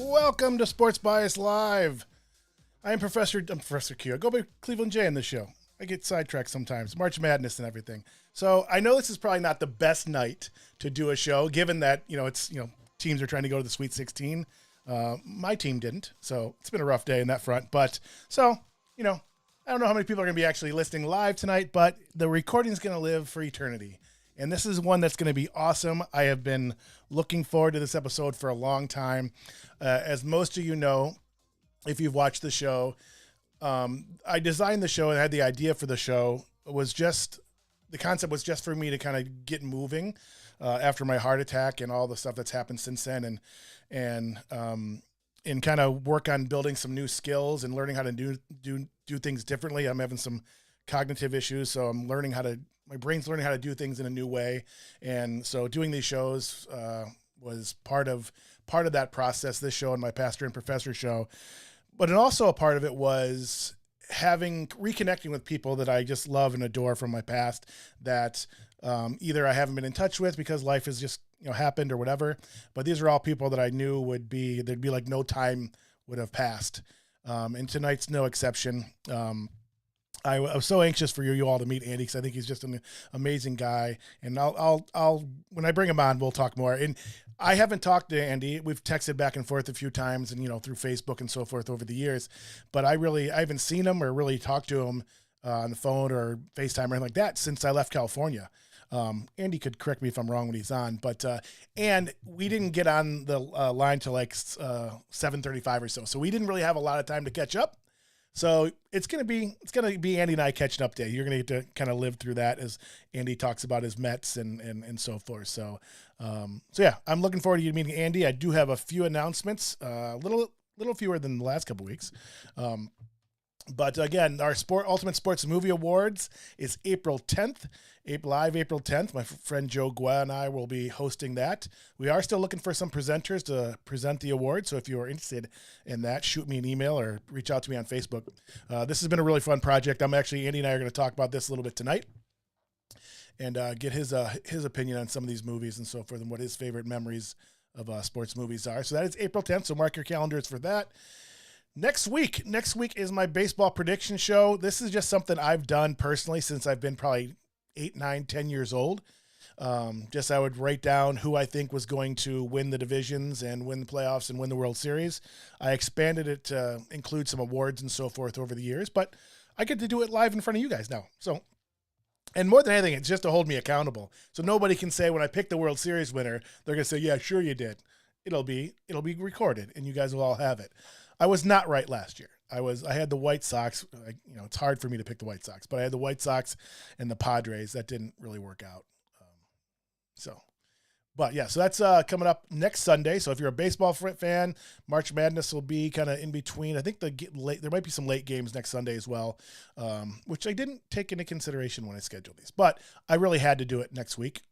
Welcome to Sports Bias Live. I'm Professor Q. I go by Cleveland J on this show. I get sidetracked sometimes, March Madness and everything. So I know this is probably not the best night to do a show, given that teams are trying to go to the Sweet 16. My team didn't, so it's been a rough day in that front. But so I don't know how many people are going to be actually listening live tonight, but the recording is going to live for eternity. And this is one that's going to be awesome. I have been looking forward to this episode for a long time. As most of you know, if you've watched the show, I designed the show and had the idea for the show. The concept was just for me to kind of get moving after my heart attack and all the stuff that's happened since then, and kind of work on building some new skills and learning how to do things differently. I'm having some cognitive issues, so my brain's learning how to do things in a new way. And so doing these shows was part of that process, this show and my Pastor and Professor show. But also a part of it was reconnecting with people that I just love and adore from my past that either I haven't been in touch with because life has just happened or whatever. But these are all people that I knew there'd be like no time would have passed. And tonight's no exception. I was so anxious for you all to meet Andy because I think he's just an amazing guy. And I'll when I bring him on, we'll talk more. And I haven't talked to Andy. We've texted back and forth a few times and, through Facebook and so forth over the years. But I haven't seen him or really talked to him on the phone or FaceTime or anything like that since I left California. Andy could correct me if I'm wrong when he's on, but and we didn't get on the line till like 7:35 or so. So we didn't really have a lot of time to catch up. So it's gonna be Andy and I catching up day. You're gonna get to kind of live through that as Andy talks about his Mets and so forth. So yeah, I'm looking forward to you meeting Andy. I do have a few announcements, a little fewer than the last couple of weeks. But again, our Ultimate Sports Movie Awards is April 10th. April 10th. My friend Joe Gua and I will be hosting that. We are still looking for some presenters to present the award. So if you are interested in that, shoot me an email or reach out to me on Facebook. This has been a really fun project. Andy and I are going to talk about this a little bit tonight and get his opinion on some of these movies and so forth and what his favorite memories of sports movies are. So that is April 10th. So mark your calendars for that. Next week is my baseball prediction show. This is just something I've done personally since I've been probably 8, 9, 10 years old. Just I would write down who I think was going to win the divisions and win the playoffs and win the World Series. I expanded it to include some awards and so forth over the years, but I get to do it live in front of you guys now. So, and more than anything, it's just to hold me accountable. So nobody can say when I pick the World Series winner, they're going to say, yeah, sure you did. It'll be recorded and you guys will all have it. I was not right last year. I had the White Sox. It's hard for me to pick the White Sox, but I had the White Sox and the Padres. That didn't really work out. But yeah, so that's coming up next Sunday. So if you're a baseball fan, March Madness will be kind of in between. I think there might be some late games next Sunday as well, which I didn't take into consideration when I scheduled these. But I really had to do it next week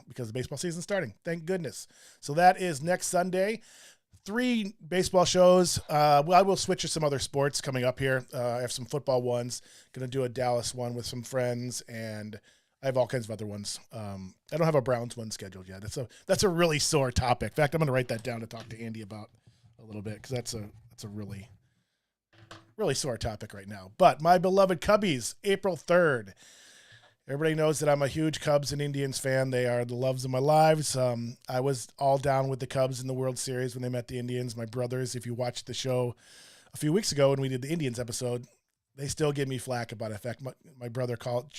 because the baseball season's starting. Thank goodness. So that is next Sunday. 3 baseball shows. I will switch to some other sports coming up here. I have some football ones. Going to do a Dallas one with some friends, and I have all kinds of other ones. I don't have a Browns one scheduled yet. That's a really sore topic. In fact, I'm going to write that down to talk to Andy about a little bit because that's a really, really sore topic right now. But my beloved Cubbies, April 3rd. Everybody knows that I'm a huge Cubs and Indians fan. They are the loves of my lives. I was all down with the Cubs in the World Series when they met the Indians. My brothers, if you watched the show a few weeks ago when we did the Indians episode, they still give me flack about it. In fact, my brother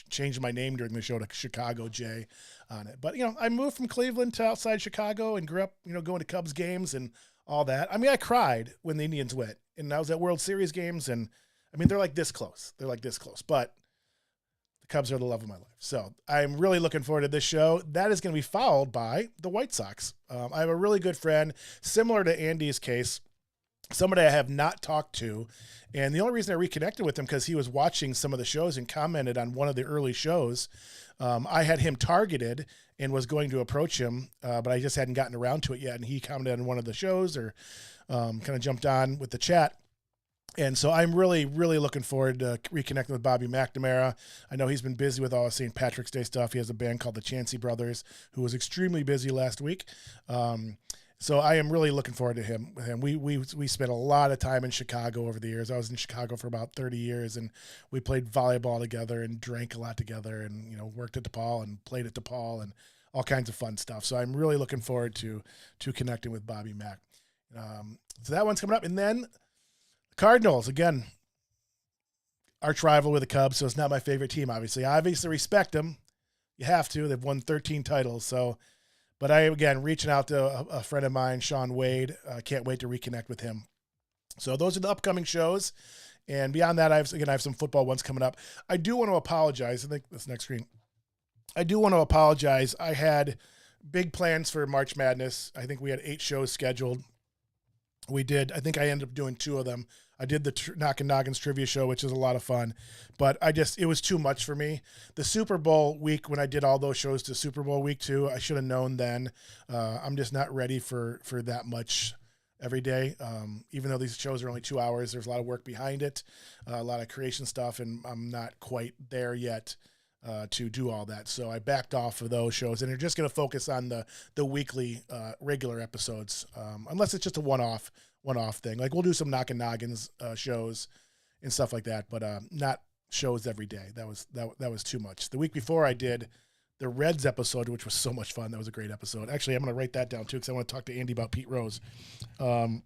changed my name during the show to Chicago Jay on it. But, I moved from Cleveland to outside Chicago and grew up, going to Cubs games and all that. I mean, I cried when the Indians went. And I was at World Series games, and, they're like this close. But the Cubs are the love of my life. So I'm really looking forward to this show. That is going to be followed by the White Sox. I have a really good friend, similar to Andy's case, somebody I have not talked to. And the only reason I reconnected with him because he was watching some of the shows and commented on one of the early shows. I had him targeted and was going to approach him, but I just hadn't gotten around to it yet. And he commented on one of the shows or kind of jumped on with the chat. And so I'm really, really looking forward to reconnecting with Bobby McNamara. I know he's been busy with all the St. Patrick's Day stuff. He has a band called the Chancey Brothers, who was extremely busy last week. So I am really looking forward to him. We spent a lot of time in Chicago over the years. I was in Chicago for about 30 years, and we played volleyball together and drank a lot together and, worked at DePaul and played at DePaul and all kinds of fun stuff. So I'm really looking forward to connecting with Bobby Mack. So that one's coming up. And then Cardinals, again, arch rival with the Cubs, so it's not my favorite team, obviously. I obviously respect them. You have to. They've won 13 titles. So, but I, again, reaching out to a friend of mine, Sean Wade. Can't wait to reconnect with him. So those are the upcoming shows. And beyond that, I have some football ones coming up. I do want to apologize. I think this next screen. I do want to apologize. I had big plans for March Madness. I think we had 8 shows scheduled. I think I ended up doing 2 of them. I did the Knockin Noggins trivia show, which is a lot of fun, but it was too much for me. The Super Bowl week, when I did all those shows to Super Bowl week 2, I should have known then. I'm just not ready for that much every day. Even though these shows are only 2 hours, there's a lot of work behind it, a lot of creation stuff, and I'm not quite there yet to do all that. So I backed off of those shows, and they're just going to focus on the weekly regular episodes, unless it's just a one-off thing. Like we'll do some Knockin Noggins shows and stuff like that, but not shows every day. That was too much. The week before I did the Reds episode, which was so much fun. That was a great episode. Actually, I'm going to write that down too because I want to talk to Andy about Pete Rose. That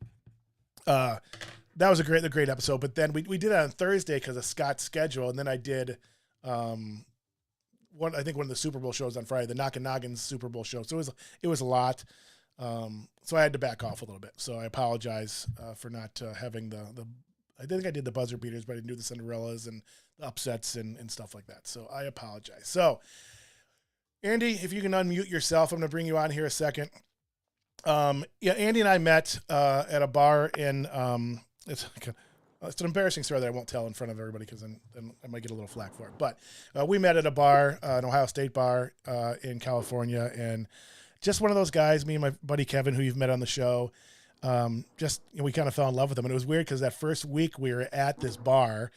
was a great episode. But then we did it on Thursday because of Scott's schedule, and then I did one of the Super Bowl shows on Friday, the Knockin Noggins Super Bowl show. So it was a lot. So I had to back off a little bit. So I apologize for not having I think I did the buzzer beaters, but I didn't do the Cinderellas and the upsets and stuff like that. So I apologize. So Andy, if you can unmute yourself, I'm going to bring you on here a second. Andy and I met at a bar in it's an embarrassing story that I won't tell in front of everybody because then I might get a little flack for it. But we met at a bar, an Ohio State bar in California, and just one of those guys, me and my buddy Kevin, who you've met on the show, we kind of fell in love with him. And it was weird because that first week we were at this bar,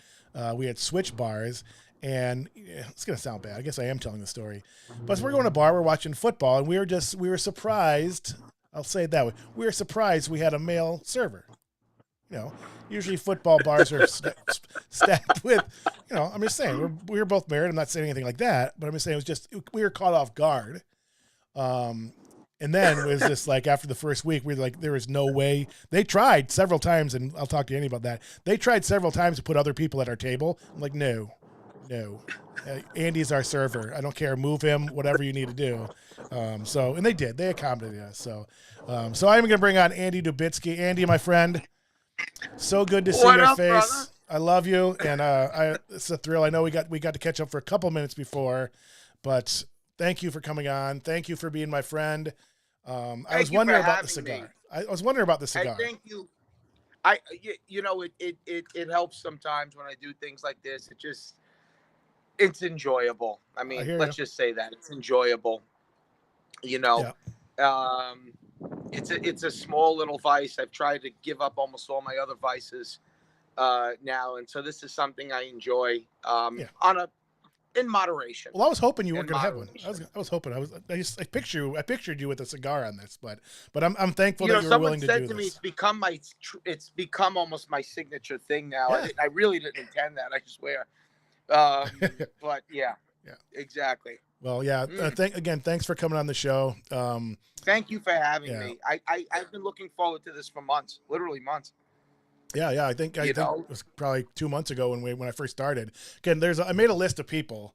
we had switch bars, and it's going to sound bad. I guess I am telling the story. But as we're going to a bar, we're watching football, and we were surprised. I'll say it that way. We were surprised we had a male server. usually football bars are stacked with, I'm just saying we were both married. I'm not saying anything like that, but I'm just saying we were caught off guard. And then it was just like after the first week, we were like, there was no way. They tried several times, and I'll talk to Andy about that. They tried several times to put other people at our table. I'm like, no. Andy's our server. I don't care. Move him, whatever you need to do. And they did. They accommodated us. So I'm going to bring on Andy Dubitsky. Andy, my friend, so good to see your face. Brother? I love you, and it's a thrill. I know we got to catch up for a couple minutes before, but thank you for coming on. Thank you for being my friend. I was wondering about the cigar. I was wondering about the cigar. Thank you. It helps sometimes when I do things like this. It's enjoyable. I mean, let's just say that it's enjoyable. Yeah. It's a small little vice. I've tried to give up almost all my other vices now, and so this is something I enjoy in moderation. Well, I was hoping you weren't going to have one. I was hoping. I pictured you with a cigar on this, but I'm thankful that you were willing to do this. Someone said to me, it's become almost my signature thing now. Yeah. I really didn't intend that. I swear. But yeah, exactly. Well, yeah. Thanks for coming on the show. Thank you for having me. I've been looking forward to this for months, literally months. Yeah. I think it was probably 2 months ago when I first started. Again, I made a list of people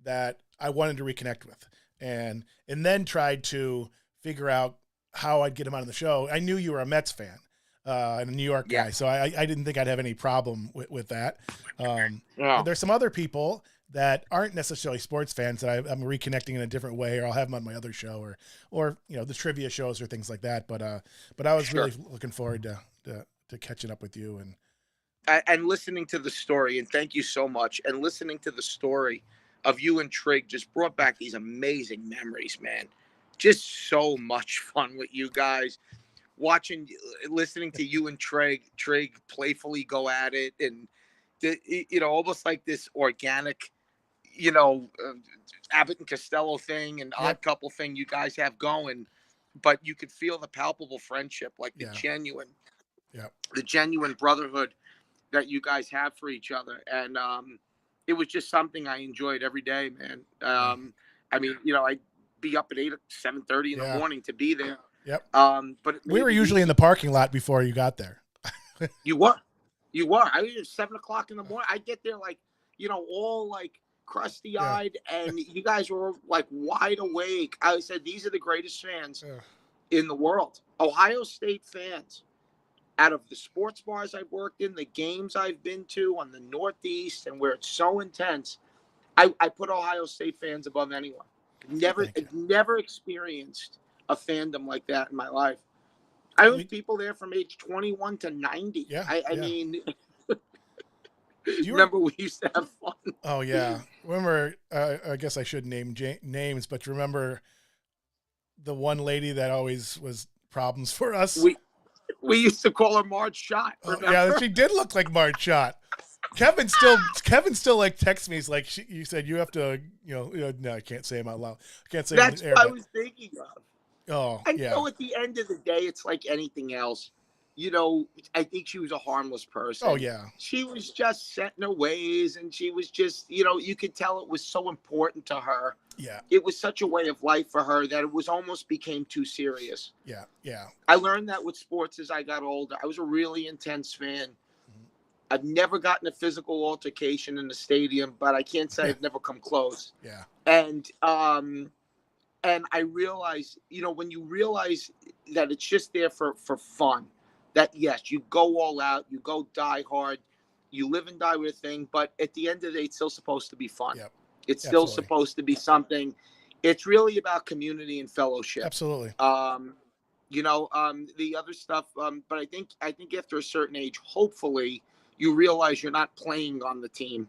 that I wanted to reconnect with, and then tried to figure out how I'd get him on the show. I knew you were a Mets fan and a New York guy, so I didn't think I'd have any problem with that. There's some other people that aren't necessarily sports fans that I'm reconnecting in a different way, or I'll have them on my other show, or the trivia shows or things like that. But I was really looking forward to catching up with you and listening to the story. And thank you so much. And listening to the story of you and Trig just brought back these amazing memories, man. Just so much fun with you guys. Listening to you and Trig playfully go at it, and almost like this organic, Abbott and Costello thing and Odd Couple thing you guys have going, but you could feel the palpable friendship, like the genuine brotherhood that you guys have for each other. And it was just something I enjoyed every day, man. I mean, I'd be up at 7:30 in the morning to be there. Yep. But we were usually in the parking lot before you got there. You were. I was 7 o'clock in the morning. I get there all like crusty eyed, and you guys were like wide awake. I said, these are the greatest fans in the world. Ohio State fans. Out of the sports bars I've worked in, the games I've been to on the Northeast, and where it's so intense, I put Ohio State fans above anyone. Never experienced a fandom like that in my life. I was people there from age 21 to 90. Yeah, I mean, remember we used to have fun. Oh yeah, remember? I guess I should name names, but remember the one lady that always was problems for us. We used to call her Marge Shot. Yeah, she did look like Marge Shot. Kevin still like texts me. He's like, you said you have to, no, I can't say him out loud. I can't say. That's what I was thinking of. Oh, I know at the end of the day, it's like anything else. I think she was a harmless person. Oh, yeah. She was just set in her ways, and she was just, you could tell it was so important to her. Yeah. It was such a way of life for her that it was almost became too serious. Yeah, yeah. I learned that with sports as I got older. I was a really intense fan. Mm-hmm. I've never gotten a physical altercation in the stadium, but I can't say I've never come close. Yeah. And I realized, when you realize that it's just there for fun, that yes, you go all out, you go die hard, you live and die with a thing, but at the end of the day, it's still supposed to be fun. Yep. It's still supposed to be something. It's really about community and fellowship. Absolutely. The other stuff, but I think after a certain age, hopefully you realize you're not playing on the team.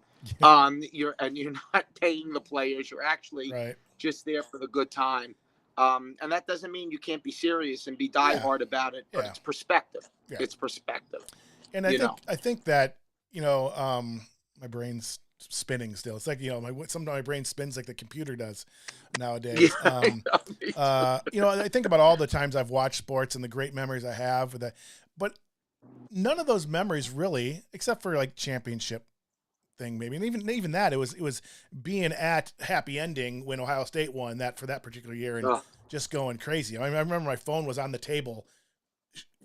You're not paying the players. You're actually just there for the good time. And that doesn't mean you can't be serious and be diehard about it, but it's perspective. Yeah. It's perspective. And I think that, my brain's spinning still. It's like, sometimes my brain spins like the computer does nowadays. I think about all the times I've watched sports and the great memories I have with that. But none of those memories really, except for like championship thing maybe, and even that it was being at happy ending when Ohio State won that for that particular year and just going crazy. I remember my phone was on the table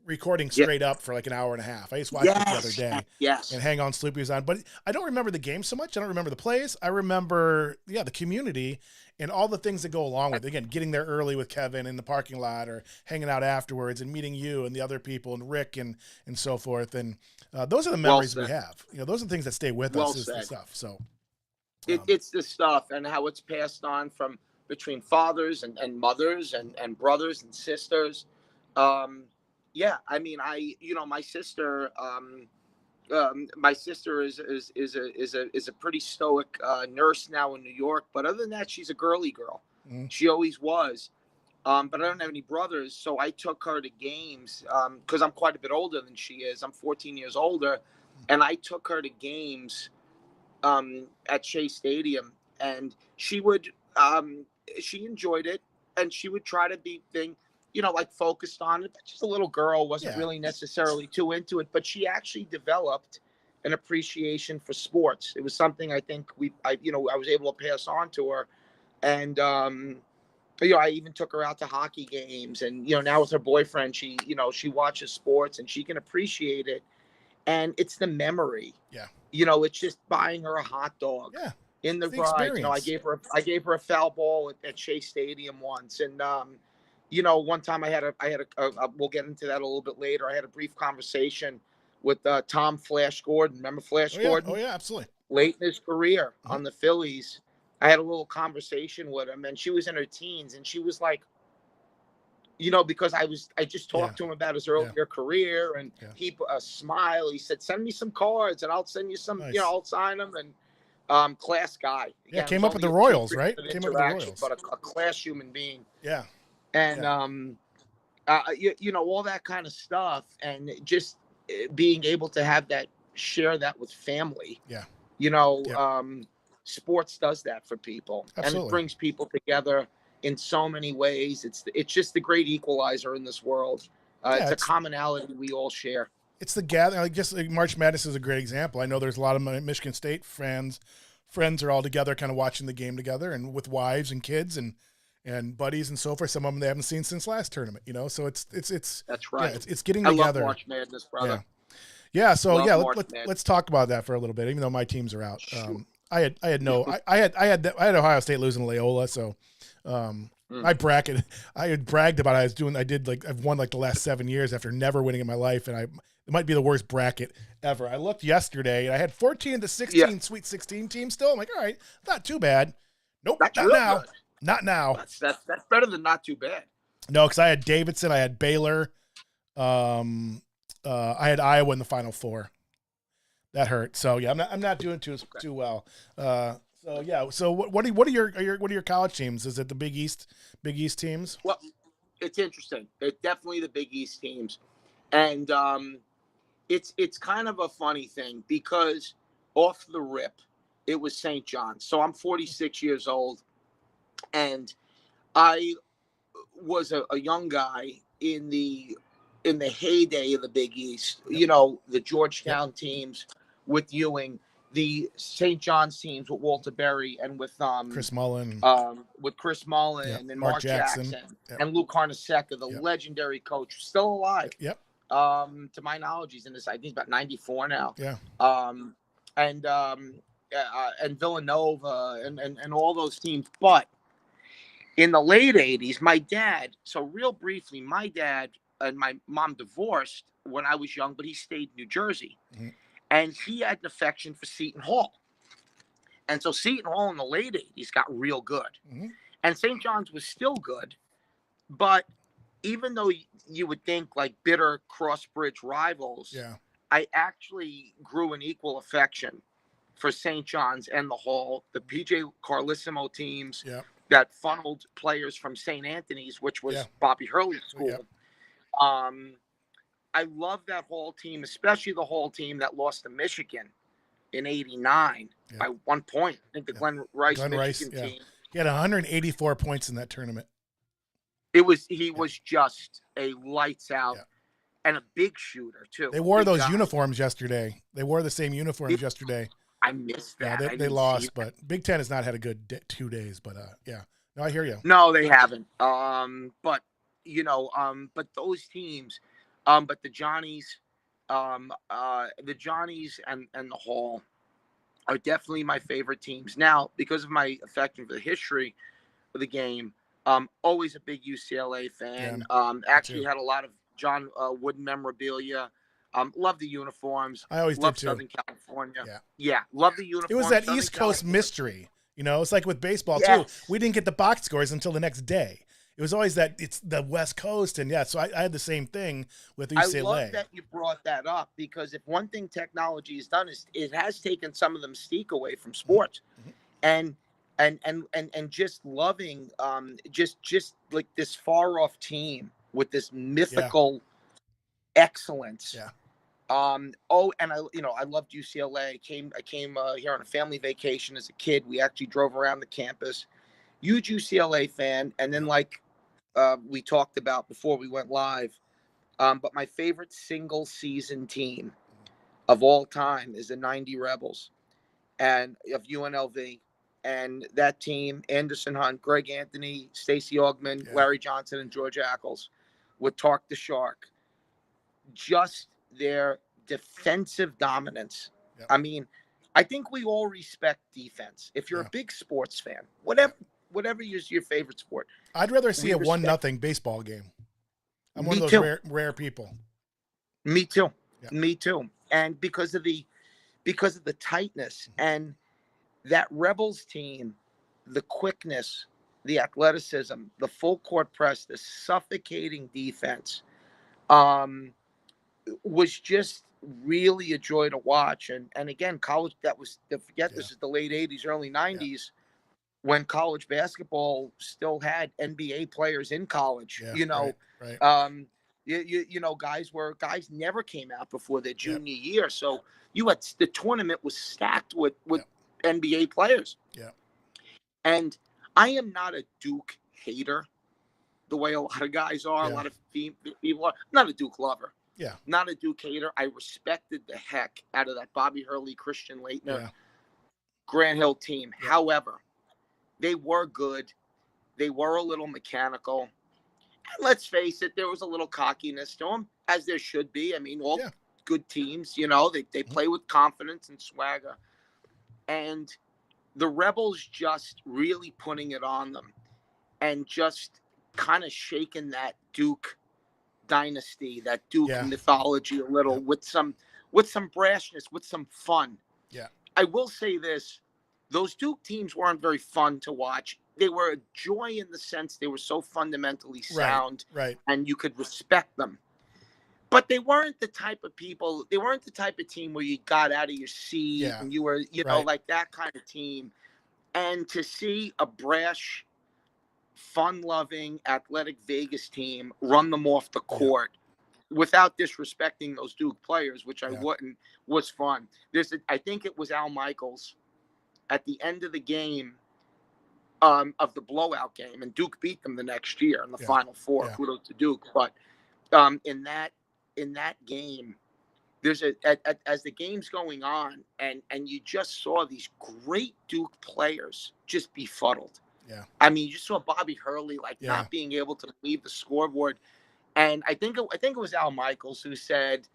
recording straight up for like an hour and a half. I just watched it the other day. And Hang On Sloopy was on. But I don't remember the game so much. I don't remember the plays. I remember, the community and all the things that go along with it. Again, getting there early with Kevin in the parking lot or hanging out afterwards and meeting you and the other people and Rick and so forth. And those are the memories we have. Those are the things that stay with us is the stuff. So it's the stuff and how it's passed on from between fathers and mothers and brothers and sisters. Yeah, I mean, my sister is a pretty stoic nurse now in New York, but other than that, she's a girly girl. She always was. But I don't have any brothers, so I took her to games because I'm quite a bit older than she is. I'm 14 years older, and I took her to games at Shea Stadium, and she enjoyed it, and she would try to be like focused on it, but just a little girl wasn't really necessarily too into it, but she actually developed an appreciation for sports. It was something I think I was able to pass on to her. And, I even took her out to hockey games and, now with her boyfriend, she watches sports and she can appreciate it. And it's the memory. Yeah. It's just buying her a hot dog in the ride. I gave her a foul ball at Shea Stadium once. And, one time I had a we'll get into that a little bit later. I had a brief conversation with Tom Flash Gordon. Remember Flash Gordon? Oh, yeah, absolutely. Late in his career on the Phillies. I had a little conversation with him, and she was in her teens, and she was like, because I just talked to him about his earlier career, and he smiled. He said, "Send me some cards, and I'll send you some. Nice. I'll sign them." And class guy. Again, came up with the Royals, right? Came up with the Royals, but a class human being. Yeah. And all that kind of stuff, and just being able to have that, share that with family. Yeah. Sports does that for people. Absolutely. And it brings people together in so many ways. It's just the great equalizer in this world. It's a commonality we all share. It's the gathering. I guess March Madness is a great example. I know there's a lot of Michigan State friends are all together, kind of watching the game together, and with wives and kids and buddies and so forth. Some of them they haven't seen since last tournament, So it's that's right. Yeah, it's getting together. I love March Madness, brother. Yeah. So let's talk about that for a little bit, even though my teams are out. Sure. I had Ohio State losing Loyola, so I had bragged about I've won like the last 7 years after never winning in my life, and it might be the worst bracket ever. I looked yesterday and I had 14 of the 16 Sweet 16 teams still. I'm like, all right, not too bad. Nope, not now. Good. Not now. That's better than not too bad. No, because I had Davidson, I had Baylor, I had Iowa in the Final Four. That hurt. So yeah, I'm not doing too well. So yeah. So what are your college teams? Is it the Big East teams? Well, it's interesting. It's definitely the Big East teams, and it's kind of a funny thing because off the rip, it was St. John's. So I'm 46 years old, and I was a young guy in the heyday of the Big East. The Georgetown teams with Ewing, the St. John's teams with Walter Berry and with Chris Mullen, and Mark Jackson. And Lou Carnesecca, the legendary coach, still alive. Yep. To my knowledge, he's in this. I think he's about 94 now. Yeah. And Villanova and all those teams, but in the late 80s, my dad. So real briefly, my dad and my mom divorced when I was young, but he stayed in New Jersey. Mm-hmm. And he had an affection for Seton Hall. And so Seton Hall in the late 80s got real good. Mm-hmm. And St. John's was still good. But even though you would think like bitter cross-bridge rivals, I actually grew an equal affection for St. John's and the Hall, the P.J. Carlissimo teams that funneled players from St. Anthony's, which was Bobby Hurley's school. I love that Hall team, especially the Hall team that lost to Michigan in '89 by 1 point. I think the Glenn Rice team. He had 184 points in that tournament. He was just a lights out. and a big shooter too. They wore Big those guy. uniforms yesterday. They wore the same uniforms yesterday. I missed that. Yeah, I they didn't lost, see that. but Big Ten has not had a good 2 days. But yeah, no, I hear you. No, they haven't. But but those teams, but the Johnnies, and the Hall are definitely my favorite teams. Now, because of my affection for the history of the game, always a big UCLA fan. Yeah, Actually had a lot of John Wooden memorabilia. Love the uniforms. I always Love did too. Southern California. Yeah. Yeah, love the uniforms. It was that Southern East Coast California. mystery. It's like with baseball Yes. too. We didn't get the box scores until the next day. It was always that it's the West Coast, and yeah. So I had the same thing with UCLA. I love that you brought that up, because if one thing technology has done is it has taken some of the mystique away from sports, Mm-hmm. and just loving just like this far off team with this mythical excellence. Yeah. And I loved UCLA. I came here on a family vacation as a kid. We actually drove around the campus. Huge UCLA fan, and then we talked about before we went live. But my favorite single season team of all time is the '90 Rebels, and of UNLV. And that team, Anderson Hunt, Greg Anthony, Stacey Augman, Larry Johnson, and George Ackles, with Tark the Shark. Just their defensive dominance. Yep. I mean, I think we all respect defense. If you're a big sports fan, whatever is your favorite sport. I'd rather see a 1-0 baseball game. I'm one of those rare people. Me too. Yeah. Me too. And because of the tightness and that Rebels team, the quickness, the athleticism, the full court press, the suffocating defense, was just really a joy to watch. And again, college, this is the late 80s, early 90s, when college basketball still had NBA players in college. Right. Guys never came out before their junior year. So the tournament was stacked with NBA players. Yeah. And I am not a Duke hater the way a lot of guys are. A lot of people are. I'm not a Duke lover. Yeah. Not a Duke hater. I respected the heck out of that Bobby Hurley, Christian Laettner, Grant Hill team. Yeah. However, they were good. They were a little mechanical. And let's face it, there was a little cockiness to them, as there should be. I mean, all good teams, they play with confidence and swagger. And the Rebels just really putting it on them and just kind of shaking that Duke dynasty, that Duke mythology a little with some brashness, with some fun. Yeah. I will say this. Those Duke teams weren't very fun to watch. They were a joy in the sense they were so fundamentally sound, and you could respect them. But they weren't the type of people. They weren't the type of team where you got out of your seat and you were, like that kind of team. And to see a brash, fun-loving, athletic Vegas team run them off the court without disrespecting those Duke players, which I wouldn't, was fun. I think it was Al Michaels at the end of the game, of the blowout game, and Duke beat them the next year in the Final Four. Yeah. Kudos to Duke. But in that game, there's as the game's going on, and you just saw these great Duke players just befuddled. Yeah. I mean, you just saw Bobby Hurley not being able to leave the scoreboard, and I think it was Al Michaels who said,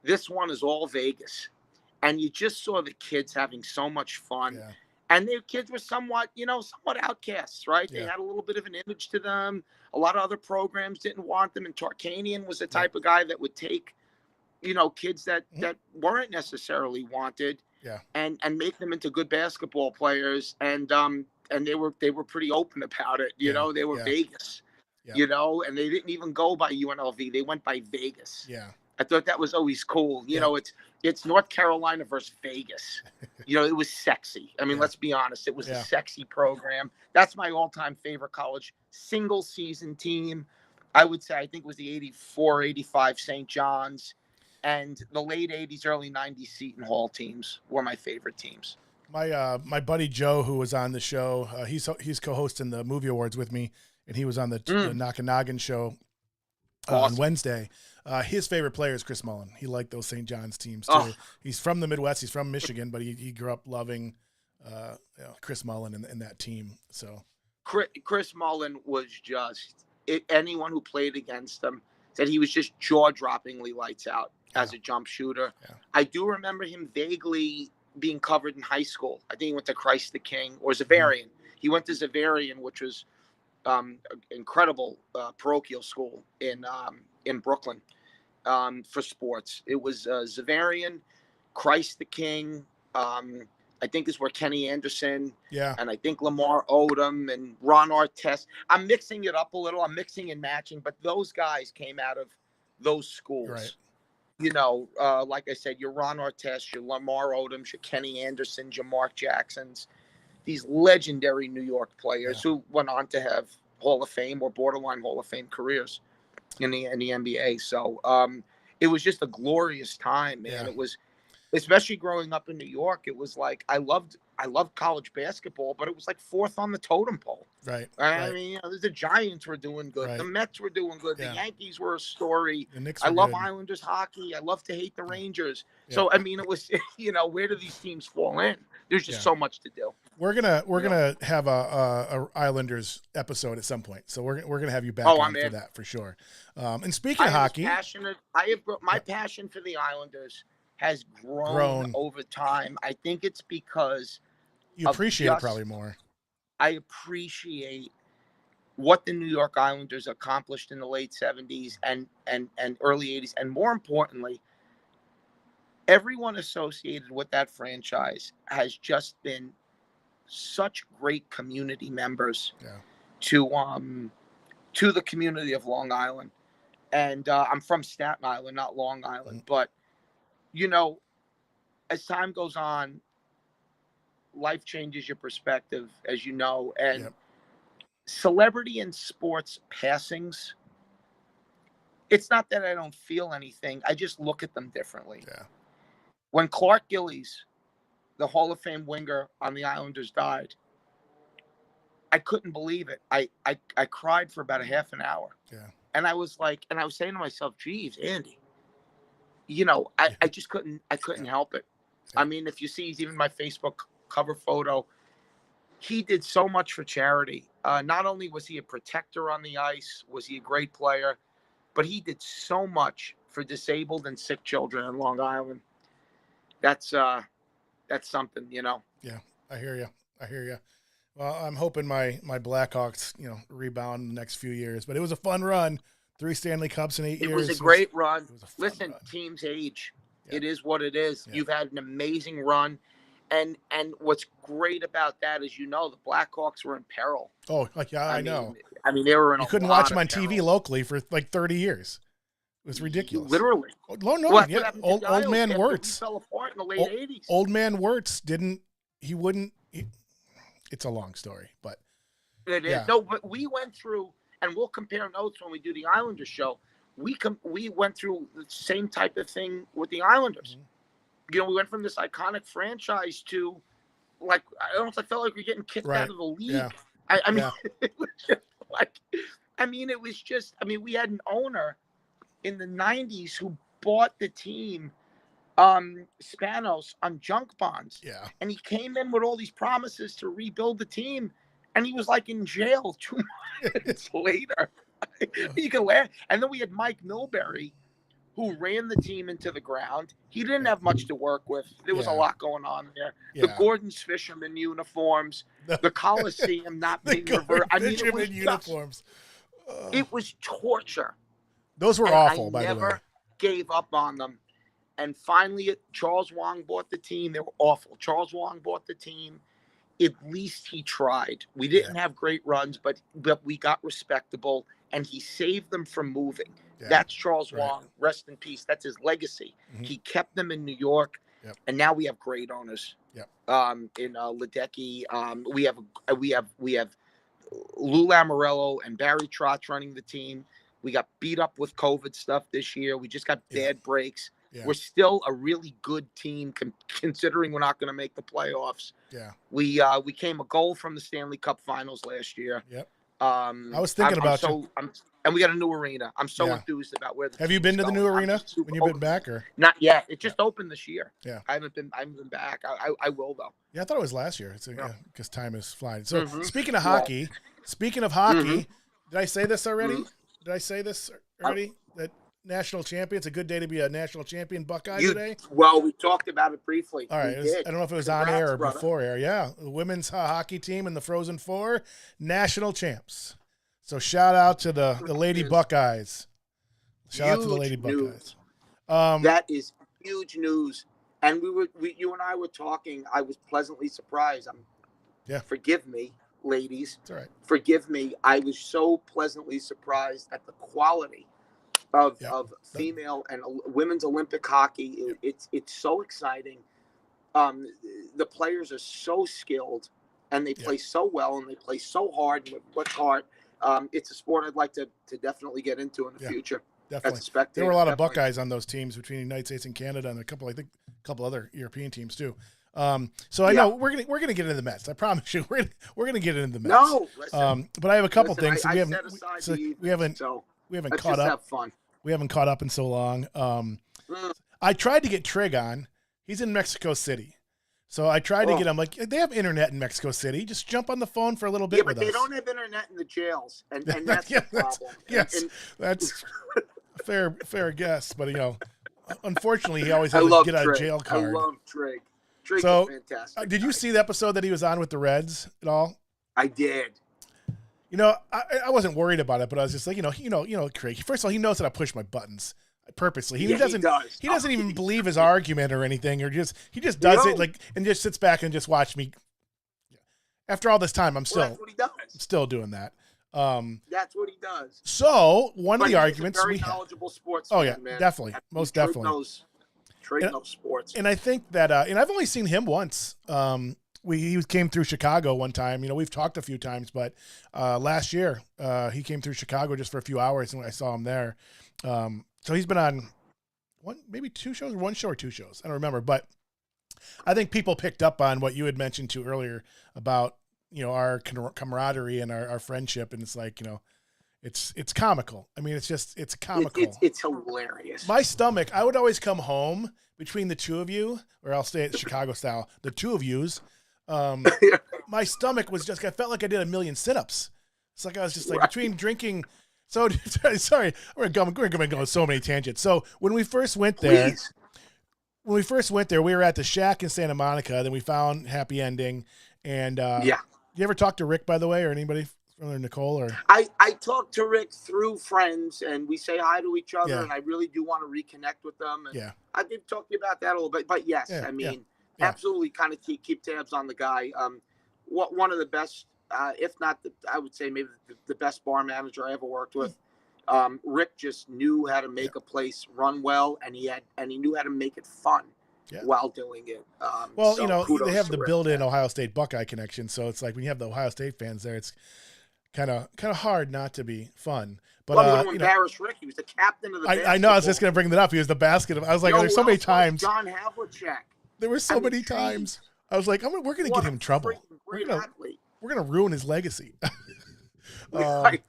"This one is all Vegas," and you just saw the kids having so much fun. Yeah. And their kids were somewhat outcasts, right? They had a little bit of an image to them. A lot of other programs didn't want them. And Tarkanian was the type of guy that would take, kids that weren't necessarily wanted, and make them into good basketball players. And they were pretty open about it. They were Vegas, and they didn't even go by UNLV. They went by Vegas. Yeah. I thought that was always cool. It's North Carolina versus Vegas. It was sexy. I mean, let's be honest. It was a sexy program. That's my all-time favorite college single season team. I would say, I think it was the 84, 85 St. John's, and the late 80s, early 90s Seton Hall teams were my favorite teams. My buddy Joe, who was on the show, he's co-hosting the movie awards with me, and he was on the Knockin' Noggin show. on Awesome. Wednesday. His favorite player is Chris Mullin. He liked those St. John's teams too. Oh. He's from the Midwest. He's from Michigan, but he grew up loving Chris Mullin and that team. So Chris Mullin was just anyone who played against him said he was just jaw-droppingly lights out as a jump shooter. Yeah. I do remember him vaguely being covered in high school. I think he went to Christ the King or Zavarian. He went to Zavarian, which was an incredible parochial school in Brooklyn for sports. It was Zavarian, Christ the King. I think is where Kenny Anderson and I think Lamar Odom and Ron Artest. I'm mixing it up a little. I'm mixing and matching, but those guys came out of those schools. Right. You know, like I said, your Ron Artest, your Lamar Odoms, your Kenny Anderson, your Mark Jacksons, these legendary New York players who went on to have Hall of Fame or borderline Hall of Fame careers in the NBA. So it was just a glorious time, man. Yeah. It was, especially growing up in New York, it was like I loved college basketball, but it was like fourth on the totem pole. Right. I mean, you know, the Giants were doing good. Right. The Mets were doing good. Yeah. The Yankees were a story. The Knicks I were love good. Islanders hockey. I love to hate the Rangers. Yeah. So, I mean, it was, you know, where do these teams fall in? There's just so much to do. We're gonna have a Islanders episode at some point, so we're gonna have you back on for that for sure. And speaking of hockey, my passion for the Islanders has grown over time. I think it's because you appreciate it probably more. I appreciate what the New York Islanders accomplished in the late 70s and early 80s, and more importantly, everyone associated with that franchise has just been such great community members to the community of Long Island. And I'm from Staten Island, not Long Island. But, you know, as time goes on, life changes your perspective, as you know. And celebrity and sports passings, it's not that I don't feel anything. I just look at them differently. Yeah. When Clark Gillies, the Hall of Fame winger on the Islanders, died, I couldn't believe it. I cried for about a half an hour. Yeah. And I was like, and I was saying to myself, geez, Andy, you know, I just couldn't help it. Yeah. I mean, if you see even my Facebook cover photo, he did so much for charity. Not only was he a protector on the ice, was he a great player, but he did so much for disabled and sick children in Long Island. That's something, you know. Yeah, I hear you. Well, I'm hoping my Blackhawks, you know, rebound in the next few years. But it was a fun run. 3 Stanley Cups in 8 years. It was a great run. Listen, run. Teams age. Yeah. It is what it is. Yeah. You've had an amazing run. And what's great about that is, you know, the Blackhawks were in peril. Oh, yeah, I know. I mean, they were in you couldn't watch them on TV locally for like 30 years. It was ridiculous. Literally. No, old man Wirtz fell apart in the late 80s. Old man Wirtz it's a long story, but it is. No, but we went through, and we'll compare notes when we do the Islanders show. We went through the same type of thing with the Islanders. Mm-hmm. You know, we went from this iconic franchise to, like, I almost felt like we were getting kicked out of the league. Yeah. I mean, it was just like, we had an owner in the 90s who bought the team, Spanos, on junk bonds. Yeah. And he came in with all these promises to rebuild the team, and he was like in jail 2 months later. You can laugh. And then we had Mike Milbury, who ran the team into the ground. He didn't have much to work with. There was a lot going on there. The Gordon's Fisherman uniforms, the Coliseum not being reversed. I mean, it was uniforms. It was torture. Those were awful, by the way. I never gave up on them. And finally, Charles Wang bought the team. They were awful. Charles Wang bought the team. At least he tried. We didn't have great runs, but we got respectable, and he saved them from moving. Yeah. That's Charles Wang. Rest in peace. That's his legacy. Mm-hmm. He kept them in New York, and now we have great owners. Yep. In Ledecky, we have Lou Lamoriello and Barry Trotz running the team. We got beat up with COVID stuff this year. We just got bad breaks. Yeah. We're still a really good team, considering we're not going to make the playoffs. Yeah, we came a goal from the Stanley Cup Finals last year. Yep. I was thinking about you. And we got a new arena. I'm so enthused about where the Have you been to the new arena when you've been back, or not yet? It just opened this year. Yeah, I haven't been back. I will though. Yeah, I thought it was last year. It's because time is flying. So speaking of hockey, did I say this already? Did I say this already? That national champion. It's a good day to be a national champion Buckeye today. Well, we talked about it briefly. All right. I don't know if it was on air or before air. Yeah. The women's hockey team in the Frozen Four, national champs. So shout out to the Lady Buckeyes. Shout out to the Lady Buckeyes. That is huge news. And you and I were talking. I was pleasantly surprised. Forgive me, ladies. It's all right. Forgive me. I was so pleasantly surprised at the quality of female and women's Olympic hockey. It's so exciting. The players are so skilled, and they play so well, and they play so hard with much heart. It's a sport I'd like to definitely get into in the future. Definitely. There were a lot of Buckeyes on those teams between the United States and Canada, and a couple other European teams too. So I know we're gonna get into the Mets. I promise you, we're gonna get into the Mets. No, listen, but I have a couple things. We haven't caught up. Have fun. We haven't caught up in so long. I tried to get Trig on. He's in Mexico City. So I tried to get him, like, they have internet in Mexico City. Just jump on the phone for a little bit with us. Yeah, but they don't have internet in the jails, and that's the problem. That's a fair guess. But, unfortunately, he always has a get-out-of-jail card. I love Trig. Trig's fantastic. Did you see the episode that he was on with the Reds at all? I did. I wasn't worried about it, but I was just like, Craig. First of all, he knows that I push my buttons purposely. He doesn't even believe his argument or anything, or he just does it and just sits back and just watch me. After all this time, that's what he does. I'm still doing that. That's what he does. So one of the arguments we knowledgeable sports. Man. Definitely, most definitely. Trade knows sports, and I think that, and I've only seen him once. He came through Chicago one time. We've talked a few times, but last year he came through Chicago just for a few hours, and I saw him there. So he's been on one show or two shows. I don't remember, but I think people picked up on what you had mentioned too earlier about, our camaraderie and our friendship. And it's like, it's comical. I mean, it's comical. It's hilarious. My stomach, I would always come home between the two of you, or I'll stay at Chicago style, the two of yous. My stomach was I felt like I did a million sit-ups. It's like I was just like between drinking. So sorry, we're going to go on so many tangents. So when we first went there, we were at the Shack in Santa Monica. Then we found Happy Ending, and you ever talk to Rick, by the way, or anybody, or Nicole, or I talked to Rick through friends, and we say hi to each other, and I really do want to reconnect with them. And I did talk to you about that a little bit, but yes, absolutely, kind of keep tabs on the guy. One of the best. If not, I would say maybe the best bar manager I ever worked with. Rick just knew how to make a place run well, and he knew how to make it fun while doing it. They have the built-in Ohio State Buckeye connection, so it's like when you have the Ohio State fans there, it's kind of hard not to be fun. But I'm going to embarrass Rick. He was the captain of the basketball. I know. I was just going to bring that up. He was the basket. I was like, there's so many times. John Havlicek. There were so many times. I was like, we're going to get him in trouble. We're going to ruin his legacy. Like,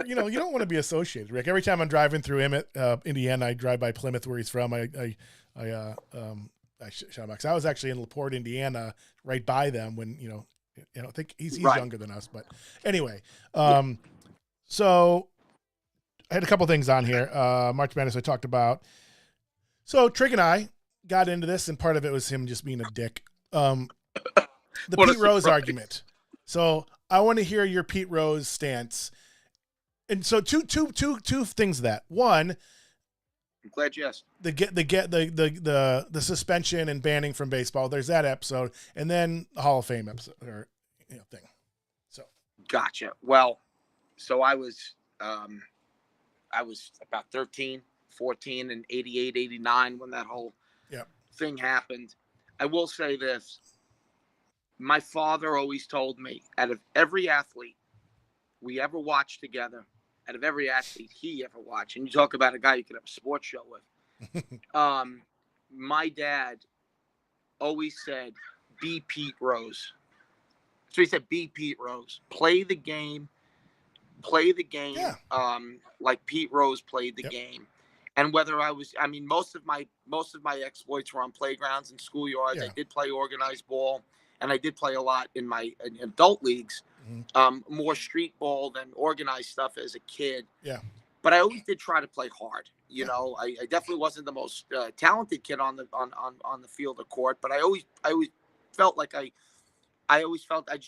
you don't want to be associated, Rick. Every time I'm driving through Indiana, I drive by Plymouth, where he's from. I shout him out, 'cause I was actually in LaPorte, Indiana, right by them when, I think he's younger than us. But anyway, so I had a couple things on here. March Madness I talked about. So Trig and I got into this, and part of it was him just being a dick. The Pete Rose argument. So I want to hear your Pete Rose stance. And so two things of that. One, I'm glad you asked. The suspension and banning from baseball. There's that episode, and then the Hall of Fame episode or thing. So gotcha. Well, so I was about 13, 14 in 88, 89 when that whole thing happened. I will say this. My father always told me, out of every athlete we ever watched together, out of every athlete he ever watched, and you talk about a guy you could have a sports show with, my dad always said, be Pete Rose. So he said, be Pete Rose. Play the game. play the game, Yeah. like Pete Rose played the Yep. game. And whether I mean, most of my exploits were on playgrounds and schoolyards. Yeah. I did play organized ball, and I did play a lot in adult leagues, more street ball than organized stuff as a kid. Yeah. But I always did try to play hard. You know, I definitely wasn't the most talented kid on the field or court, but I always felt like I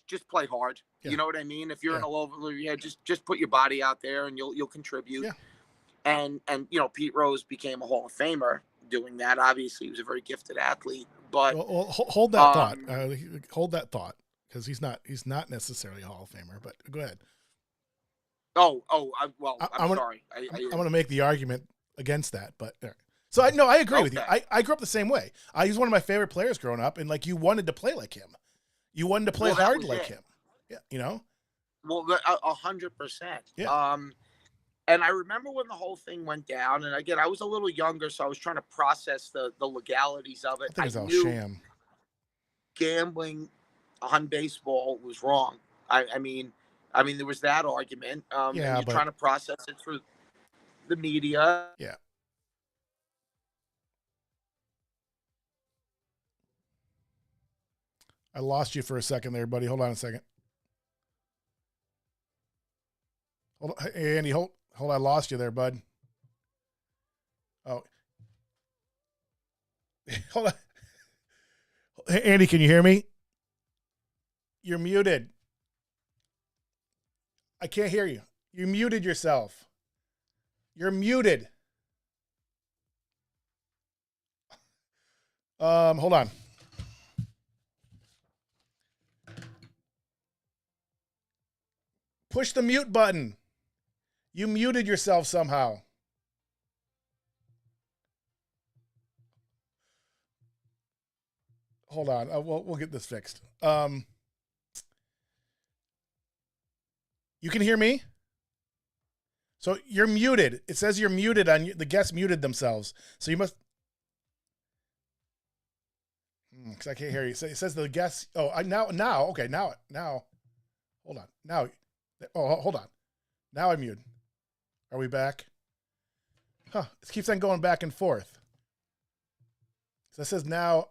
just play hard. Yeah. You know what I mean? If you're in a low level, just put your body out there and you'll contribute. Yeah. And you know, Pete Rose became a Hall of Famer doing that. Obviously, he was a very gifted athlete. But well, hold that thought. Hold that thought, because he's not necessarily a Hall of Famer. But go ahead. I'm sorry. I'm going to make the argument against that, but so I agree with you. I grew up the same way. He was one of my favorite players growing up, and like, you wanted to play like him. You wanted to play hard like him. Yeah, you know. Well, 100%. Yeah. And I remember when the whole thing went down, and again, I was a little younger, so I was trying to process the legalities of it. I think it was all knew sham. Gambling on baseball was wrong. I mean, there was that argument. And you're trying to process it through the media. Yeah. I lost you for a second there, buddy. Hold on a second. Hey, Andy, hold. I lost you there, bud. Oh. Hold on. Hey, Andy, can you hear me? You're muted. I can't hear you. You muted yourself. You're muted. Hold on. Push the mute button. You muted yourself somehow. Hold on. We'll get this fixed. You can hear me? So you're muted. It says you're muted on the guests muted themselves. So you must. Because I can't hear you. So it says the guests. Oh, now. Okay, now. Hold on. Now. Oh, hold on. Now I'm muted. Are we back? Huh. It keeps on going back and forth. So it says now.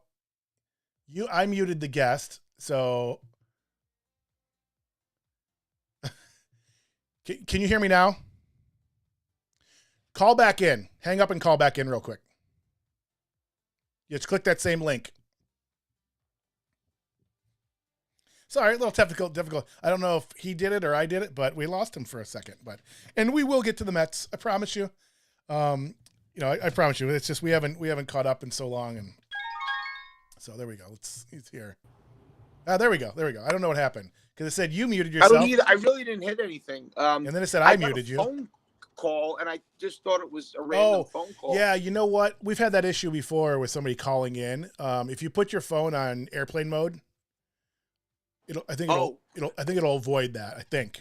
I muted the guest. So. Can you hear me now? Call back in. Hang up and call back in real quick. Just click that same link. Sorry, a little difficult. I don't know if he did it or I did it, but we lost him for a second. And we will get to the Mets. I promise you. I promise you. It's just we haven't caught up in so long, and so there we go. He's here. There we go. I don't know what happened because it said you muted yourself. I really didn't hit anything. And then it said I muted you. Phone call, and I just thought it was a random phone call. Yeah, you know what? We've had that issue before with somebody calling in. If you put your phone on airplane mode, I think it'll avoid that. I think.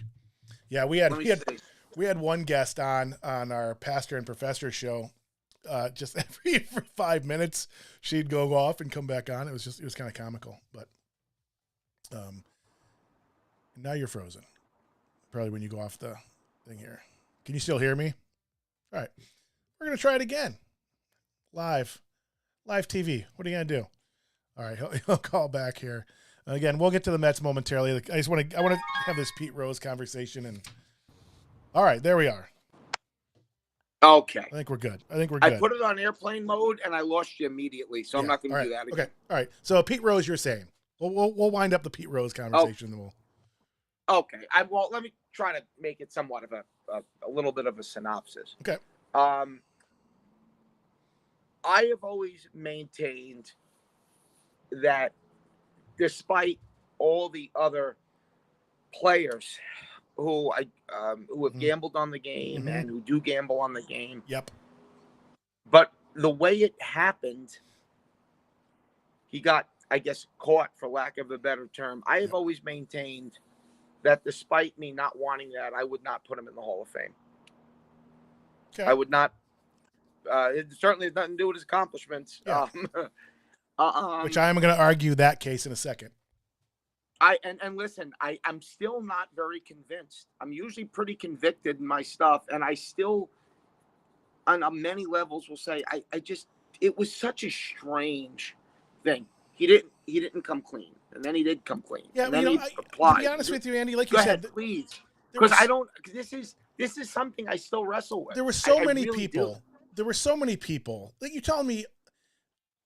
Yeah, we had one guest on our Pastor and Professor show. Just every 5 minutes, she'd go off and come back on. It was kind of comical, but now you're frozen. Probably when you go off the thing here. Can you still hear me? All right, we're gonna try it again. Live TV. What are you gonna do? All right, he'll call back here. Again, we'll get to the Mets momentarily. I want to have this Pete Rose conversation, and all right, there we are. Okay. I think we're good. I put it on airplane mode, and I lost you immediately, so I'm not going to do that again. Okay. All right. So Pete Rose, you're saying we'll wind up the Pete Rose conversation, and we'll. Okay. Let me try to make it somewhat of a little bit of a synopsis. Okay. I have always maintained that despite all the other players who have gambled on the game and who do gamble on the game. Yep. But the way it happened, he got, I guess, caught, for lack of a better term. I have always maintained that despite me not wanting that, I would not put him in the Hall of Fame. Okay. I would not. It certainly has nothing to do with his accomplishments. Yeah. Which I am going to argue that case in a second. And listen, I'm still not very convinced. I'm usually pretty convicted in my stuff, and I still, on many levels, will say I just it was such a strange thing. He didn't come clean, and then he did come clean, Yeah, and well, then he to applied. be honest with you, Andy, like Go you ahead, said, please, there because was I don't. This is something I still wrestle with. there were so I many really people. do. There were so many people. Like you telling me,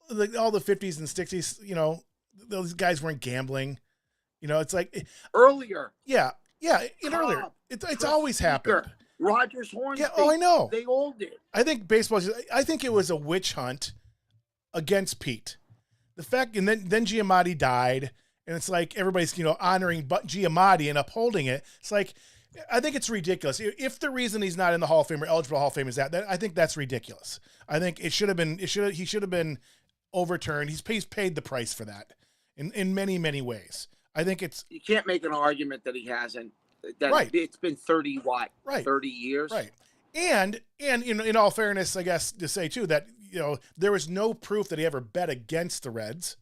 like all the 50s and 60s, those guys weren't gambling. It's like, Earlier, yeah, earlier. Cobb, It's always happened. Rogers Yeah, Hornsby. I know. They all did. I think I think it was a witch hunt against Pete. The fact, and then Giamatti died, and it's like everybody's honoring Giamatti and upholding it. It's like, I think it's ridiculous. If the reason he's not in the Hall of Fame or eligible Hall of Fame is that I think that's ridiculous. I think he should have been overturned. He's paid the price for that in many, many ways. I think You can't make an argument that he hasn't. That Right. It's been 30 Right. 30 years. Right. And in all fairness, I guess to say too that there was no proof that he ever bet against the Reds.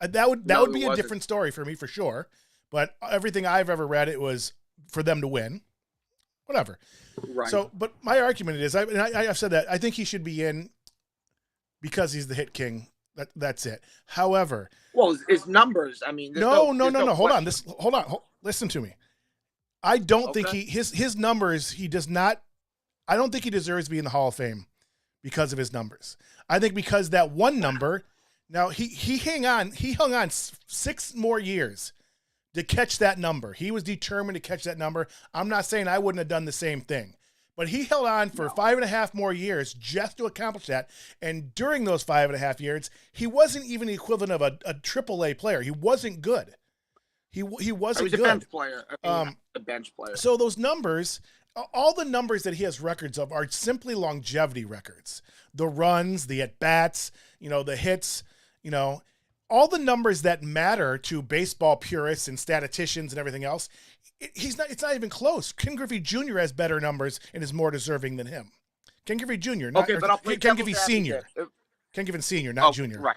That would be a different story for me for sure. But everything I've ever read, it was for them to win. Whatever. Right. So, but my argument is, I've said that I think he should be in because he's the hit king. That's it. However, well, his numbers. I mean, no. Hold question. on. Hold on. Listen to me. I don't think Okay. his numbers. He does not. I don't think he deserves to be in the Hall of Fame because of his numbers. I think because that one number. Now he hung on 6 more years to catch that number. He was determined to catch that number. I'm not saying I wouldn't have done the same thing, but he held on for 5.5 more years just to accomplish that. And during those 5.5 years, he wasn't even the equivalent of a AAA player. He wasn't good. He wasn't He was good. a bench player. A bench player. So those numbers, all the numbers that he has records of are simply longevity records. The runs, the at-bats, the hits, all the numbers that matter to baseball purists and statisticians and everything else. It's not even close. Ken Griffey Jr. has better numbers and is more deserving than him. Ken Griffey Jr. Okay, but I'll play Ken Griffey devil's Sr. advocate. Ken Griffey Sr., not Jr. Right.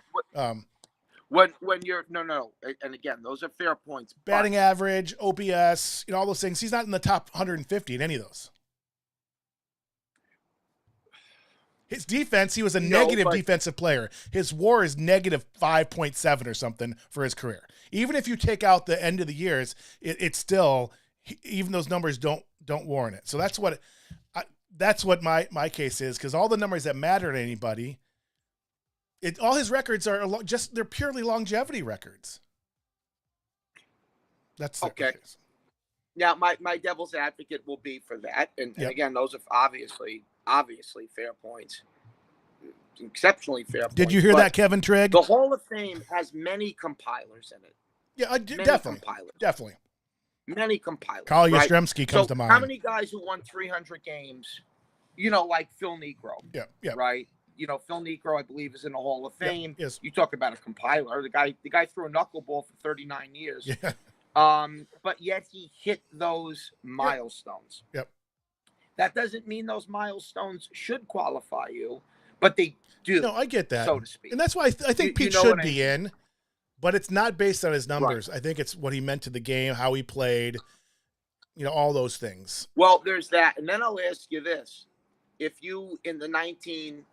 When you're no, and again, those are fair points. Batting average, OPS, all those things. He's not in the top 150 in any of those. His defense, he was a negative defensive player. His WAR is negative 5.7 or something for his career. Even if you take out the end of the years, it's still, even those numbers don't warrant it. So that's what my case is, because all the numbers that matter to anybody, all his records are they're purely longevity records. That's okay. Case. Now, my devil's advocate will be for that, and again, those are obviously fair points, exceptionally fair points. Did you hear that, Kevin Trigg? The Hall of Fame has many compilers in it. Yeah, definitely. Many compilers. Carl Yastrzemski comes to mind. How many guys who won 300 games, like Phil Negro? Yeah. Right? Phil Negro, I believe, is in the Hall of Fame. Yes. You talk about a compiler. The guy threw a knuckleball for 39 years. Yeah. But yet he hit those milestones. Yep. That doesn't mean those milestones should qualify you, but they do. No, I get that, so to speak. And that's why I think Pete should be in, but it's not based on his numbers. Right. I think it's what he meant to the game, how he played, all those things. Well, there's that. And then I'll ask you this. If you, in the 1960s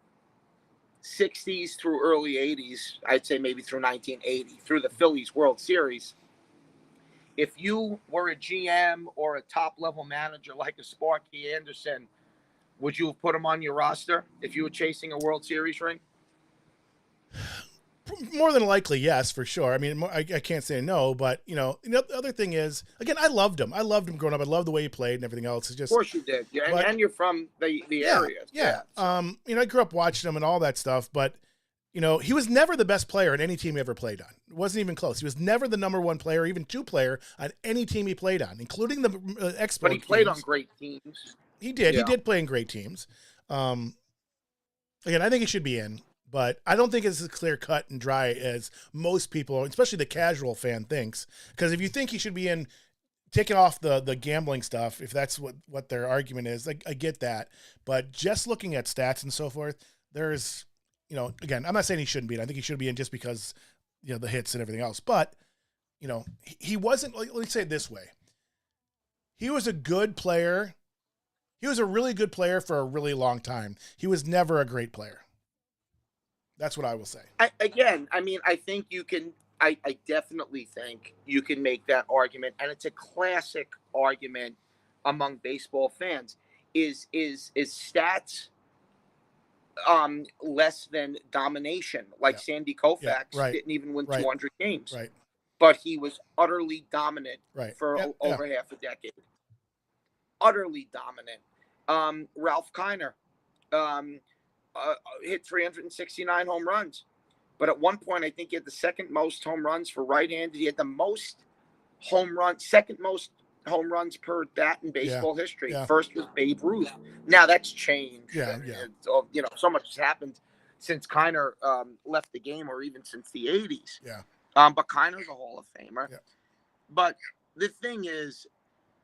through early 80s, I'd say maybe through 1980, through the Phillies World Series, if you were a GM or a top-level manager like a Sparky Anderson, would you have put him on your roster if you were chasing a World Series ring? More than likely, yes, for sure. I mean, I can't say no, but, the other thing is, again, I loved him. I loved him growing up. I loved the way he played and everything else. It's just, of course you did. Yeah, and you're from the area. Yeah. I grew up watching him and all that stuff, but, he was never the best player on any team he ever played on. It wasn't even close. He was never the number one player, even 2 player on any team he played on, including the Expo But he played teams. on great teams. He did. Yeah. He did play in great teams. Again, I think he should be in, but I don't think it's as clear cut and dry as most people, especially the casual fan, thinks. Because if you think he should be in, taking off the gambling stuff, if that's what their argument is, I get that. But just looking at stats and so forth, there's, again, I'm not saying he shouldn't be in. I think he should be in just because, the hits and everything else. But, he wasn't, let me say it this way. He was a good player. He was a really good player for a really long time. He was never a great player. That's what I will say. I think you can, I definitely think you can make that argument. And it's a classic argument among baseball fans. Is stats less than domination? Like Sandy Koufax didn't even win 200 games. Right. But he was utterly dominant for over half a decade. Utterly dominant. Ralph Kiner hit 369 home runs. But at one point, I think he had the second most home runs for right-handed. He had the most home runs, second most home runs per bat in baseball history. Yeah. First was Babe Ruth. Now that's changed. Yeah. So much has happened since Kiner left the game, or even since the 80s. Yeah. But Kiner's a Hall of Famer. Yeah. But the thing is,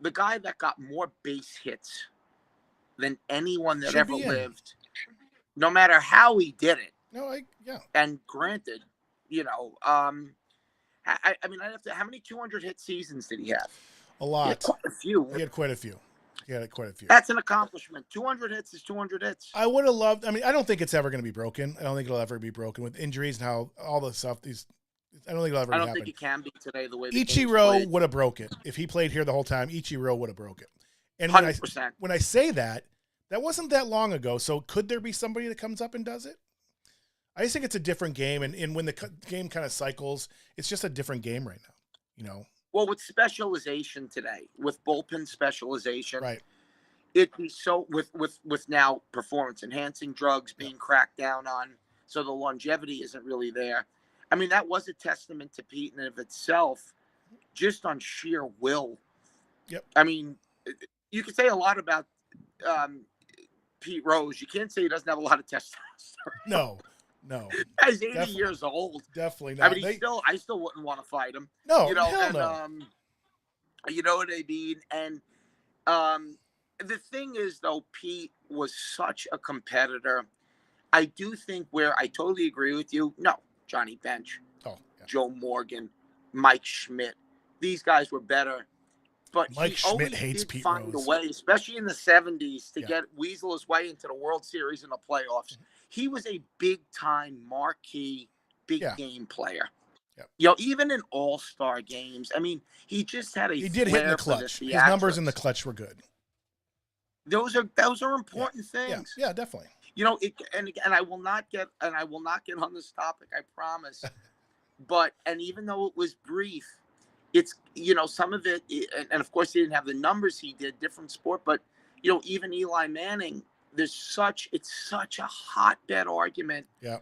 the guy that got more base hits than anyone that ever lived, no matter how he did it. And granted, I mean, I'd have to. How many 200 hit seasons did he have? A lot. He had quite a few. He had quite a few. That's an accomplishment. 200 hits is 200 hits. I would have loved. I mean, I don't think it's ever going to be broken. I don't think it'll ever be broken with injuries and how all the stuff. I don't think it'll ever. I don't happen. think it can be today the way Ichiro would have broke it if he played here the whole time. Ichiro would have broke it. And 100%. When I say that wasn't that long ago. So could there be somebody that comes up and does it? I just think it's a different game, and when the game kind of cycles, it's just a different game right now. Well, with specialization today, with bullpen specialization, right? It'd be so with now performance enhancing drugs being cracked down on, so the longevity isn't really there. I mean, that was a testament to Pete in and of itself, just on sheer will. Yep. I mean, you could say a lot about Pete Rose. You can't say he doesn't have a lot of testosterone. No. He's 80 years old. Definitely not. I mean, I still wouldn't want to fight him. No, no. You know what I mean? And the thing is, though, Pete was such a competitor. I do think where I totally agree with you. No, Johnny Bench, Joe Morgan, Mike Schmidt. These guys were better. But Mike he Schmidt always hates did Pete find Rose. a way, especially in the 70s, to get weasel his way into the World Series and the playoffs. He was a big-time, marquee, big-game player. Yep. Even in all-star games, I mean, he just had He did hit in the clutch. His numbers in the clutch were good. Those are important things. Yeah, definitely. And I will not get on this topic, I promise. But even though it was brief, it's some of it, and of course he didn't have the numbers he did, different sport, but even Eli Manning, it's such a hotbed argument. Yeah.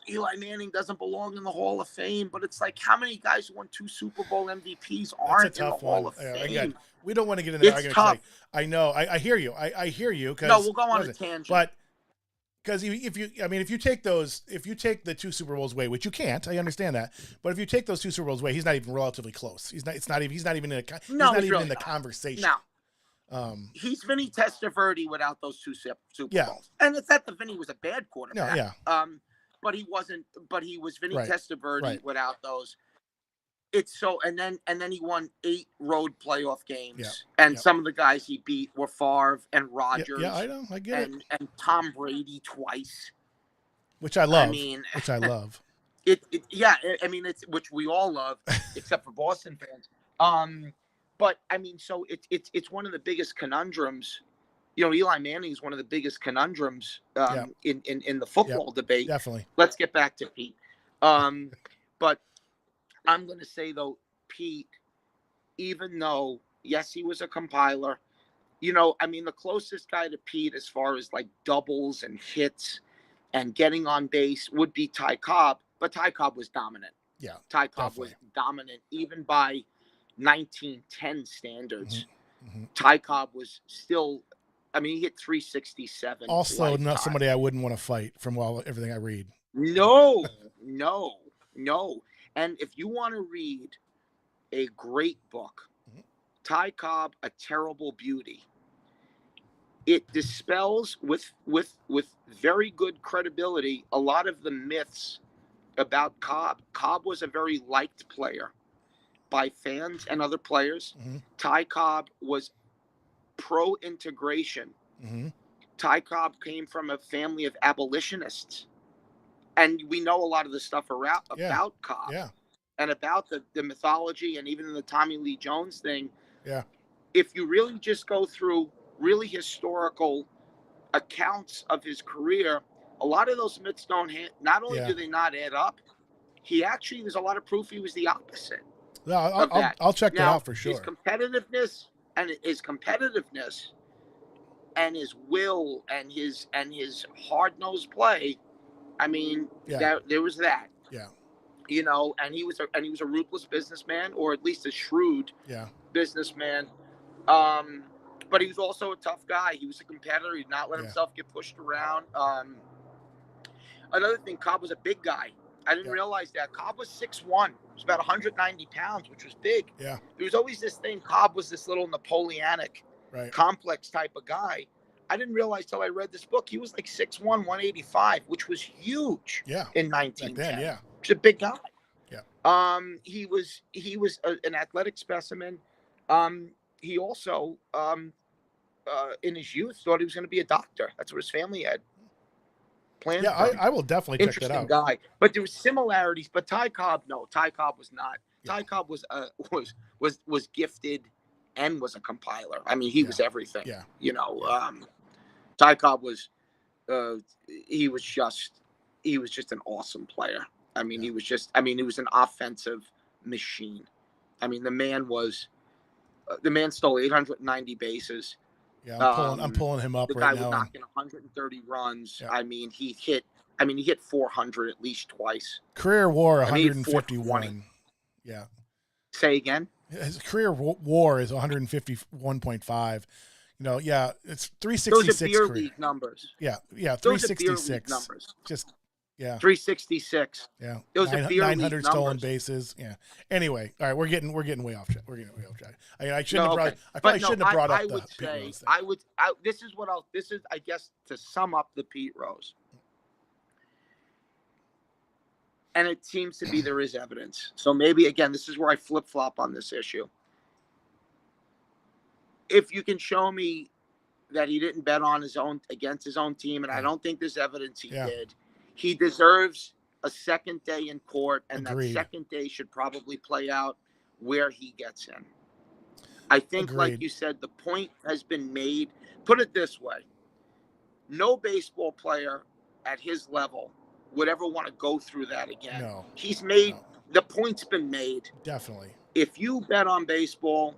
Eli Manning doesn't belong in the Hall of Fame, but it's like, how many guys who won 2 Super Bowl MVPs aren't in the Hall of Fame? Again, we don't want to get into that argument. Tough. I know. I hear you. I hear you. No, we'll go on a tangent. But because if you take the 2 Super Bowls away, which you can't, I understand that. But if you take those 2 Super Bowls away, he's not even relatively close. He's not even in the conversation. No. He's Vinny Testaverde without those 2 Super Bowls. And it's not that Vinny was a bad quarterback. No, yeah. But he wasn't. But he was Vinny Right. Testaverde Right. without those. It's so, and then he won 8 road playoff games, Yeah. and Yeah. some of the guys he beat were Favre and Rodgers. Yeah, I know, I get it. And Tom Brady twice, which I love. I mean, which I love. I mean, it's which we all love, except for Boston fans. But I mean, so it's one of the biggest conundrums. Eli Manning is one of the biggest conundrums in the football debate. Definitely. Let's get back to Pete. But I'm going to say, though, Pete, even though, yes, he was a compiler, I mean, the closest guy to Pete as far as like doubles and hits and getting on base would be Ty Cobb, but Ty Cobb was dominant. Yeah. Ty Cobb was dominant even by 1910 standards. Mm-hmm. Ty Cobb was still, I mean, he hit 367. Also, not somebody I wouldn't want to fight from everything I read. No. And if you want to read a great book, Ty Cobb, A Terrible Beauty, it dispels with very good credibility a lot of the myths about Cobb. Cobb was a very liked player. by fans and other players. Mm-hmm. Ty Cobb was pro-integration. Mm-hmm. Ty Cobb came from a family of abolitionists. And we know a lot of the stuff about Cobb and about the mythology and even the Tommy Lee Jones thing. Yeah. If you really just go through really historical accounts of his career, a lot of those myths not only do they not add up, there's a lot of proof he was the opposite. No, I'll check that out for sure. His competitiveness and his will and his hard-nosed play, I mean, there was that. Yeah. You know, and he was a ruthless businessman, or at least a shrewd businessman. But he was also a tough guy. He was a competitor. He did not let himself get pushed around. Another thing, Cobb was a big guy. I didn't realize that. Cobb was 6'1". He was about 190 pounds, which was big. Yeah. There was always this thing. Cobb was this little Napoleonic, complex type of guy. I didn't realize till I read this book, he was like 6'1", 185, which was huge in 1910. Back then, He was a big guy. Yeah. He was an athletic specimen. He also, in his youth, thought he was going to be a doctor. That's what his family had planned. Yeah, I will definitely check that out. Interesting guy. But there were similarities. But Ty Cobb, no. Ty Cobb was not. Yeah. Ty Cobb was gifted and was a compiler. I mean, he was everything. Yeah. You know, Ty Cobb was he was just an awesome player. I mean, he was an offensive machine. I mean, the man stole 890 bases. Yeah, I'm pulling him up right now. The guy was knocking 130 runs. Yeah. I mean, he hit 400 at least twice. Career WAR 151. Yeah. Say again? His career WAR is 151.5. You know, it's 366. Those are beer league numbers. Yeah, 366 numbers. Just 366. Yeah. Those are beer 900 league stolen numbers. Bases. Yeah. Anyway, all right, we're getting way off track. I probably shouldn't have brought up the Pete Rose thing. This is I guess to sum up the Pete Rose. And it seems to be there is evidence. So maybe again, this is where I flip-flop on this issue. If you can show me that he didn't bet on against his own team, and I don't think there's evidence he did, he deserves a second day in court, and that second day should probably play out where he gets in. I think, like you said, the point has been made. Put it this way. No baseball player at his level would ever want to go through that again. No. The point's been made. Definitely. If you bet on baseball,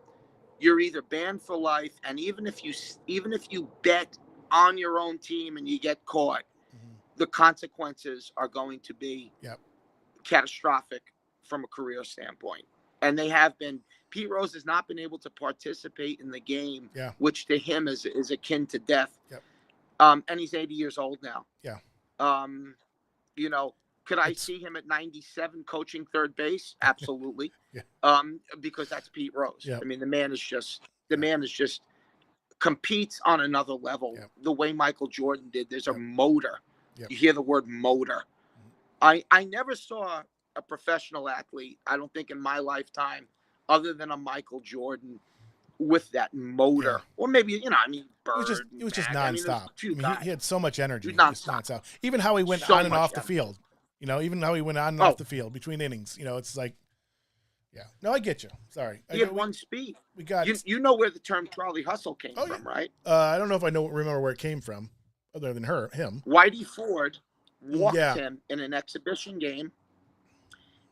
you're either banned for life, and even if you bet on your own team and you get caught, the consequences are going to be catastrophic from a career standpoint. And they have been. Pete Rose has not been able to participate in the game, which to him is akin to death. Yep. And he's 80 years old now. Yeah. You know, could I see him at 97 coaching third base? Absolutely. Because that's Pete Rose. Yep. I mean, the man is just competes on another level. The way Michael Jordan did. There's a motor. You hear the word motor. I never saw a professional athlete, I don't think in my lifetime, other than a Michael Jordan with that motor. Or maybe, Bird. It was just nonstop. He had so much energy. Nonstop. Even how he went on and off the field. Even how he went on and off the field between innings. It's like, no, I get you. Sorry. He had one speed. You know where the term Charlie Hustle came from, right? I don't know if I remember where it came from. Other than him. Whitey Ford walked him in an exhibition game,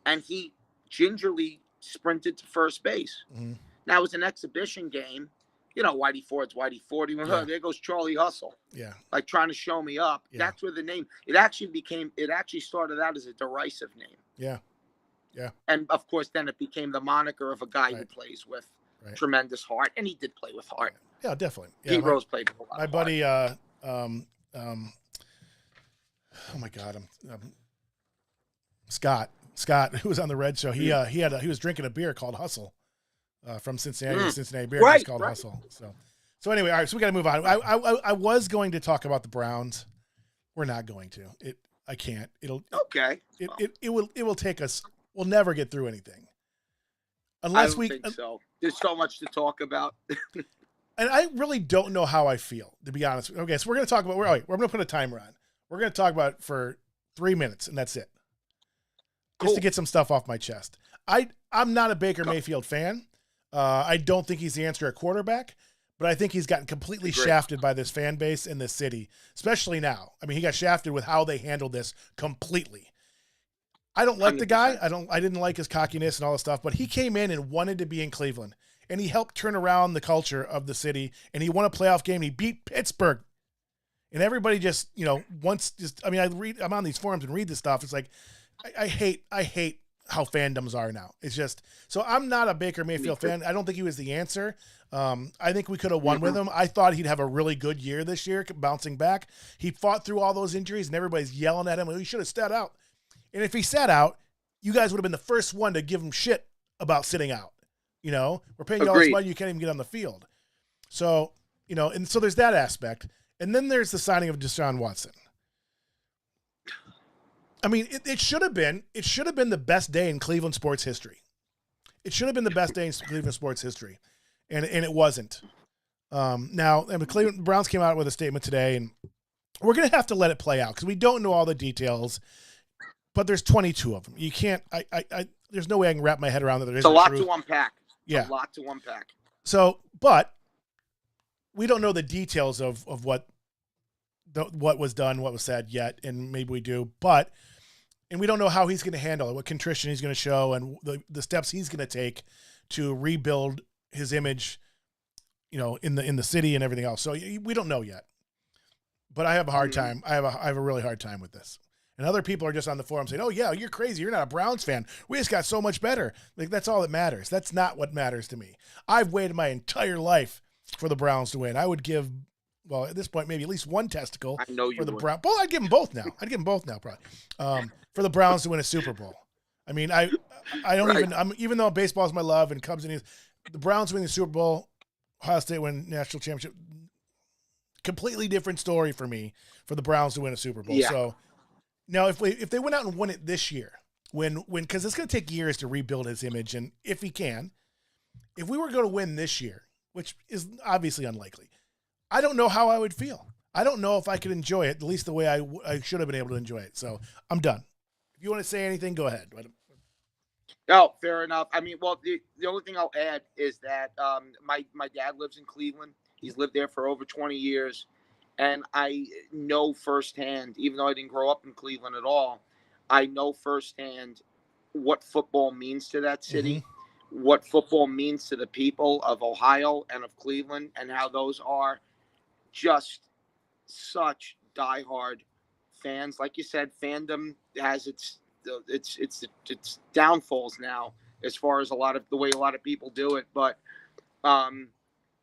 and he gingerly sprinted to first base. Mm-hmm. Now, it was an exhibition game. Whitey Ford's Whitey Ford. He went, there goes Charlie Hustle. Yeah. Like trying to show me up. Yeah. That's where the name, it actually started out as a derisive name. Yeah. Yeah. And, of course, then it became the moniker of a guy who plays with tremendous heart. And he did play with heart. Yeah, definitely. Yeah, Pete Rose played with a lot of heart. My buddy, oh my God, Scott, who was on the Red Show. He was drinking a beer called Hustle, from Cincinnati beer. It's called Hustle. So anyway, all right. So we got to move on. I was going to talk about the Browns. We're not going to. I can't. It will take us. We'll never get through anything. Unless don't we, think so. There's so much to talk about. and I really don't know how I feel, to be honest. Okay, so we're going to talk about, we're going to put a timer on. We're going to talk about it for 3 minutes, and that's it. Just to get some stuff off my chest. I'm not a Baker Mayfield fan. I don't think he's the answer at quarterback, but I think he's gotten completely shafted by this fan base in this city, especially now. I mean, he got shafted with how they handled this completely. I don't like 100%. The guy. I didn't like his cockiness and all this stuff, but he came in and wanted to be in Cleveland, and he helped turn around the culture of the city, and he won a playoff game. And he beat Pittsburgh, and everybody just, wants just. I mean, I'm on these forums and read this stuff. It's like, I hate how fandoms are now. It's just, so I'm not a Baker Mayfield fan. I don't think he was the answer. I think we could have won with him. I thought he'd have a really good year this year, bouncing back. He fought through all those injuries, and everybody's yelling at him. He should have sat out. And if he sat out, you guys would have been the first one to give him shit about sitting out. We're paying you all this money, you can't even get on the field. So, and so there's that aspect. And then there's the signing of Deshaun Watson. I mean, it should have been the best day in Cleveland sports history. It should have been the best day in Cleveland sports history. And it wasn't. Now, the Cleveland Browns came out with a statement today, and we're going to have to let it play out because we don't know all the details. But there's 22 of them. You can't. There's no way I can wrap my head around that. It's a lot to unpack. Yeah, a lot to unpack. So, but we don't know the details of what was done, what was said yet, and maybe we do. And we don't know how he's going to handle it, what contrition he's going to show, and the steps he's going to take to rebuild his image, in the city and everything else. So we don't know yet. But I have a hard time. I have a really hard time with this. And other people are just on the forum saying, "Oh yeah, you're crazy. You're not a Browns fan. We just got so much better." Like, that's all that matters. That's not what matters to me. I've waited my entire life for the Browns to win. I would give, well, at this point, maybe at least one testicle for the Browns. Well, I'd give them both now. Probably. For the Browns to win a Super Bowl. I mean, I don't even though baseball is my love and Cubs and the Browns win the Super Bowl, Ohio State win national championship. Completely different story for me for the Browns to win a Super Bowl. Yeah. So now if they went out and won it this year, because it's going to take years to rebuild his image, and if he can, if we were going to win this year, which is obviously unlikely, I don't know how I would feel. I don't know if I could enjoy it, at least the way I should have been able to enjoy it. So I'm done. If you want to say anything, go ahead. No, fair enough. I mean, well, the only thing I'll add is that my dad lives in Cleveland. He's lived there for over 20 years. And I know firsthand, even though I didn't grow up in Cleveland at all, I know firsthand what football means to that city, what football means to the people of Ohio and of Cleveland, and how those are just such diehard fans. Like you said, fandom has its downfalls now as far as the way a lot of people do it. But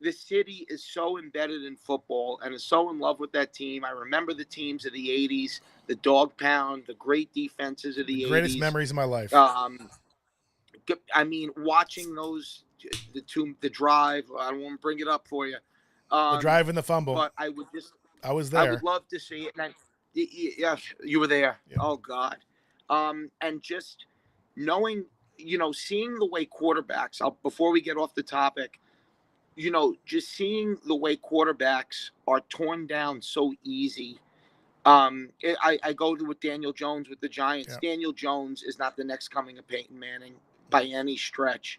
the city is so embedded in football and is so in love with that team. I remember the teams of the 80s, the Dog Pound, the great defenses of the 80s. Greatest memories of my life. I mean, watching those, the drive, I don't want to bring it up for you. The drive and the fumble. But I was there. I would love to see it. And yeah, you were there. Yeah. Oh, God. And just knowing, seeing the way quarterbacks, before we get off the topic, just seeing the way quarterbacks are torn down so easy. I go to with Daniel Jones with the Giants. Yeah. Daniel Jones is not the next coming of Peyton Manning by any stretch.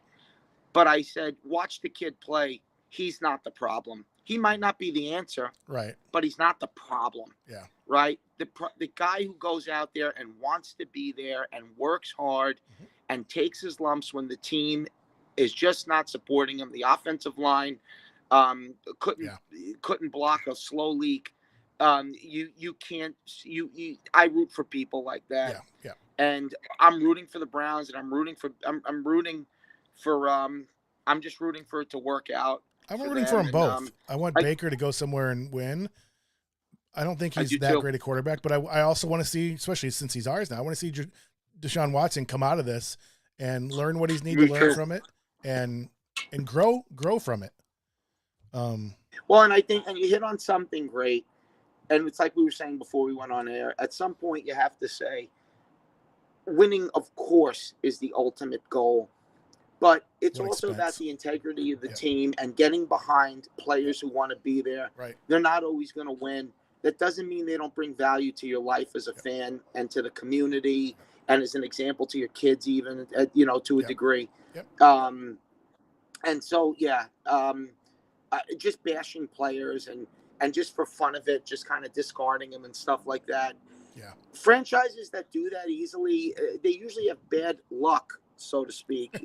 But I said, watch the kid play. He's not the problem. He might not be the answer. Right. But he's not the problem. Yeah. Right? The guy who goes out there and wants to be there and works hard and takes his lumps when the team is just not supporting him. The offensive line couldn't block a slow leak. You can't. I root for people like that. Yeah. And I'm rooting for the Browns, and I'm just rooting for it to work out. I'm rooting for them both. I want Baker to go somewhere and win. I don't think he's that great a quarterback, but I also want to see, especially since he's ours now, I want to see Deshaun Watson come out of this and learn what he's need to learn from it. And grow from it. Well, and I think, and you hit on something great, and it's like we were saying before we went on air. At some point, you have to say, winning, of course, is the ultimate goal, But it's What also about expense? the integrity of the Yeah. team and getting behind players who want to be there. Right. They're not always going to win. That doesn't mean they don't bring value to your life as a fan and to the community and as an example to your kids, even, to a degree. Yep. And so, just bashing players and just for fun of it, just kind of discarding them and stuff like that. Yeah. Franchises that do that easily, they usually have bad luck, so to speak,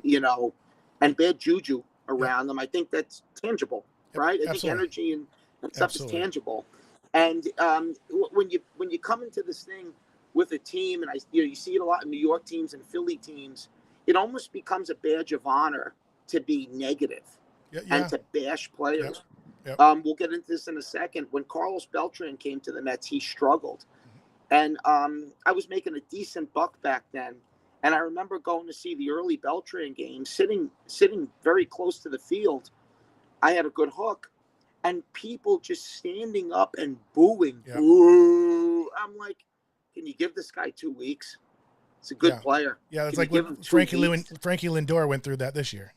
and bad juju around them. I think that's tangible, right? I think energy and stuff is tangible. And when you come into this thing with a team, and you see it a lot in New York teams and Philly teams, it almost becomes a badge of honor to be negative and to bash players. Yep. We'll get into this in a second. When Carlos Beltran came to the Mets, he struggled. And I was making a decent buck back then. And I remember going to see the early Beltran game, sitting very close to the field. I had a good hook. And people just standing up and booing. Yep. Boo. I'm like, can you give this guy 2 weeks? It's a good player. Yeah, it's like when Frankie Lindor went through that this year,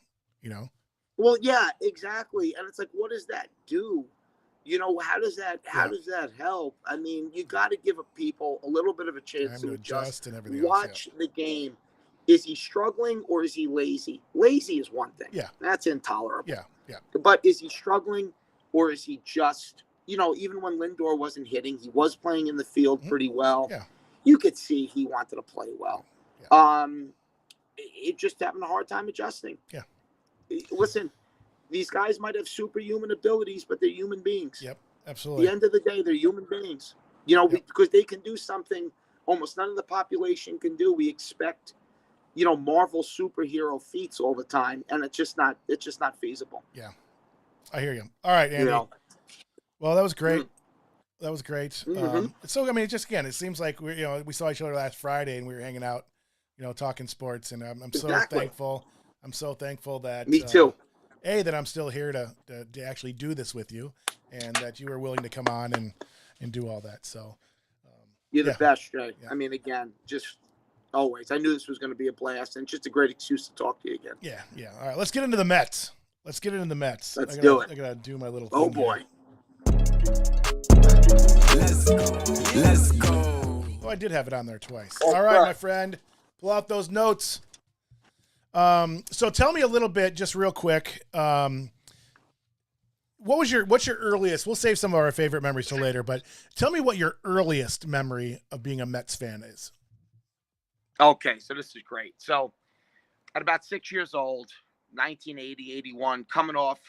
Well, yeah, exactly. And it's like, what does that do? How does that help? I mean, you got to give people a little bit of a chance to adjust and everything Watch the game. Is he struggling or is he lazy? Lazy is one thing. Yeah. That's intolerable. Yeah. But is he struggling or is he just, even when Lindor wasn't hitting, he was playing in the field pretty well. Yeah. You could see he wanted to play well. Yeah. It just having a hard time adjusting. Yeah. Listen, these guys might have superhuman abilities, but they're human beings. Yep, absolutely. At the end of the day, they're human beings. Because they can do something almost none of the population can do. We expect, Marvel superhero feats all the time, and it's just not feasible. Yeah, I hear you. All right, Andy. Well, that was great. That was great. Mm-hmm. So, I mean, it seems like we saw each other last Friday and we were hanging out, talking sports, and I'm so thankful. I'm so thankful that me too. That I'm still here to actually do this with you, and that you were willing to come on and do all that. So you're the best, Jay. Yeah. I mean, again, just always. I knew this was going to be a blast, and just a great excuse to talk to you again. Yeah. All right, let's get into the Mets. Let's do it. I gotta do my little. Oh boy. Let's go. Oh, I did have it on there twice. All right, my friend, pull out those notes. So tell me a little bit, just real quick. What's your earliest? We'll save some of our favorite memories till later, but tell me what your earliest memory of being a Mets fan is. Okay, so this is great. So at about 6 years old, 1980, 81, coming off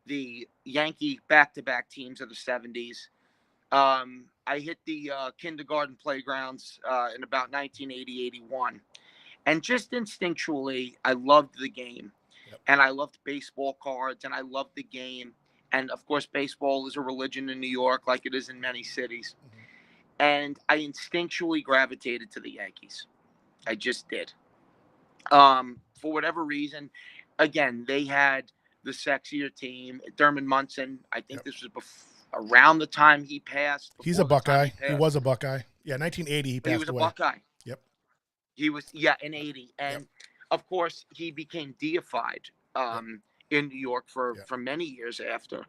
the Yankee back-to-back teams of the 70s, I hit the kindergarten playgrounds in about 1980, 81. And just instinctually, I loved the game. Yep. And I loved baseball cards, and I loved the game. And, of course, baseball is a religion in New York like it is in many cities. Mm-hmm. And I instinctually gravitated to the Yankees. I just did. For whatever reason, again, they had the sexier team. Thurman Munson, I think this was around the time he passed. He's a Buckeye. He was a Buckeye. Yeah, 1980 he passed away. He was a Buckeye. Yep. He was, in 80. And, of course, he became deified in New York for many years after.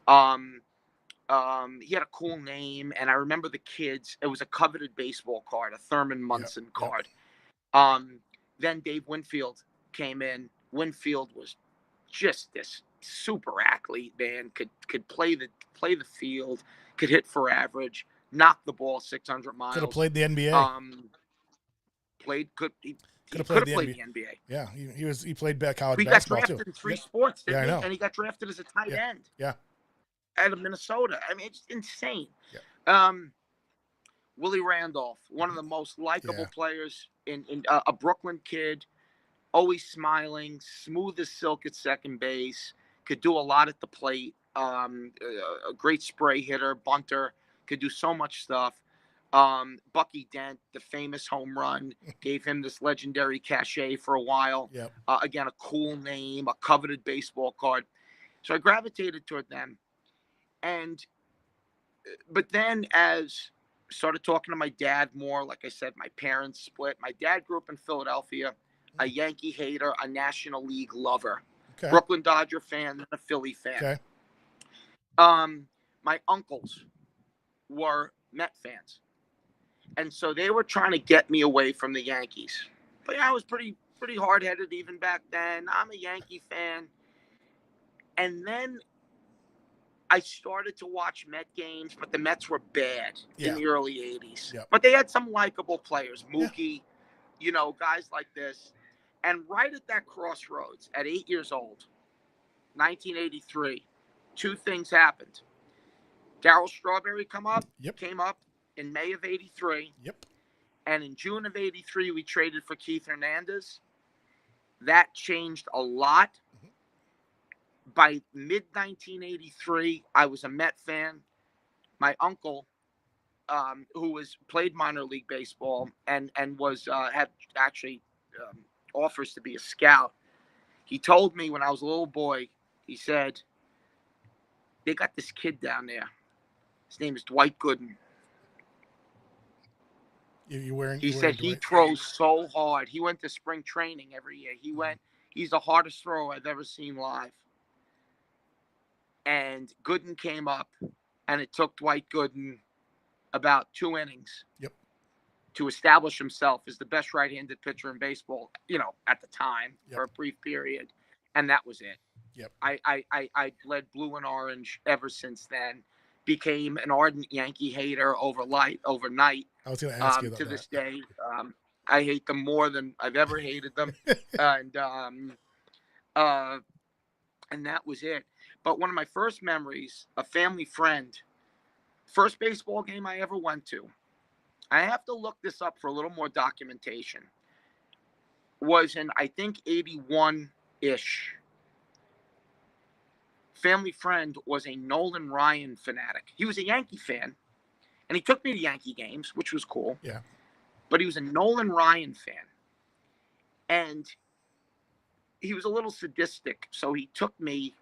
He had a cool name, and I remember the kids. It was a coveted baseball card, a Thurman Munson card. Then Dave Winfield came in. Winfield was just this super athlete, man. Could play the field, could hit for average, knock the ball 600 miles. Could have played the NBA. Could have played the NBA. Yeah, he played college basketball too. He got drafted in 3 sports, didn't I know. And he got drafted as a tight end. Yeah. Out of Minnesota. I mean, it's insane. Yeah. Willie Randolph, one of the most likable players in a Brooklyn kid, always smiling, smooth as silk at second base, could do a lot at the plate, a great spray hitter, bunter, could do so much stuff. Bucky Dent, the famous home run, gave him this legendary cachet for a while. Yep. Again, a cool name, a coveted baseball card. So I gravitated toward them. But then as started talking to my dad more, like I said, my parents split. My dad grew up in Philadelphia. a Yankee hater, a National League lover, Okay. Brooklyn Dodger fan, and a Philly fan. Okay. My uncles were Met fans, and so they were trying to get me away from the Yankees. But yeah, I was pretty hard-headed even back then. I'm a Yankee fan. And then I started to watch Met games, but the Mets were bad in the early 80s. Yep. But they had some likable players, Mookie, guys like this. And right at that crossroads, at 8 years old, 1983, two things happened. Darryl Strawberry came up in May of 83. Yep. And in June of 83, we traded for Keith Hernandez. That changed a lot. Mm-hmm. By mid-1983, I was a Met fan. My uncle, who played minor league baseball and had actually offers to be a scout, he told me when I was a little boy, he said, they got this kid down there. His name is Dwight Gooden. He said he throws so hard. He went to spring training every year. He's the hardest thrower I've ever seen live. And Gooden came up, and it took Dwight Gooden about 2 innings to establish himself as the best right-handed pitcher in baseball, at the time for a brief period. And that was it. Yep. I bled blue and orange ever since then. Became an ardent Yankee hater overnight. I was going to ask you about to that. this day. I hate them more than I've ever hated them. And that was it. But one of my first memories, a family friend, first baseball game I ever went to, I have to look this up for a little more documentation, was in, I think, 81-ish. Family friend was a Nolan Ryan fanatic. He was a Yankee fan, and he took me to Yankee games, which was cool. Yeah. But he was a Nolan Ryan fan. And he was a little sadistic, so he took me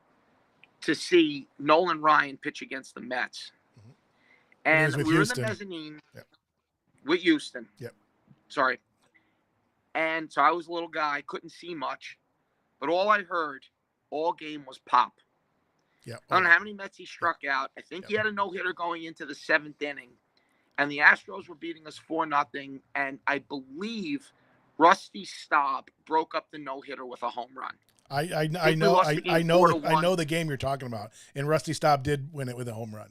to see Nolan Ryan pitch against the Mets. Mm-hmm. And we were in the mezzanine with Houston. Yep. Sorry. And so I was a little guy, couldn't see much, but all I heard all game was pop. Yeah. I don't know how many Mets he struck out. I think he had a no-hitter going into the 7th inning. And the Astros were beating us 4-0. And I believe Rusty Staub broke up the no-hitter with a home run. I know the game you're talking about. And Rusty Staub did win it with a home run.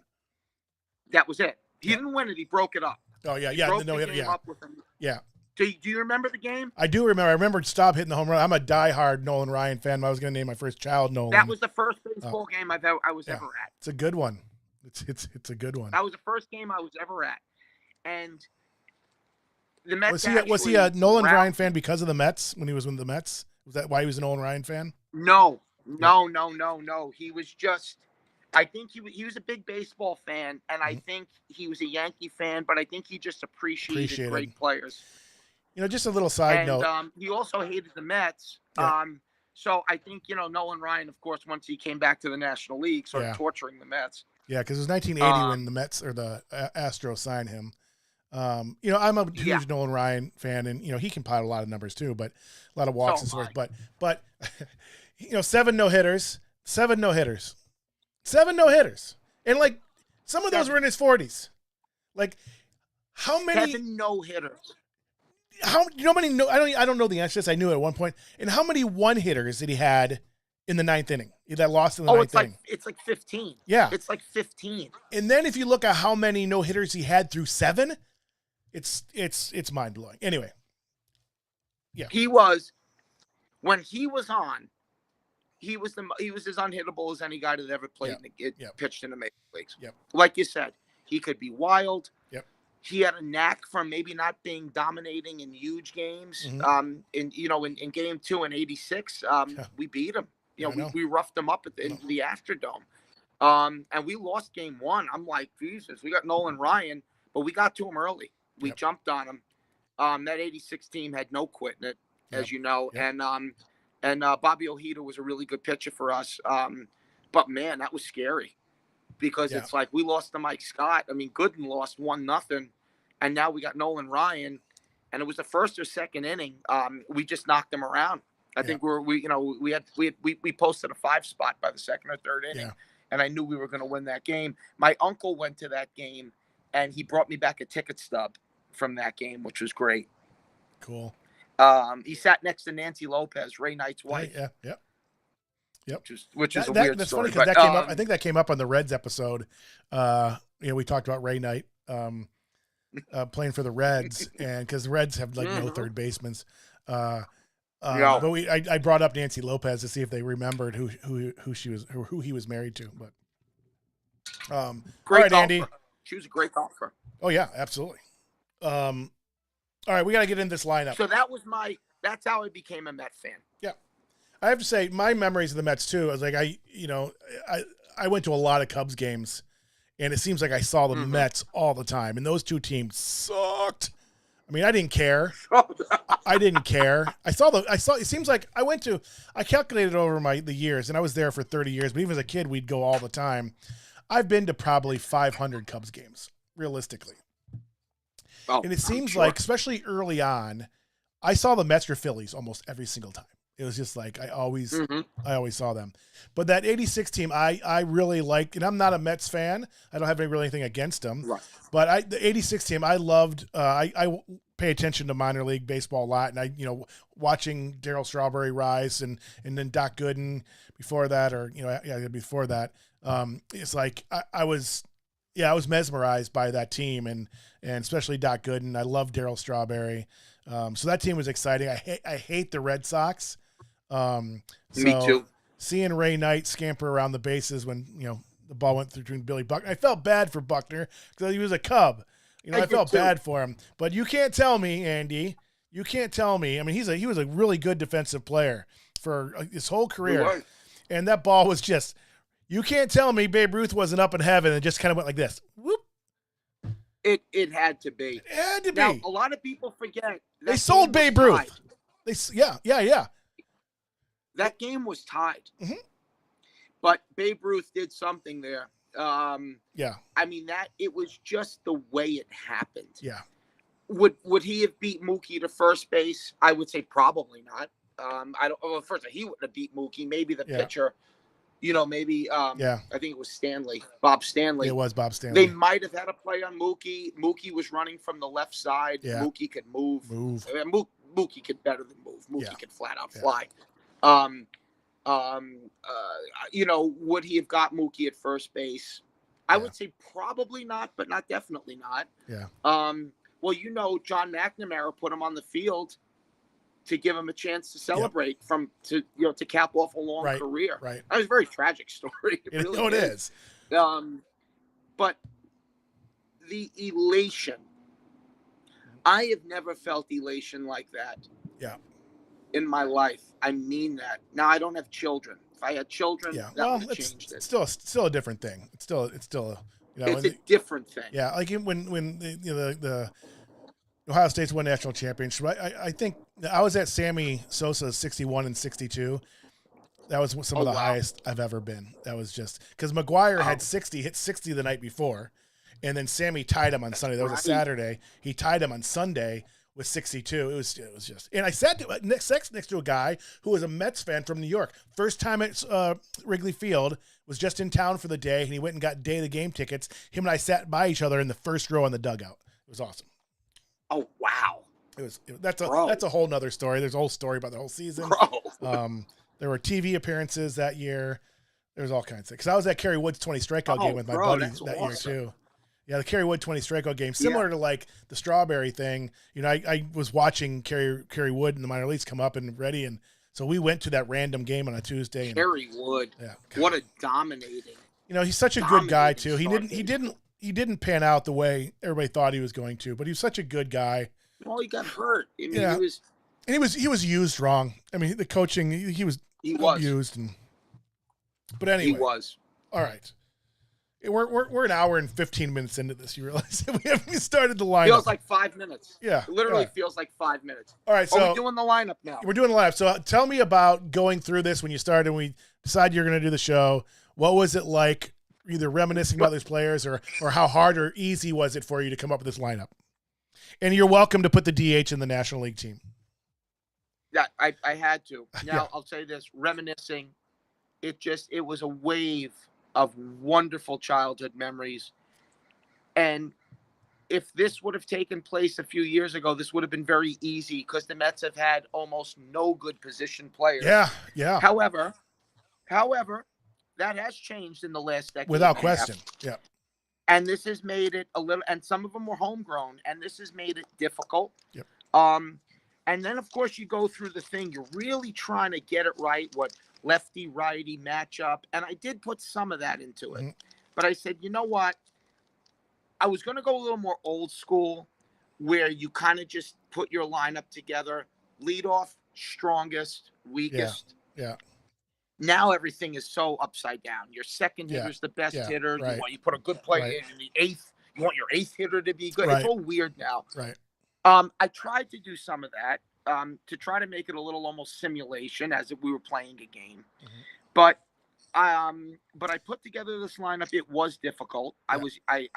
That was it. He didn't win it. He broke it up. Oh, yeah. He broke the no-hitter, game up with him. Yeah. Do you remember the game? I do remember. I remember Staub hitting the home run. I'm a diehard Nolan Ryan fan. I was going to name my first child Nolan. That was the first baseball game I was ever at. It's a good one. It's a good one. That was the first game I was ever at. And the Mets was he a Nolan Ryan fan because of the Mets when he was with the Mets? Was that why he was a Nolan Ryan fan? No. He was just, I think he was a big baseball fan, and I think he was a Yankee fan, but I think he just appreciated great players. Just a little side note. He also hated the Mets. Yeah. So I think, Nolan Ryan, of course, once he came back to the National League, started torturing the Mets. Yeah, because it was 1980 when the Mets or the Astros signed him. I'm a huge Nolan Ryan fan, and he can pot a lot of numbers too, but a lot of walks and so forth. But 7 no-hitters, and like some of those were in his 40s. Like how many 7 no-hitters? How many? I don't know the answer to this. I knew it at one point. And how many one-hitters did he had in the 9th inning that lost in the 9th inning? It's like 15. Yeah, it's like 15. And then if you look at how many no-hitters he had through 7. It's mind blowing. Anyway, yeah, when he was on, he was as unhittable as any guy that ever played pitched in the major leagues. Yep. Like you said, he could be wild. Yep. He had a knack for maybe not being dominating in huge games. Mm-hmm. In game 2 in '86, we beat him. We roughed him up in the Astrodome. And we lost game 1. I'm like, Jesus, we got Nolan Ryan, but we got to him early. We jumped on him. That '86 team had no quit in it, as you know. Yep. And Bobby Ojeda was a really good pitcher for us. But man, that was scary because it's like we lost to Mike Scott. I mean, Gooden lost 1-0, and now we got Nolan Ryan. and it was the first or second inning. We just knocked them around. I think we posted a 5 spot by the second or third inning, and I knew we were going to win that game. My uncle went to that game, and he brought me back a ticket stub from that game, which was great. Cool. He sat next to Nancy Lopez, Ray Knight's wife. Yep. Which is a weird that's story. Funny because that came up. I think that came up on the Reds episode. We talked about Ray Knight playing for the Reds, and because the Reds have no third basemans. But I brought up Nancy Lopez to see if they remembered who she was or who he was married to. But great all right, golfer. Andy. She was a great golfer. Oh yeah, absolutely. All right, we got to get in this lineup. So that's how I became a Met fan. Yeah. I have to say, my memories of the Mets too. I was like, I went to a lot of Cubs games, and it seems like I saw the Mets all the time, and those two teams sucked. I mean, I didn't care. I didn't care. I saw. It seems like I calculated over the years, and I was there for 30 years. But even as a kid, we'd go all the time. I've been to probably 500 Cubs games, realistically. Oh, and it seems like, especially early on, I saw the Mets or Phillies almost every single time. It was just like I always saw them. But that 86 team, I really liked, and I'm not a Mets fan. I don't have anything against them. Right. But the 86 team, I loved. I pay attention to minor league baseball a lot, and watching Darryl Strawberry rise, and then Doc Gooden before that, before that. It's like I was mesmerized by that team, and especially Doc Gooden. I love Darryl Strawberry. So that team was exciting. I hate the Red Sox. Me too. Seeing Ray Knight scamper around the bases when the ball went through between Billy Buckner, I felt bad for Buckner because he was a Cub. I felt bad for him. But you can't tell me, Andy. You can't tell me. I mean, he was a really good defensive player for his whole career, and that ball was just. You can't tell me Babe Ruth wasn't up in heaven and just kind of went like this. Whoop. It had to be. It had to be. Now, a lot of people forget. They sold Babe Ruth. Yeah. That game was tied. Mm-hmm. But Babe Ruth did something there. I mean, it was just the way it happened. Yeah. Would he have beat Mookie to first base? I would say probably not. First of all, he wouldn't have beat Mookie. Maybe the pitcher. Maybe I think it was Bob Stanley. It was Bob Stanley. They might have had a play on Mookie. Mookie was running from the left side. Yeah. Mookie could move. Mookie could better than move. Mookie could flat out fly. Would he have got Mookie at first base? I would say probably not, but not definitely not. Yeah. John McNamara put him on the field to give him a chance to celebrate to cap off a long career. Right. That was a very tragic story. It is. But the elation, I have never felt elation like that. Yeah. In my life. I mean that. Now I don't have children. If I had children, that would have changed it. Still a different thing. It's still it's a different thing. Yeah, like when the Ohio State's won national championship. I think I was at Sammy Sosa's 61 and 62. That was some of the highest I've ever been. That was just because McGuire had hit 60 the night before, and then Sammy tied him on Sunday. That was a Saturday. He tied him on Sunday with 62. It was just, and I sat next to a guy who was a Mets fan from New York. First time at Wrigley Field, was just in town for the day, and he went and got day of the game tickets. Him and I sat by each other in the first row in the dugout. It was awesome. Oh wow! That's a whole nother story. There's a whole story about the whole season. There were TV appearances that year. There was all kinds of things. Because I was at Kerry Wood's 20 strikeout game with my buddies that year too. Yeah, the Kerry Wood 20 strikeout game, similar to like the Strawberry thing. I was watching Kerry Wood in the minor leagues come up and ready, and so we went to that random game on a Tuesday. Kerry Wood, what a dominating. He's such a good guy too. He didn't pan out the way everybody thought he was going to, but he was such a good guy. Well, he got hurt. I mean, he was used wrong. I mean, the coaching he was used, but anyway, he was all right. We're an hour and 15 minutes into this. You realize we haven't started the lineup. Feels like 5 minutes. Yeah, it literally feels like 5 minutes. All right, so we're doing the lineup now. We're doing the lineup. So tell me about going through this when you started. And we decided you're going to do the show. What was it like? Either reminiscing about these players, or how hard or easy was it for you to come up with this lineup? And you're welcome to put the DH in the National League team. Yeah, I had to. Now, Yeah. I'll say this, reminiscing, it was a wave of wonderful childhood memories. And if this would have taken place a few years ago, this would have been very easy because the Mets have had almost no good position players. Yeah. However, that has changed in the last decade. Without question. Yeah. And this has made it a little, and some of them were homegrown, and this has made it difficult. Yep. And then, of course, you go through the thing. You're really trying to get it right, what lefty-righty matchup. And I did put some of that into it. Mm-hmm. But I said, you know what? I was going to go a little more old school where you kind of just put your lineup together, lead off, strongest, weakest. Yeah. Now everything is so upside down. Your second hitter's the best hitter. Right. You put a good player in the eighth. You want your eighth hitter to be good. Right. It's all weird now. Right. I tried to do some of that to try to make it a little almost simulation as if we were playing a game. Mm-hmm. But I put together this lineup. It was difficult. Yeah. I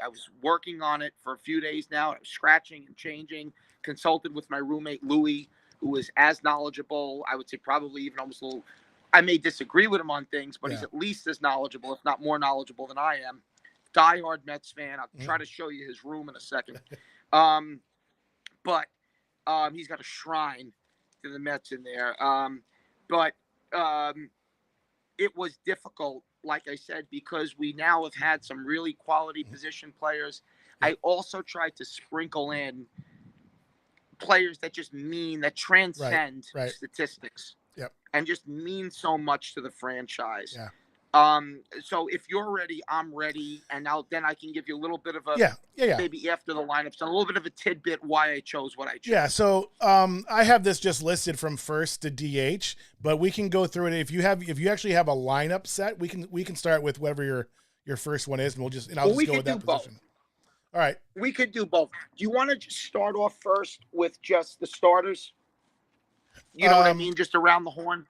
was working on it for a few days now. I was scratching and changing. Consulted with my roommate Louis, who is as knowledgeable. I would say probably even almost a little. I may disagree with him on things, but he's at least as knowledgeable, if not more knowledgeable than I am. Diehard Mets fan. I'll try to show you his room in a second. But he's got a shrine to the Mets in there. It was difficult, like I said, because we now have had some really quality position players. I also tried to sprinkle in players that transcend statistics. Yep. And just mean so much to the franchise. Yeah. So if you're ready, I'm ready, and then I can give you a little bit of a maybe after the lineups, a little bit of a tidbit why I chose what I chose. Yeah. So I have this just listed from first to DH, but we can go through it if you actually have a lineup set. We can start with whatever your first one is, and I'll just go with that position. Both. All right. We could do both. Do you want to just start off first with just the starters? You know what I mean? Just around the horn.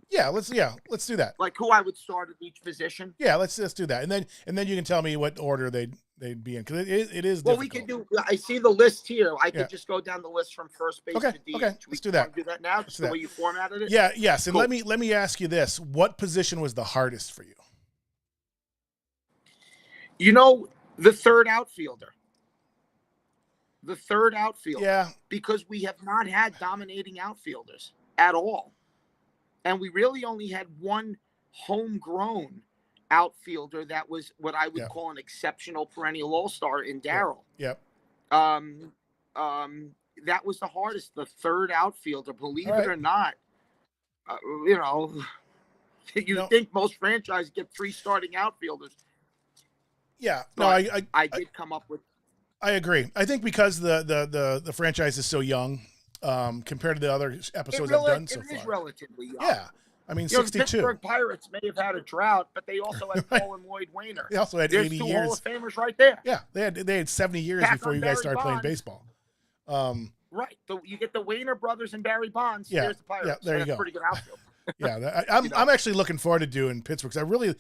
Yeah, let's do that. Like who I would start at each position. Yeah, let's do that, and then you can tell me what order they'd be in because it is. Well, difficult. we could do. I see the list here. I could just go down the list from first base to DH. Okay, let's do that. Do that now. Just the way you formatted it. Yeah, yes, and cool. let me ask you this: what position was the hardest for you? You know, the third outfielder. Yeah, because we have not had dominating outfielders at all. And we really only had one homegrown outfielder that was what I would call an exceptional perennial all-star in Darryl. Yep. That was the hardest, the third outfielder, believe it or not. You think most franchises get 3 starting outfielders. Yeah. No, I did come up with. I agree. I think because the franchise is so young, compared to the other episodes I've done so far. It is relatively young. Yeah. I mean, 62. The Pittsburgh Pirates may have had a drought, but they also had Paul and Lloyd Wainer. They also had 80 years. There's 2 Hall of Famers right there. Yeah, they had 70 years before you guys started playing baseball. Right. You get the Wainer brothers and Barry Bonds. Yeah. There's the Pirates. Yeah, there you go. Pretty good outfield. Yeah, I'm actually looking forward to doing Pittsburgh because I really,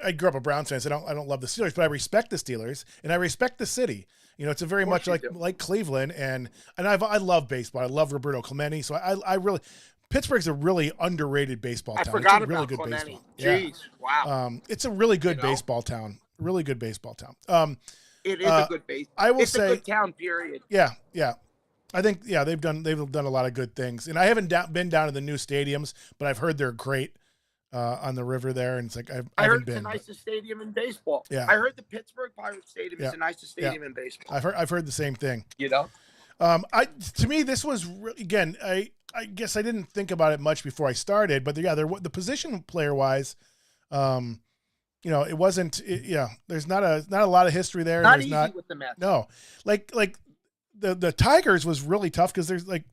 I grew up a Browns fan, so I don't love the Steelers, but I respect the Steelers and I respect the city. It's a very much like Cleveland, and I love baseball. I love Roberto Clemente, so I really Pittsburgh's a really underrated baseball town. I forgot it's a really about good Clemente. baseball. Jeez, wow. It's a really good baseball town. Really good baseball town. It is a good baseball. I will it's say, a good town. Period. Yeah. I think they've done a lot of good things, and I haven't been down to the new stadiums, but I've heard they're great on the river there, and it's like I haven't been. It's the nicest stadium in baseball. Yeah, I heard the Pittsburgh Pirates Stadium is the nicest stadium in baseball. I've heard the same thing. To me this was again I guess I didn't think about it much before I started, but the position player wise, it wasn't. There's not a lot of history there. Not easy with the Mets. No, like the Tigers was really tough because there's I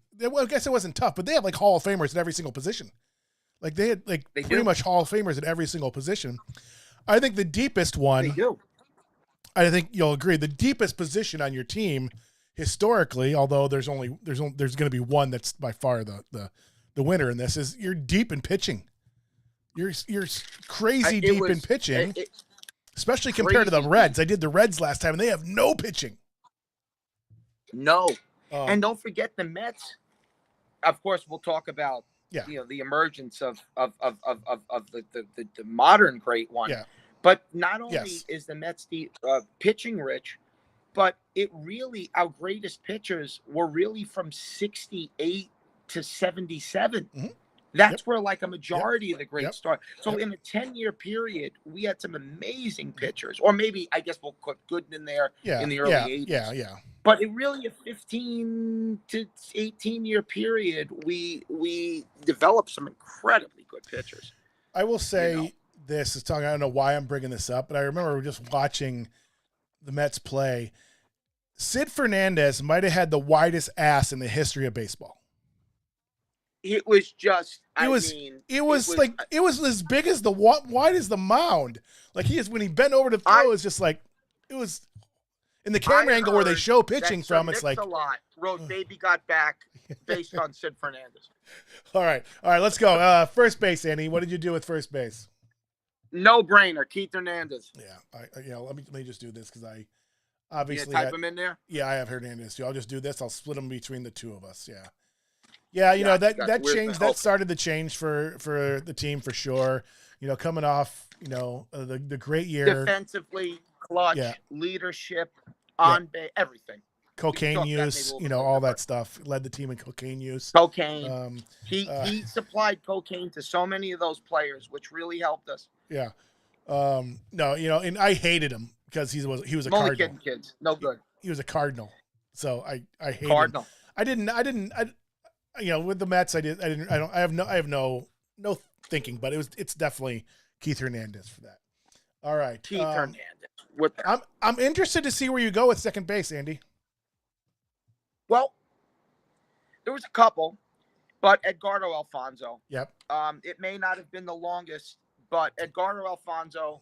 guess it wasn't tough, but they have like Hall of Famers at every single position. Like they had pretty much Hall of Famers at every single position. I think the deepest one. They do. I think you'll agree the deepest position on your team historically, although there's going to be one that's by far the winner in this, is you're deep in pitching. You're crazy deep in pitching, especially compared to the Reds. I did the Reds last time, and they have no pitching. No. And don't forget the Mets. Of course, we'll talk about the emergence of the modern great one. Yeah. But not only is the Mets pitching rich, but our greatest pitchers were really from 68 to 77. Mm-hmm. That's where like a majority of the great start. So in a 10-year period, we had some amazing pitchers, or maybe I guess we'll put Gooden in there in the early 80s. Yeah. But it really a 15 to 18-year period, we developed some incredibly good pitchers. I will say this is talking. I don't know why I'm bringing this up, but I remember just watching the Mets play. Sid Fernandez might have had the widest ass in the history of baseball. It was just. It was as big as wide as the mound. Like when he bent over to throw, it was just like it was. In the camera angle where they show pitching from, it's like a lot. Wrote "Baby Got Back" based on Sid Fernandez. All right, let's go. First base, Andy. What did you do with first base? No brainer, Keith Hernandez. Yeah, let me just do this because I obviously type him in there. Yeah, I have Hernandez too. I'll just do this. I'll split them between the two of us. Yeah. You know that change that started the change for the team for sure. You know, coming off the great year defensively, clutch, leadership, on base, everything. Cocaine use, all that stuff. Led the team in cocaine use. Cocaine. He supplied cocaine to so many of those players, which really helped us. Yeah. No, and I hated him because he was a Cardinal. Kidding, kids. No good. He was a Cardinal. So I hated Cardinal. him. I with the Mets I have no thinking, but it's definitely Keith Hernandez for that. All right. Keith Hernandez. I'm interested to see where you go with second base, Andy. Well, there was a couple, but Edgardo Alfonso. Yep. It may not have been the longest, but Edgardo Alfonso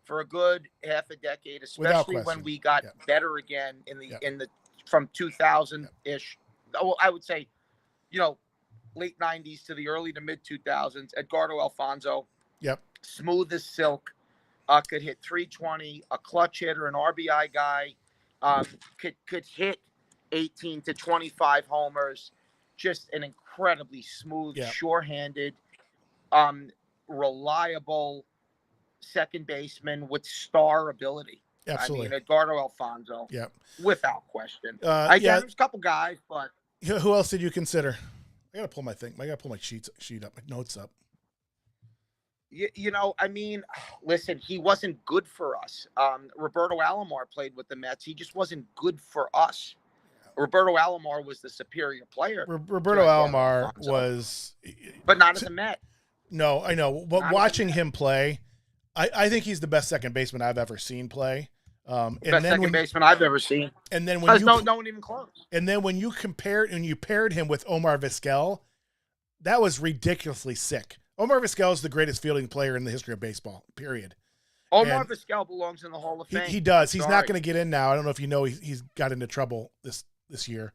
for a good half a decade, especially when we got better again in the from 2000-ish. Well, I would say, late 90s to the early to mid 2000s. Edgardo Alfonso. Yep. Smooth as silk. Could hit 320, a clutch hitter, an RBI guy, could hit 18 to 25 homers, just an incredibly smooth, sure-handed, reliable second baseman with star ability. Absolutely. I mean, Edgardo Alfonso, without question. There's a couple guys, but who else did you consider? I gotta pull my thing. I gotta pull my sheet up, my notes up. Listen, he wasn't good for us. Roberto Alomar played with the Mets. He just wasn't good for us. Roberto Alomar was the superior player. Roberto Alomar was... But not as a Met. No, I know. But watching him play, I think he's the best second baseman I've ever seen play. Best second baseman I've ever seen. And then when no one even close. And then when you paired him with Omar Vizquel, that was ridiculously sick. Omar Vizquel is the greatest fielding player in the history of baseball, period. Omar Vizquel belongs in the Hall of Fame. He does. He's not going to get in now. I don't know if you know he's got into trouble this year.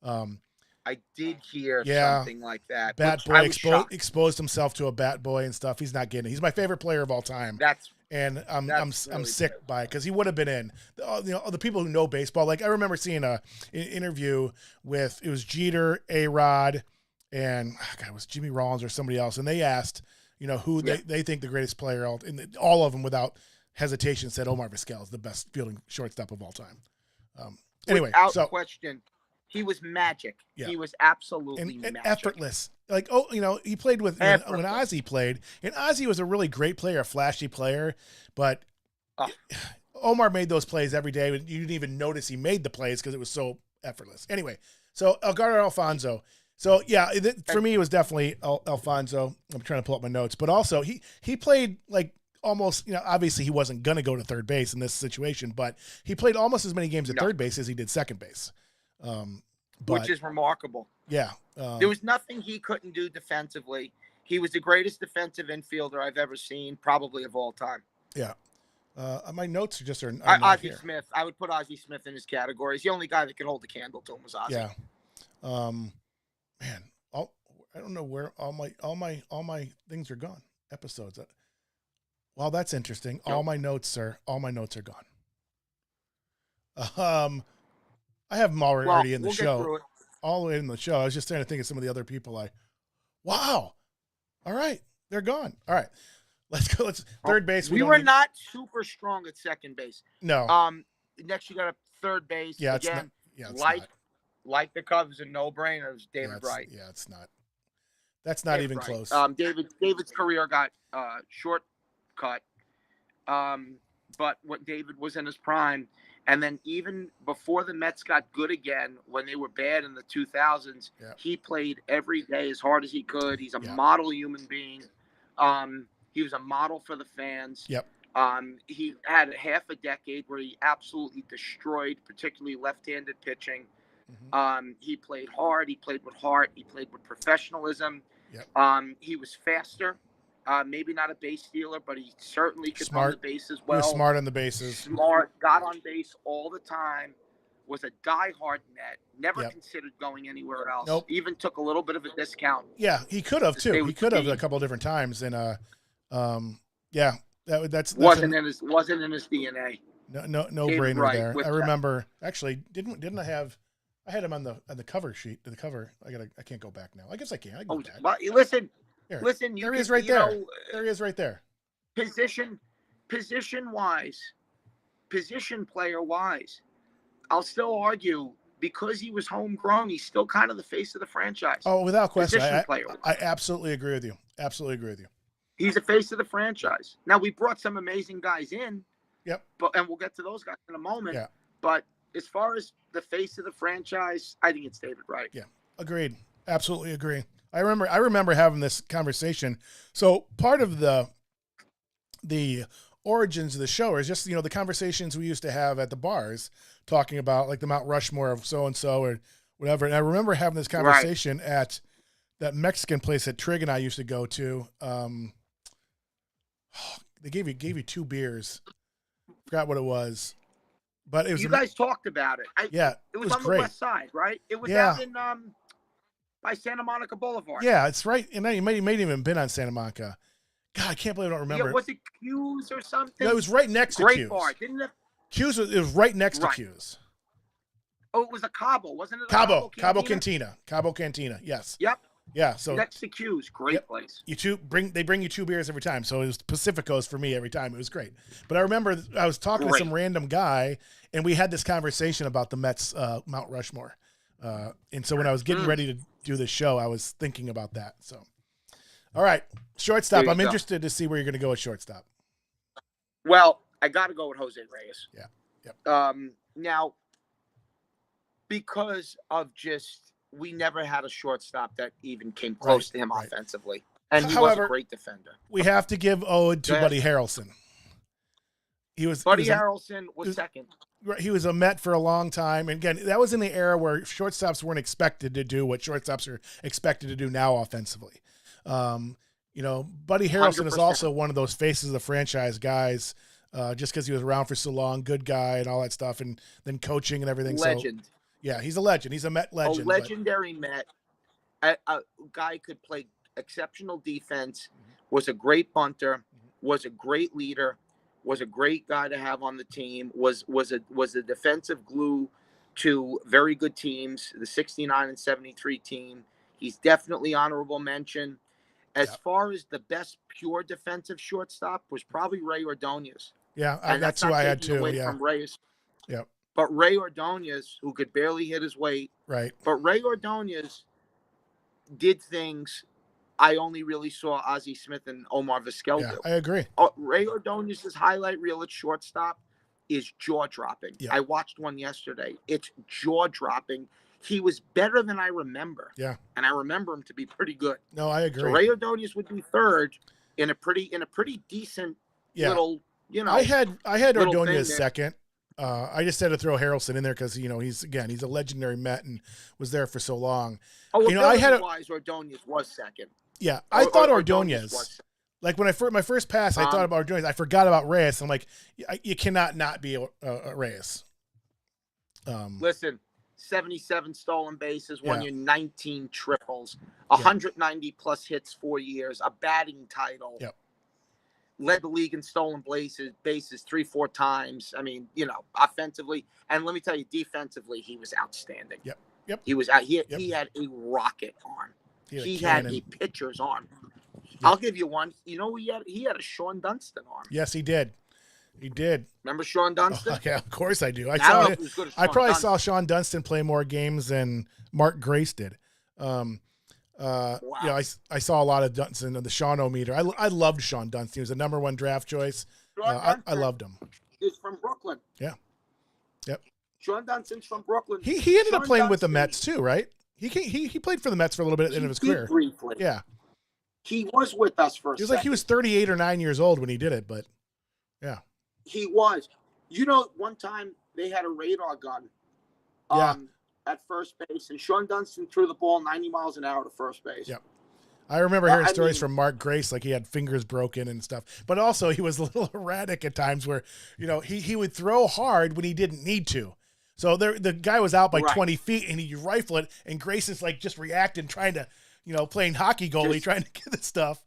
I did hear something like that. Bat boy exposed himself to a bat boy and stuff. He's not getting it. He's my favorite player of all time. I'm sick by it because he would have been in. The people who know baseball, like I remember seeing an interview with it was Jeter, A-Rod, and it was Jimmy Rollins or somebody else, and they asked, who they think the greatest player, and all of them without hesitation said Omar Vizquel is the best fielding shortstop of all time. Anyway, without question, he was magic. Yeah. He was absolutely and magic. Effortless. Like, he played with when Ozzie played, and Ozzie was a really great player, a flashy player, but Omar made those plays every day, but you didn't even notice he made the plays because it was so effortless. Anyway, so Edgardo Alfonso. So, for me, it was definitely Alfonso. I'm trying to pull up my notes. But also, he played like almost, obviously he wasn't going to go to third base in this situation, but he played almost as many games at third base as he did second base. Which is remarkable. Yeah. There was nothing he couldn't do defensively. He was the greatest defensive infielder I've ever seen, probably of all time. Yeah. My notes are just Ozzie Smith. I would put Ozzie Smith in his category. He's the only guy that could hold the candle to him was Ozzie. Yeah. Man, I don't know where all my things are gone. Episodes. Well, that's interesting. All my notes are gone. I have them already in the we'll get show. through it. All the way in the show. I was just trying to think of some of the other people. Wow. All right. They're gone. All right. Let's go. Third base. We were not super strong at second base. No. Next you got a third base. Yeah, Again, it's like the Cubs, a no-brainer. David Wright. Yeah, it's not. That's not even close. David's career got shortcut. But when David was in his prime, and then even before the Mets got good again, when they were bad in the 2000s, he played every day as hard as he could. He's a model human being. He was a model for the fans. Yep. He had half a decade where he absolutely destroyed, particularly left-handed pitching. Mm-hmm. He played hard. He played with heart. He played with professionalism. Yep. He was faster. Maybe not a base stealer, but he certainly could run the bases well. He was smart on the bases. Smart, got on base all the time. Was a diehard Met. Never considered going anywhere else. Nope. Even took a little bit of a discount. Yeah, he could have too. He could have a couple of different times, and that's wasn't in his DNA. No brainer there. I remember actually didn't I had him on the cover sheet. The cover. I can't go back now. I guess I can. I can go back. But listen. Here. Listen, there he is right there. There he is right there. Position wise, position player wise, I'll still argue because he was homegrown, he's still kind of the face of the franchise. Oh, without question. I absolutely agree with you. Absolutely agree with you. He's the face of the franchise. Now we brought some amazing guys in. Yep. And we'll get to those guys in a moment. Yeah. But as far as the face of the franchise, I think it's David Wright. Yeah. Agreed. Absolutely agree. I remember having this conversation. So part of the origins of the show is just, the conversations we used to have at the bars talking about like the Mount Rushmore of so-and-so or whatever. And I remember having this conversation at that Mexican place that Trig and I used to go to. They gave you 2 beers. Forgot what it was, but it was. You guys talked about it. It was on great. The west side, right? It was out in by Santa Monica Boulevard. Yeah, it's right. And then you might even been on Santa Monica. God, I can't believe I don't remember. Yeah, was it Q's or something? No, it was right next to Q's. Q's. Bar, didn't it? Q's it was right next to Q's. Oh, it was a Cabo, wasn't it? Cabo Cantina. Cabo Cantina. Yes. Yep. Yeah. So next to Q's, great place. They bring you 2 beers every time. So it was Pacificos for me every time. It was great. But I remember I was talking to some random guy, and we had this conversation about the Mets Mount Rushmore. And so when I was getting ready to do the show, I was thinking about that. So, all right, shortstop. I'm interested to see where you're going to go at shortstop. Well, I got to go with Jose Reyes. Yeah. Yep. Now, because of we never had a shortstop that even came close to him offensively, and he was a great defender. We have to give ode to Buddy Harrelson. Harrelson was second. He was a Met for a long time. And again, that was in the era where shortstops weren't expected to do what shortstops are expected to do now offensively. Buddy Harrelson 100%. Is also one of those faces of the franchise guys, just because he was around for so long, good guy and all that stuff, and then coaching and everything. Legend. So, yeah, he's a legend. He's a Met legend. A legendary Met. A guy could play exceptional defense, was a great bunter, was a great leader, was a great guy to have on the team, was a defensive glue to very good teams, the 69 and 73 team. He's definitely honorable mention. As far as the best pure defensive shortstop was probably Ray Ordonez. Yeah, that's who I had too. From Reyes. Yep. But Ray Ordonez, who could barely hit his weight. Right. But Ray Ordonez did things I only really saw Ozzie Smith and Omar Vizquel do. I agree. Ray Ordonez's highlight reel at shortstop is jaw-dropping. Yeah. I watched one yesterday. It's jaw-dropping. He was better than I remember. Yeah. And I remember him to be pretty good. No, I agree. So Ray Ordonez would be third in a pretty decent little, I had Ordonez second. I just had to throw Harrelson in there because he's a legendary Met and was there for so long. I had Ordonez was second. Yeah, I thought Ordonez. Like when my first pass, I thought about Ordonez. I forgot about Reyes. I'm like, you cannot not be a Reyes. Listen, 77 stolen bases, won you 19 triples, 190 plus hits 4 years, a batting title. Yep. led the league in stolen bases 3-4 times. I mean, offensively, and let me tell you, defensively, he was outstanding. Yep. He was out. He had a rocket arm. He had a pitcher's arm. Yep. I'll give you one. You know, he had a Sean Dunston arm. Yes, he did. He did. Remember Sean Dunston? Oh, okay, of course I do. I probably saw Sean Dunston play more games than Mark Grace did. Wow. I saw a lot of Dunston on the Sean-O-meter. I loved Sean Dunston. He was a number 1 draft choice. I loved him. He's from Brooklyn. Yeah. Yep. Sean Dunston's from Brooklyn. He ended up playing with the Mets too, right? He played for the Mets for a little bit at the end of his career. Briefly. Yeah. He was with us for a second. Like he was 38 or 9 years old when he did it, but yeah. He was. One time they had a radar gun at first base, and Sean Dunston threw the ball 90 miles an hour to first base. Yep. I remember hearing stories from Mark Grace, like he had fingers broken and stuff. But also he was a little erratic at times where, he would throw hard when he didn't need to. So the guy was out by 20 feet, and he rifle it, and Grace is like just reacting, trying to, playing hockey goalie, trying to get the stuff.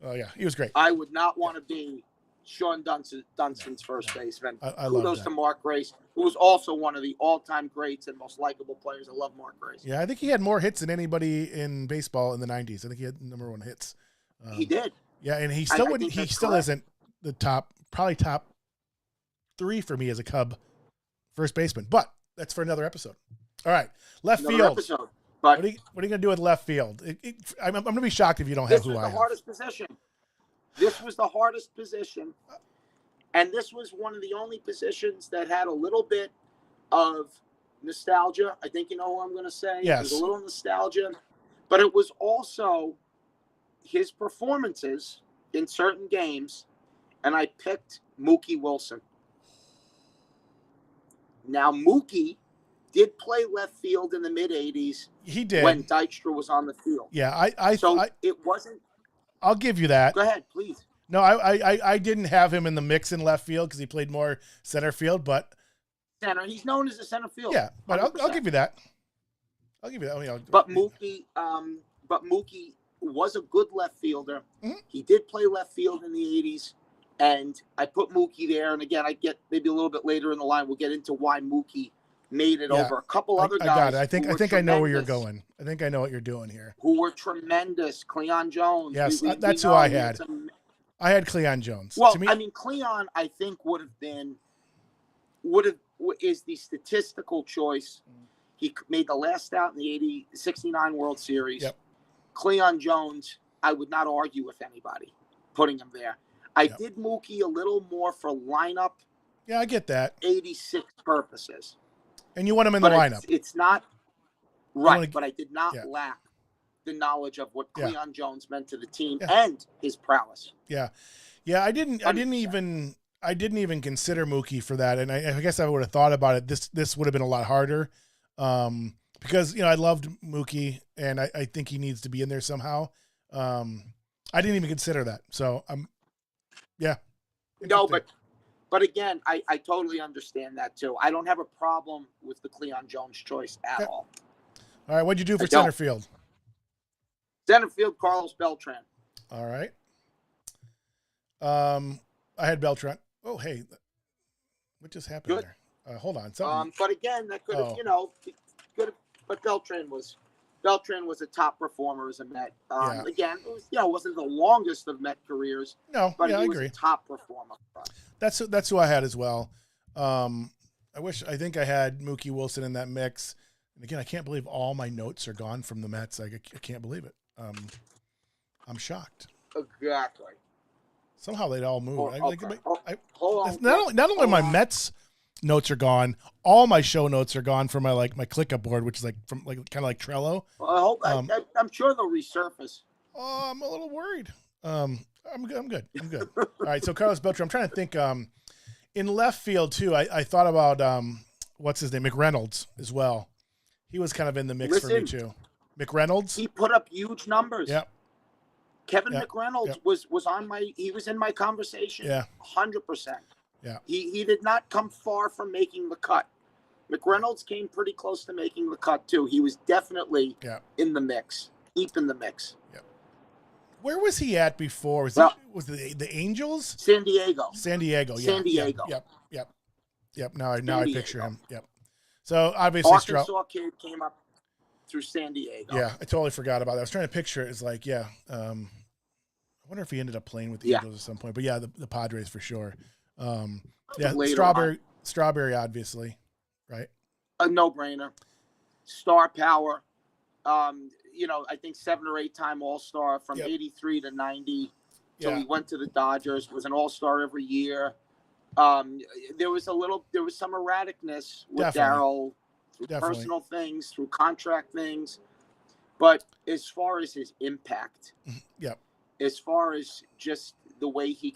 Oh, yeah, he was great. I would not want to be Sean Dunston's first baseman. Kudos to Mark Grace, who was also one of the all-time greats and most likable players. I love Mark Grace. Yeah, I think he had more hits than anybody in baseball in the 90s. I think he had number 1 hits. He did. Yeah, and he still isn't the top 3 for me as a Cub first baseman. But that's for another episode. All right, left field. But what are you going to do with left field? I'm going to be shocked if you don't have who I have. This was the hardest position. This was the hardest position, and this was one of the only positions that had a little bit of nostalgia. I think you know who I'm going to say. Yes. There's a little nostalgia, but it was also his performances in certain games, and I picked Mookie Wilson. Now, Mookie did play left field in the mid-'80s. He did. When Dykstra was on the field. Yeah, it wasn't. I'll give you that. Go ahead, please. No, I didn't have him in the mix in left field because he played more center field, but center. He's known as a center field. Yeah, but I'll give you that. I'll give you that. But Mookie was a good left fielder. Mm-hmm. He did play left field in the 80s, and I put Mookie there. And again, I get maybe a little bit later in the line, we'll get into why Mookie made it over a couple other guys. I got it. I think I know where you're going. I think I know what you're doing here. Who were tremendous. Cleon Jones. Yes, that's who I had. I had Cleon Jones. Well, Cleon, I think is the statistical choice. He made the last out in the 69 World Series. Yep. Cleon Jones, I would not argue with anybody putting him there. I did Mookie a little more for lineup. Yeah, I get that. 86 purposes. And you want him in the lineup. It's not right, but I did not lack the knowledge of what Cleon Jones meant to the team and his prowess. Yeah. Yeah, I didn't even consider Mookie for that. And I guess I would have thought about it. This would have been a lot harder. Because I loved Mookie and I think he needs to be in there somehow. I didn't even consider that. So No, but again, I totally understand that too. I don't have a problem with the Cleon Jones choice at all. All right, what'd you do for center field? Center field, Carlos Beltran. All right. I had Beltran. Oh, hey, what just happened there? Hold on. But again, that could have, but Beltran was a top performer as a Met. Again, it was, wasn't the longest of Met careers. No, but I he was agree. a top performer. That's who I had as well. I think I had Mookie Wilson in that mix. And again, I can't believe all my notes are gone from the Mets. I can't believe it. I'm shocked. Exactly. Somehow they'd all move. Hold on. Not only my Mets notes are gone, all my show notes are gone from my ClickUp board, which is kind of like Trello. Well, I'm sure they'll resurface. Oh, I'm a little worried. I'm good. All right, so Carlos Beltran. I'm trying to think. In left field too, I thought about what's his name, McReynolds as well. He was kind of in the mix for me too. McReynolds. He put up huge numbers. Yep. Kevin McReynolds was in my conversation. Yeah. 100%. Yeah. He did not come far from making the cut. McReynolds came pretty close to making the cut too. He was definitely in the mix, deep in the mix. Yeah. Where was he at before? Was Well, the Angels? San Diego. San Diego. San Diego. Yep. Now San I Diego. picture him. Yep. So obviously Arkansas kid came up through San Diego. Yeah, I totally forgot about that. I was trying to picture it. It's like, I wonder if he ended up playing with the Eagles at some point. But yeah, the Padres for sure. Strawberry, obviously, right? A no-brainer. Star power. I think 7 or 8 time All-Star from 83 to 90. So he went to the Dodgers, was an All-Star every year. There was some erraticness with Darryl through personal things, through contract things. But as far as his impact, as far as just the way he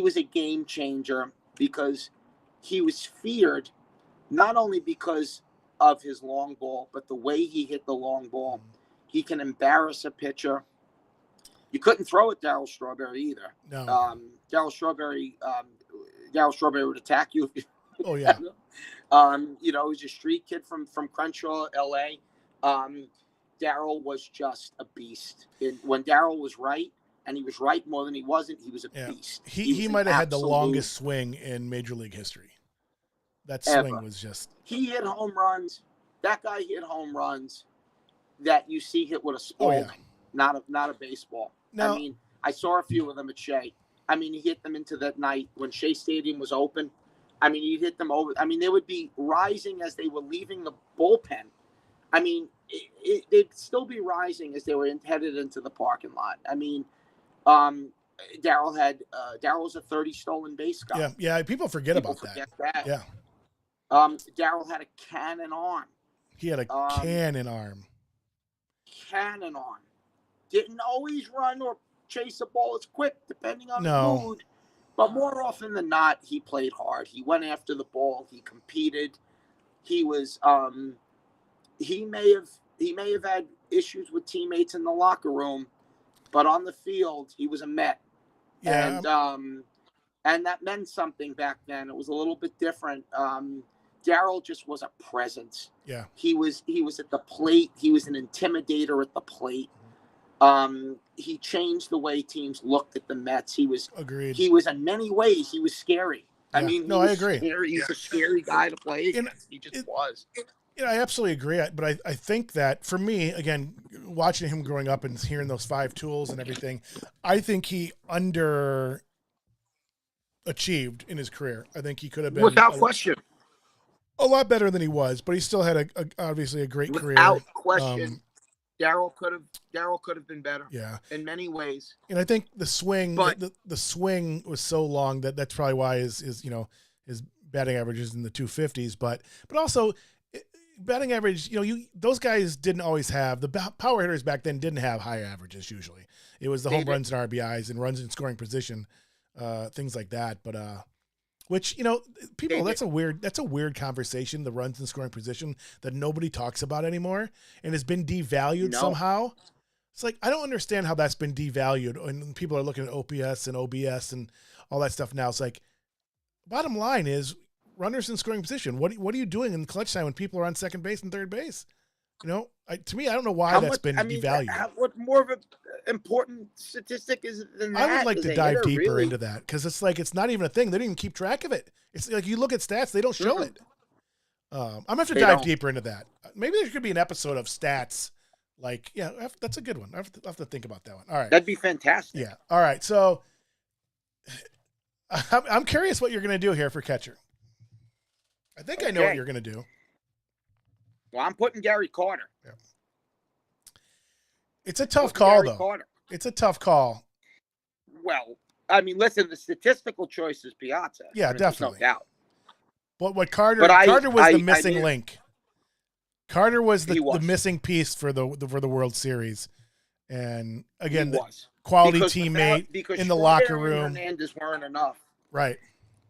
was a game changer because he was feared not only because of his long ball, but the way he hit the long ball. He can embarrass a pitcher. You couldn't throw at Darryl Strawberry either. No. Darryl Strawberry would attack you. Oh yeah. He's a street kid from Crenshaw, L.A. Darryl was just a beast. When Darryl was right, and he was right more than he wasn't, he was a beast. He might have had the longest swing in Major League history. That swing was just... He hit home runs. That guy hit home runs that you see hit with a Spalding, not a baseball. No. I mean, I saw a few of them at Shea. I mean, he hit them into that night when Shea Stadium was open. I mean, he hit them over. I mean, they would be rising as they were leaving the bullpen. I mean, they'd still be rising as they were headed into the parking lot. I mean, Darryl was a 30 stolen base guy. Yeah. People forget about that. Yeah. Darryl had a cannon arm. He had a cannon arm. Cannon arm. Didn't always run or chase a ball as quick, depending on the mood. But more often than not, he played hard. He went after the ball. He competed. He was. He may have had issues with teammates in the locker room, but on the field, he was a Met. Yeah. And that meant something back then. It was a little bit different. Darryl just was a presence. Yeah. He was at the plate. He was an intimidator at the plate. He changed the way teams looked at the Mets. He was in many ways, he was scary. Yeah. I mean, I agree. Scary. He's a scary guy to play against. He just was. I absolutely agree. But I think that for me, again, watching him growing up and hearing those 5 tools and everything, I think he underachieved in his career. I think he could have been without question a lot better than he was, but he still had obviously a great career. Without question. Darryl could have been better. Yeah. In many ways. And I think the swing, the swing was so long that's probably why his batting average is in the 250s, but also batting average, those guys didn't always have the power hitters back then didn't have high averages. Usually it was the home runs and RBIs and runs in scoring position, things like that. But, which, people, that's a weird conversation, the runs and scoring position that nobody talks about anymore and has been devalued somehow. It's like, I don't understand how that's been devalued and people are looking at OPS and OBS and all that stuff now. It's like, bottom line is runners in scoring position. What are you doing in clutch time when people are on second base and third base? To me, I don't know why that's been devalued. What more of an important statistic is it than that? I would like to dive deeper into that because it's like it's not even a thing. They don't even keep track of it. It's like you look at stats, they don't show it. I'm gonna have to dive deeper into that. Maybe there could be an episode of stats. Like, that's a good one. I have to think about that one. All right, that'd be fantastic. Yeah. All right. So I'm curious what you're gonna do here for catcher. I think I know what you're gonna do. Well, I'm putting Gary Carter. Yeah. It's a tough call, though. Carter. It's a tough call. Well, I mean, listen, the statistical choice is Piazza. Yeah, definitely. No doubt. But Carter was the missing link. Carter was the missing piece for the World Series. And again, the quality teammate in the locker room. And Hernandez weren't enough. Right.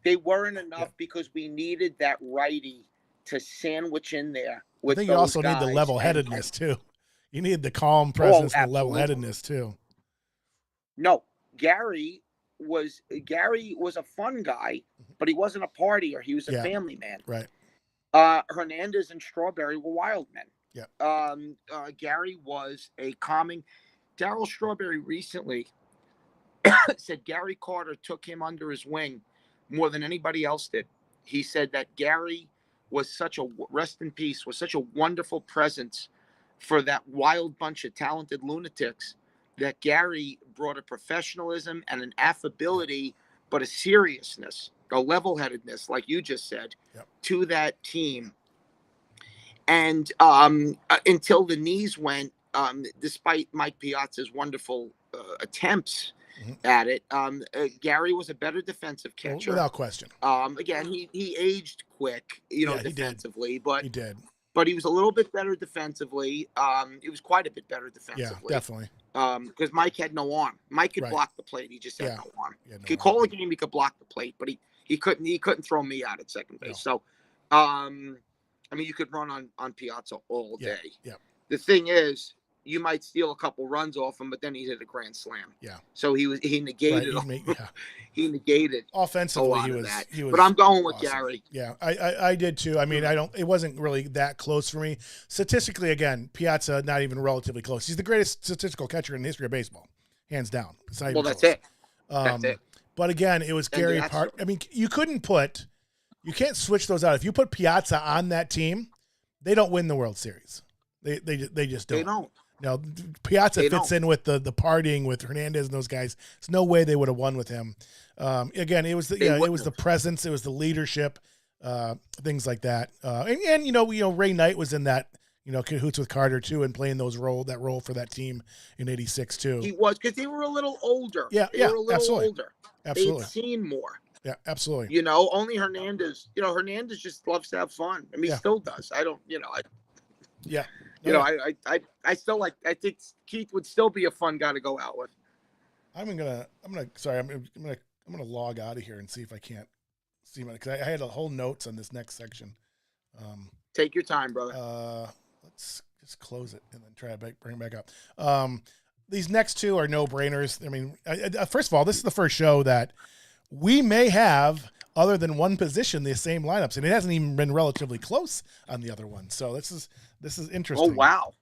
They weren't enough because we needed that righty to sandwich in there. I think you also need the level-headedness too. You need the calm presence and the level-headedness too. No, Gary was a fun guy, but he wasn't a partier. He was a family man. Right. Hernandez and Strawberry were wild men. Yeah. Gary was a calming. Darryl Strawberry recently said Gary Carter took him under his wing more than anybody else did. He said that Gary was such a, rest in peace, was such a wonderful presence for that wild bunch of talented lunatics, that Gary brought a professionalism and an affability, but a seriousness, a level-headedness, like you just said, to that team. And until the knees went, despite Mike Piazza's wonderful attempts at it, Gary was a better defensive catcher. Without question. Again, he aged quick, defensively, but he did. But he was a little bit better defensively. He was quite a bit better defensively. Yeah, definitely. Because Mike had no arm. Mike could block the plate. He just had no arm. He could call a game. He could block the plate, but he couldn't throw me out at second base. No. So, I mean, you could run on Piazza all day. Yeah. The thing is, you might steal a couple runs off him, but then he hit a grand slam. Yeah. So he negated. He negated offensively. He was. But I'm going with awesome. Gary. Yeah, I did too. I mean, it wasn't really that close for me. Statistically, Piazza not even relatively close. He's the greatest statistical catcher in the history of baseball, hands down. It's not even that's close. it. That's it. But again, it was Gary Part. I mean, you can't switch those out. If you put Piazza on that team, they don't win the World Series. They just don't. They don't. No, Piazza fits in with the partying with Hernandez and those guys. There's no way they would have won with him. Again, it was the presence, it was the leadership, things like that. And Ray Knight was in that, cahoots with Carter too, and playing that role for that team in '86 too. He was, because they were a little older. Yeah, they were a little absolutely. older. Absolutely. They'd seen more. Yeah, absolutely. Only Hernandez. Hernandez just loves to have fun. I mean, he still does. I don't. Yeah. I still like. I think Keith would still be a fun guy to go out with. I'm gonna log out of here and see if I can't see my, because I had a whole notes on this next section. Take your time, brother. Let's just close it and then try to bring it back up. These next two are no brainers. I mean, first of all, this is the first show that we may have, other than one position, the same lineups, and it hasn't even been relatively close on the other one. So this is interesting. Oh wow,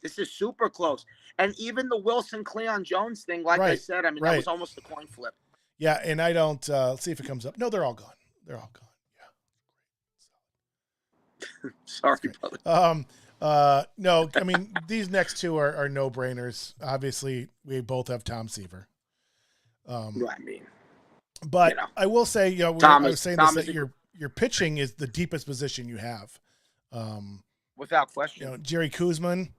this is super close. And even the Wilson Cleon Jones thing, like I said, I mean that was almost a coin flip. Yeah, and I don't. Let's see if it comes up. No, they're all gone. They're all gone. Yeah. Sorry, brother. No, I mean these next two are no brainers. Obviously, we both have Tom Seaver. But I will say, I was saying this, that your pitching is the deepest position you have. Without question. Jerry Koosman,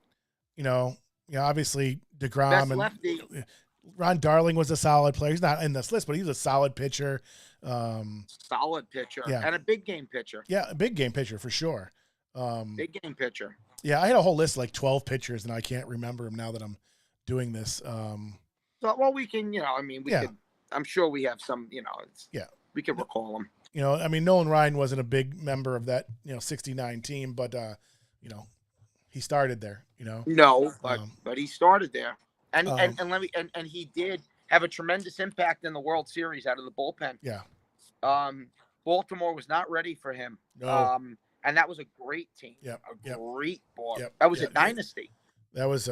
obviously DeGrom and lefty. Ron Darling was a solid player. He's not in this list, but he was a solid pitcher. Solid pitcher. Yeah. And a big game pitcher. Yeah, a big game pitcher for sure. Big game pitcher. Yeah, I had a whole list of like 12 pitchers, and I can't remember them now that I'm doing this. We can, we could. I'm sure we have some, we can recall them. Nolan Ryan wasn't a big member of that, 69 team, but, he started there, No, but he started there. And he did have a tremendous impact in the World Series out of the bullpen. Yeah. Baltimore was not ready for him. No. And that was a great team. Yep. Great ball. Yep. That was a dynasty. That was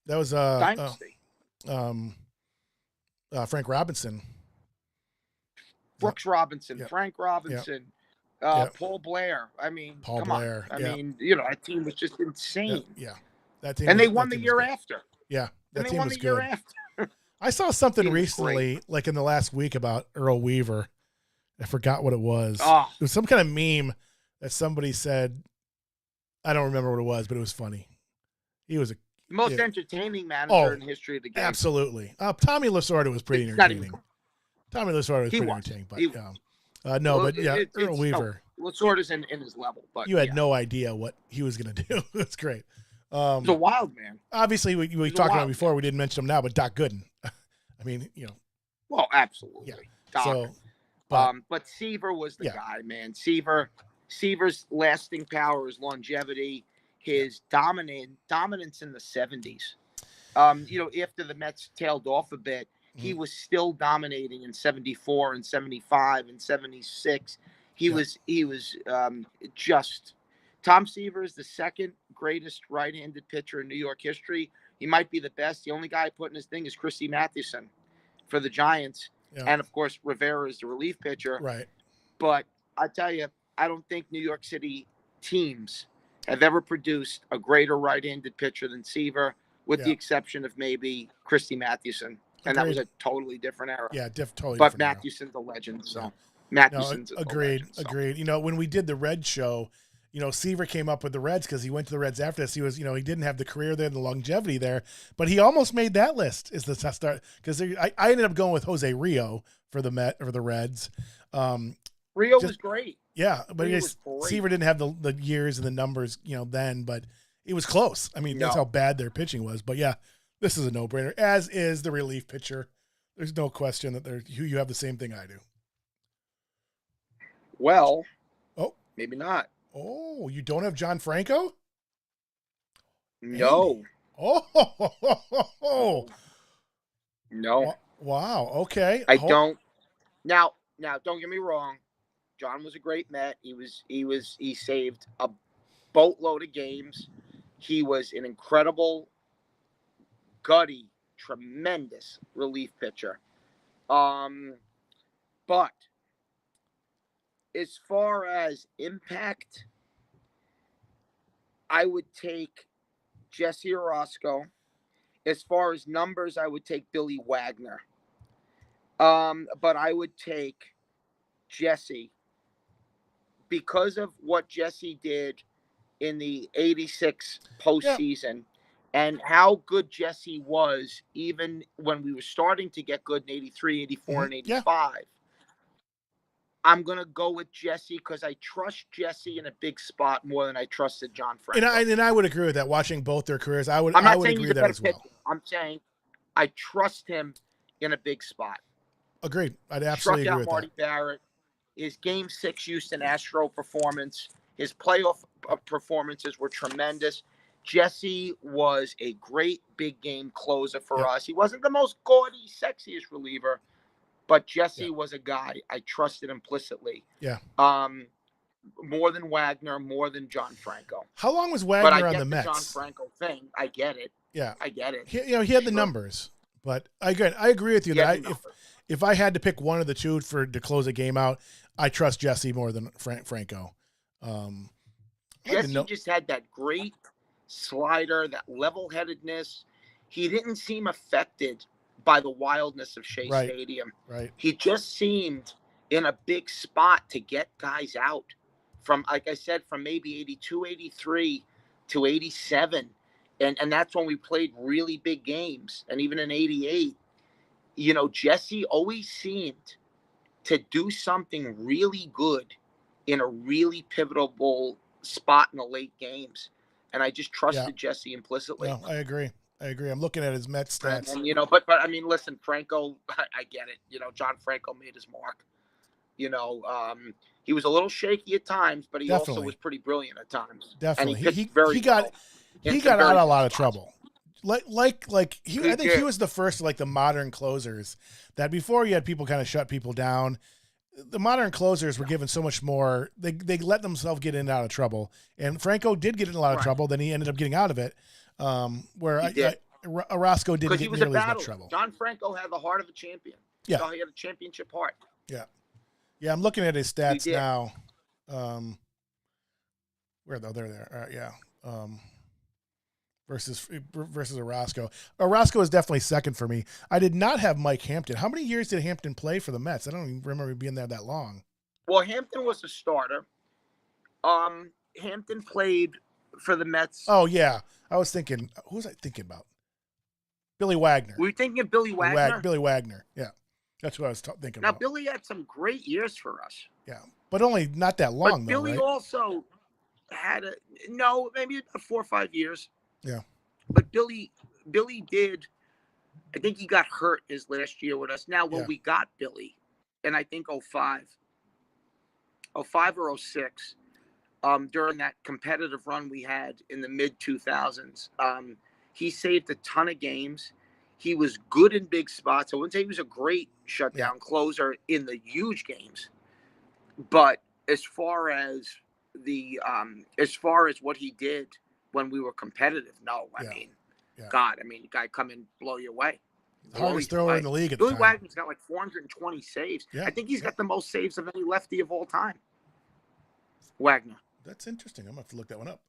dynasty. Frank Robinson. Brooks Robinson, Frank Robinson, Paul Blair. I mean, come on. I mean, that team was just insane. Yeah. That team. And they won the year after. Yeah. That team was good. Year after. I saw something recently, like in the last week, about Earl Weaver. I forgot what it was. Oh. It was some kind of meme that somebody said. I don't remember what it was, but it was funny. He was the most entertaining manager in the history of the game. Absolutely. Tommy Lasorda was pretty entertaining. Tommy Lasorda was pretty entertaining. But Earl Weaver. Lasorda's in his level. But you had no idea what he was going to do. That's great. He's a wild man. Obviously, we talked about him before. We didn't mention him now, but Doc Gooden. I mean, Well, absolutely. Yeah. Doc. But Seaver was the guy, man. Seaver's lasting power, his longevity, his dominance in the 70s. After the Mets tailed off a bit, he was still dominating in 74 and 75 and 76. He was just Tom Seaver is the second greatest right-handed pitcher in New York history. He might be the best. The only guy putting his thing is Christy Mathewson for the Giants. Yeah. And, of course, Rivera is the relief pitcher. Right. But I tell you, I don't think New York City teams have ever produced a greater right-handed pitcher than Seaver, with the exception of maybe Christy Mathewson. And that was a totally different era. Yeah, totally but different era. Mathewson's a legend. So Mathewson's agreed. legend, so. Agreed. You know, when we did the Reds show, you know, Seaver came up with the Reds because he went to the Reds after this. He was, you know, he didn't have the career there, the longevity there, but he almost made that list. Is the start because I ended up going with Jose Rio for the Reds. Rio was great. Yeah, but Seaver didn't have the years and the numbers, you know, then, but it was close. I mean, that's how bad their pitching was. But yeah, this is a no-brainer. As is the relief pitcher. There's no question that you have the same thing I do. Well, maybe not. Oh, you don't have John Franco? No. Oh. No. Wow. Okay. I don't. Now, don't get me wrong. John was a great Met. He saved a boatload of games. He was an incredible, gutty, tremendous relief pitcher. But as far as impact, I would take Jesse Orosco. As far as numbers, I would take Billy Wagner. But I would take Jesse because of what Jesse did in the 86 postseason and how good Jesse was even when we were starting to get good in 83, 84, and 85. I'm going to go with Jesse because I trust Jesse in a big spot more than I trusted John Franco. And I would agree with that. Watching both their careers, I would agree with that as well. I'm saying I trust him in a big spot. Agreed. I'd absolutely agree with that. Marty Barrett. His Game 6 Houston Astro performance, his playoff performances were tremendous. Jesse was a great big game closer for us. He wasn't the most gaudy, sexiest reliever, but Jesse was a guy I trusted implicitly. Yeah. More than Wagner, more than John Franco. How long was Wagner on the Mets? John Franco thing. I get it. Yeah. I get it. He had the numbers, but I agree with you that if I had to pick one of the two to close a game out, I trust Jesse more than Franco. Jesse just had that great slider, that level-headedness. He didn't seem affected by the wildness of Shea Stadium. Right. He just seemed in a big spot to get guys out from, like I said, from maybe 82, 83 to 87. And that's when we played really big games. And even in 88, you know, Jesse always seemed to do something really good in a really pivotal spot in the late games. And I just trusted Jesse implicitly. No, I agree. I'm looking at his Mets stats. And you know, but I mean, listen, Franco, I get it. You know, John Franco made his mark. You know, he was a little shaky at times, but he also was pretty brilliant at times. Definitely. And he got out of a lot of trouble. I think he was the first like the modern closers that before you had people kind of shut people down. The modern closers were given so much more. They let themselves get in and out of trouble. And Franco did get in a lot of trouble. Then he ended up getting out of it. Where Orosco didn't get nearly as much trouble. John Franco had the heart of a champion. Yeah. So he had a championship heart. Yeah. Yeah, I'm looking at his stats now. Where though? They're there. Versus Orosco. Orosco is definitely second for me. I did not have Mike Hampton. How many years did Hampton play for the Mets? I don't even remember being there that long. Well, Hampton was a starter. Hampton played for the Mets. Oh, yeah. I was thinking, who was I thinking about? Billy Wagner. Were you thinking of Billy Wagner? Billy Wagner, yeah. That's what I was thinking about. Now, Billy had some great years for us. Yeah, but only not that long, but Billy also had maybe 4 or 5 years. Yeah. But Billy did, I think he got hurt his last year with us. Now, when we got Billy, and I think 05 or 06, during that competitive run we had in the mid-2000s, he saved a ton of games. He was good in big spots. I wouldn't say he was a great shutdown closer in the huge games. But as far as what he did when we were competitive, no. I Yeah. mean, Yeah. God, I mean, the guy come and blow you away. The hardest thrower in the league at the Billy time. Wagner's got like 420 saves. Yeah. I think he's got the most saves of any lefty of all time. Wagner. That's interesting. I'm going to have to look that one up.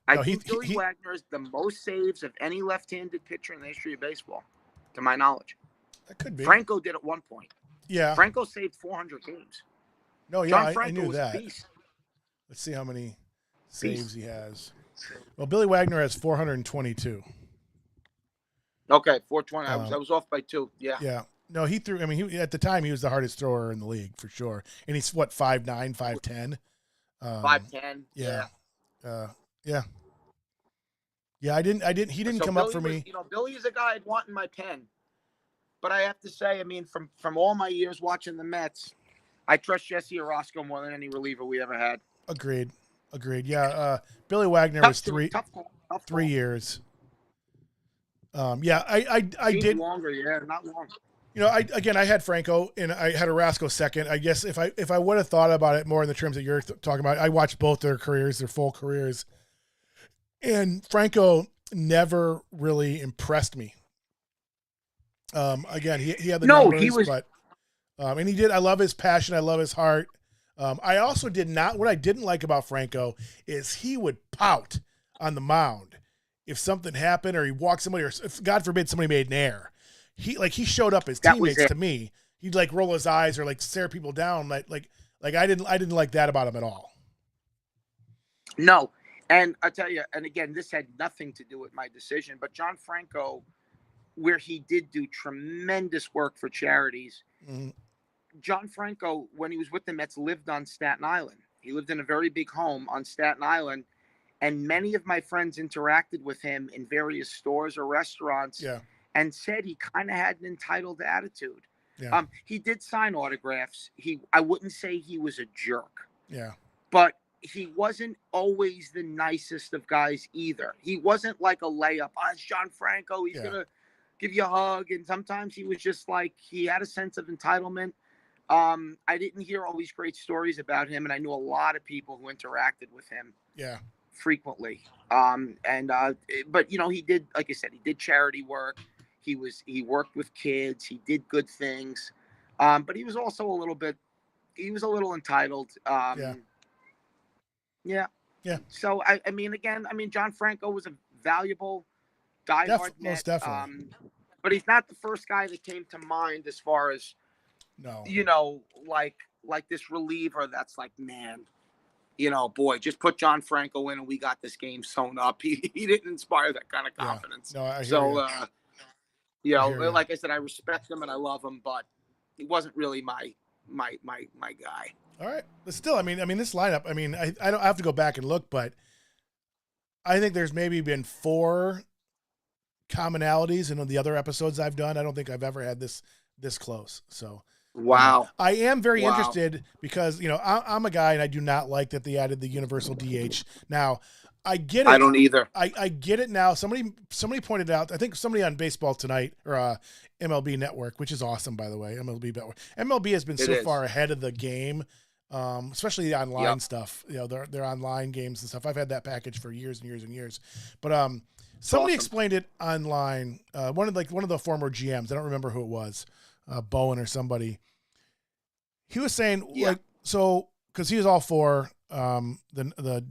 I think Billy Wagner is the most saves of any left-handed pitcher in the history of baseball, to my knowledge. That could be. Franco did at one point. Yeah. Franco saved 400 games. No, yeah, John Franco I knew was that. a beast. Let's see how many saves he has. Well, Billy Wagner has 422. Okay, 420. I was off by 2. Yeah. Yeah. No, he threw. I mean, at the time he was the hardest thrower in the league for sure, and he's what 5'9", 5'10". 5'10". Yeah. Yeah. Yeah. He didn't come up for me. You know, Billy is a guy I'd want in my pen, but I have to say, I mean, from all my years watching the Mets, I trust Jesse Orosco more than any reliever we ever had. Agreed. Yeah. Billy Wagner was 3 years. Yeah, I did longer. Yeah, not long. You know, I had Franco and I had Orosco second. I guess if I would have thought about it more in the terms that you're talking about, I watched both their careers, their full careers, and Franco never really impressed me. Again, he had the numbers, but and he did. I love his passion. I love his heart. I also did not. What I didn't like about Franco is he would pout on the mound if something happened or he walked somebody or if God forbid somebody made an error. He showed up as teammates to me. He'd like roll his eyes or like stare people down. Like I didn't like that about him at all. No. And I tell you, and again, this had nothing to do with my decision, but John Franco, where he did do tremendous work for charities, John Franco, when he was with the Mets, lived on Staten Island. He lived in a very big home on Staten Island, and many of my friends interacted with him in various stores or restaurants and said he kind of had an entitled attitude. Yeah. He did sign autographs. I wouldn't say he was a jerk. Yeah. But he wasn't always the nicest of guys either. He wasn't like a layup. Oh, it's John Franco. He's going to give you a hug. And sometimes he was just like, he had a sense of entitlement. I didn't hear all these great stories about him. And I knew a lot of people who interacted with him frequently. But you know, he did, like I said, he did charity work. He worked with kids. He did good things. But he was also a little entitled. Yeah. So I mean, John Franco was a valuable diehard Met. Most definitely. But he's not the first guy that came to mind as far as, you know, like this reliever that's like, man, you know, boy, just put John Franco in and we got this game sewn up. He didn't inspire that kind of confidence. No, I hear you know, like I said, I respect him and I love him, but he wasn't really my guy. All right. But still, I mean, this lineup, I mean, I don't have to go back and look, but I think there's maybe been 4 commonalities in the other episodes I've done. I don't think I've ever had this close. So, wow. I am very interested because, you know, I'm a guy and I do not like that they added the universal DH. Now, I get it. I don't either. I get it now. Somebody pointed out, I think somebody on Baseball Tonight or MLB Network, which is awesome, by the way. MLB has been so far ahead of the game, especially the online stuff. You know, their online games and stuff. I've had that package for years and years and years. But somebody explained it online. One of the former GMs, I don't remember who it was, Bowen or somebody. He was saying because he was all for the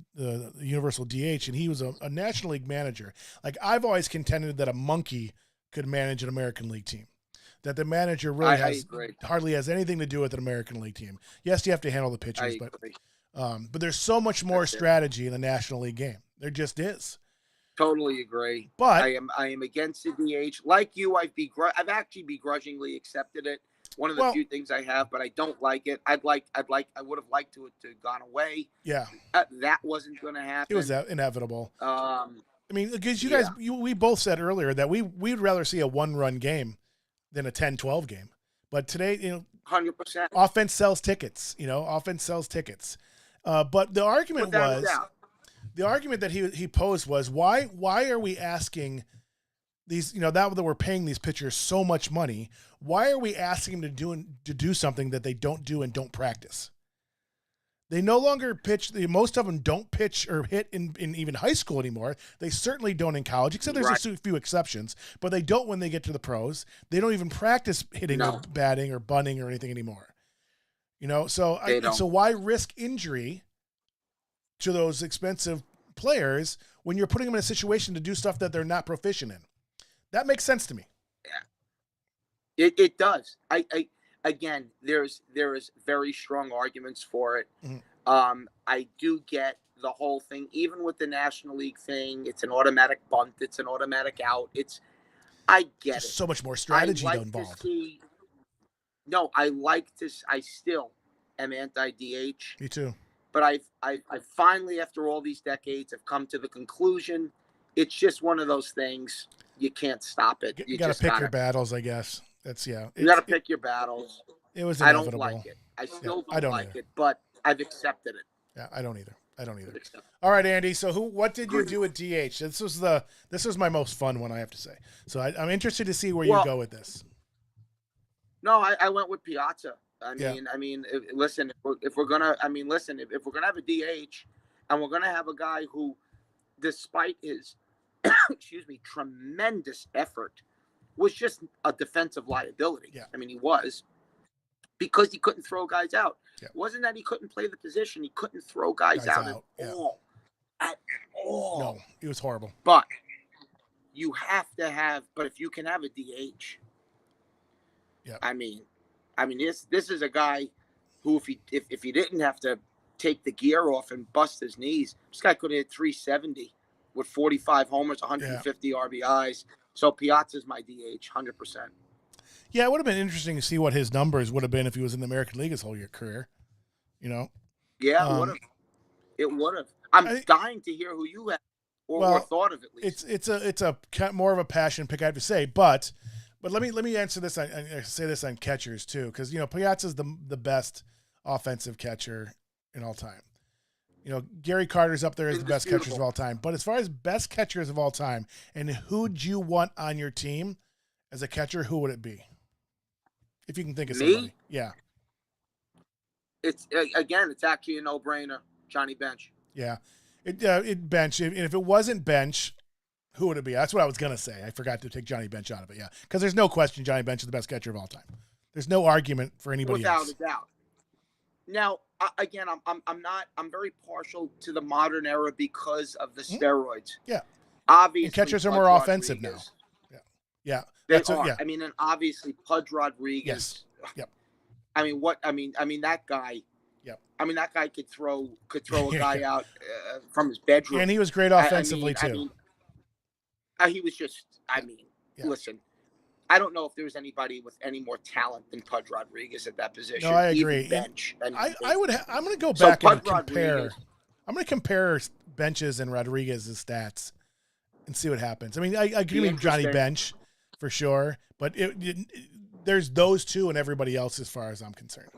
universal DH, and he was a National League manager. Like, I've always contended that a monkey could manage an American League team, that the manager really hardly has anything to do with an American League team. Yes, you have to handle the pitchers, but there's so much more strategy in a National League game. There just is. Totally agree. But I am against the DH. Like you, I've actually begrudgingly accepted it. One of the few things I have, but I don't like it. I would have liked to have gone away. Yeah. That wasn't going to happen. It was inevitable. I mean, because you guys, we both said earlier that we'd rather see a 1-run game than a 10-12 game. But today, you know, 100%. Offense sells tickets. But the argument that he posed was, why are we asking these, you know, that we're paying these pitchers so much money? Why are we asking them to do something that they don't do and don't practice? They no longer pitch. Most of them don't pitch or hit in even high school anymore. They certainly don't in college, except there's Right. a few exceptions. But they don't when they get to the pros. They don't even practice hitting or batting or bunting or anything anymore. So so why risk injury to those expensive players when you're putting them in a situation to do stuff that they're not proficient in? That makes sense to me. Yeah, it does. Again, there's very strong arguments for it. Mm-hmm. I do get the whole thing, even with the National League thing. It's an automatic bunt. It's an automatic out. I get Just it. so much more strategy I like involved. to see. No, I like this. I still am anti-DH. Me too. But I finally, after all these decades, have come to the conclusion it's just one of those things. You can't stop it. You got to pick your battles, I guess. You got to pick your battles. It was inevitable. I don't like it. I still don't like either. it, but I've accepted it. Yeah, I don't either. All right, Andy. So what did you do with DH? This was my most fun one, I have to say. So I'm interested to see where you go with this. No, I went with Piazza. Listen, if we're gonna have a DH, and we're gonna have a guy who, despite his, tremendous effort, was just a defensive liability. Yeah. I mean, he was, because he couldn't throw guys out. Yeah. It wasn't that he couldn't play the position; he couldn't throw guys out at all. At all. No, he was horrible. But you have to have. But if you can have a DH, yeah. I mean, this is a guy who, if he didn't have to take the gear off and bust his knees, this guy could have hit 370 with 45 homers, 150 RBIs. So Piazza's my DH, 100%. Yeah, it would have been interesting to see what his numbers would have been if he was in the American League his whole career. Yeah, it would have. I'm dying to hear who you have or thought of, at least. It's a more of a passion pick, I have to say, but let me answer this. I say this on catchers too, because Piazza's the best offensive catcher in all time. Gary Carter's up there as the best catchers of all time. But as far as best catchers of all time, and who'd you want on your team as a catcher, who would it be? If you can think of somebody. Yeah. It's actually a no-brainer. Johnny Bench. Yeah. It Bench. And if it wasn't Bench, who would it be? That's what I was going to say. I forgot to take Johnny Bench out of it. Yeah. Because there's no question Johnny Bench is the best catcher of all time. There's no argument for anybody else. Without a doubt. Now, again, I'm very partial to the modern era because of the steroids. Yeah. Obviously, and catchers are more offensive now. Yeah. They are. Yeah. I mean, and obviously Pudge Rodriguez. Yes. Yep. That guy. Yep. That guy could throw a guy out from his bedroom. And he was great offensively too. He was just. Listen. I don't know if there was anybody with any more talent than Pudge Rodriguez at that position. No, I agree. Even Bench. I'm going to go back and compare. I'm going to compare Bench's and Rodriguez's stats and see what happens. I mean, I agree with Johnny Bench for sure, but there's those two and everybody else as far as I'm concerned.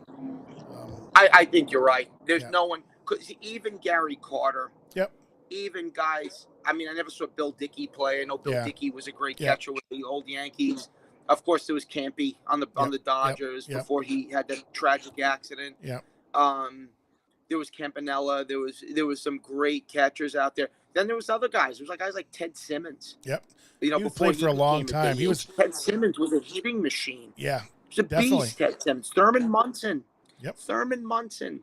I think you're right. There's no one. Cause even Gary Carter. Yep. Even guys. I mean, I never saw Bill Dickey play. I know Bill Dickey was a great catcher with the old Yankees. Of course, there was Campy on the Dodgers before he had that tragic accident. Yeah. There was Campanella. There was some great catchers out there. Then there was other guys. There was guys like Ted Simmons. Yep. He played for a long time. Ted Simmons was a hitting machine. Yeah. He was a beast. Ted Simmons. Thurman Munson. Yep. Thurman Munson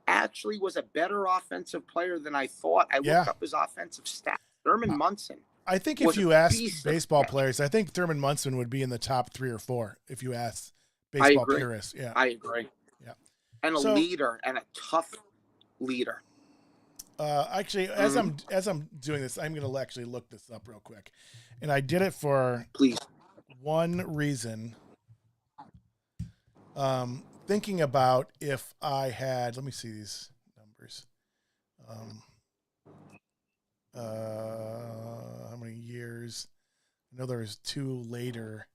actually was a better offensive player than I thought. I looked up his offensive stats. Thurman Munson. I think if you ask baseball players, I think Thurman Munson would be in the top 3 or 4 if you ask baseball purists. Yeah. I agree. Yeah. And a leader and a tough leader. Actually, as I'm doing this, I'm going to actually look this up real quick. And I did it for one reason. Thinking about if I had, let me see these numbers. How many years? I know there's 2 later.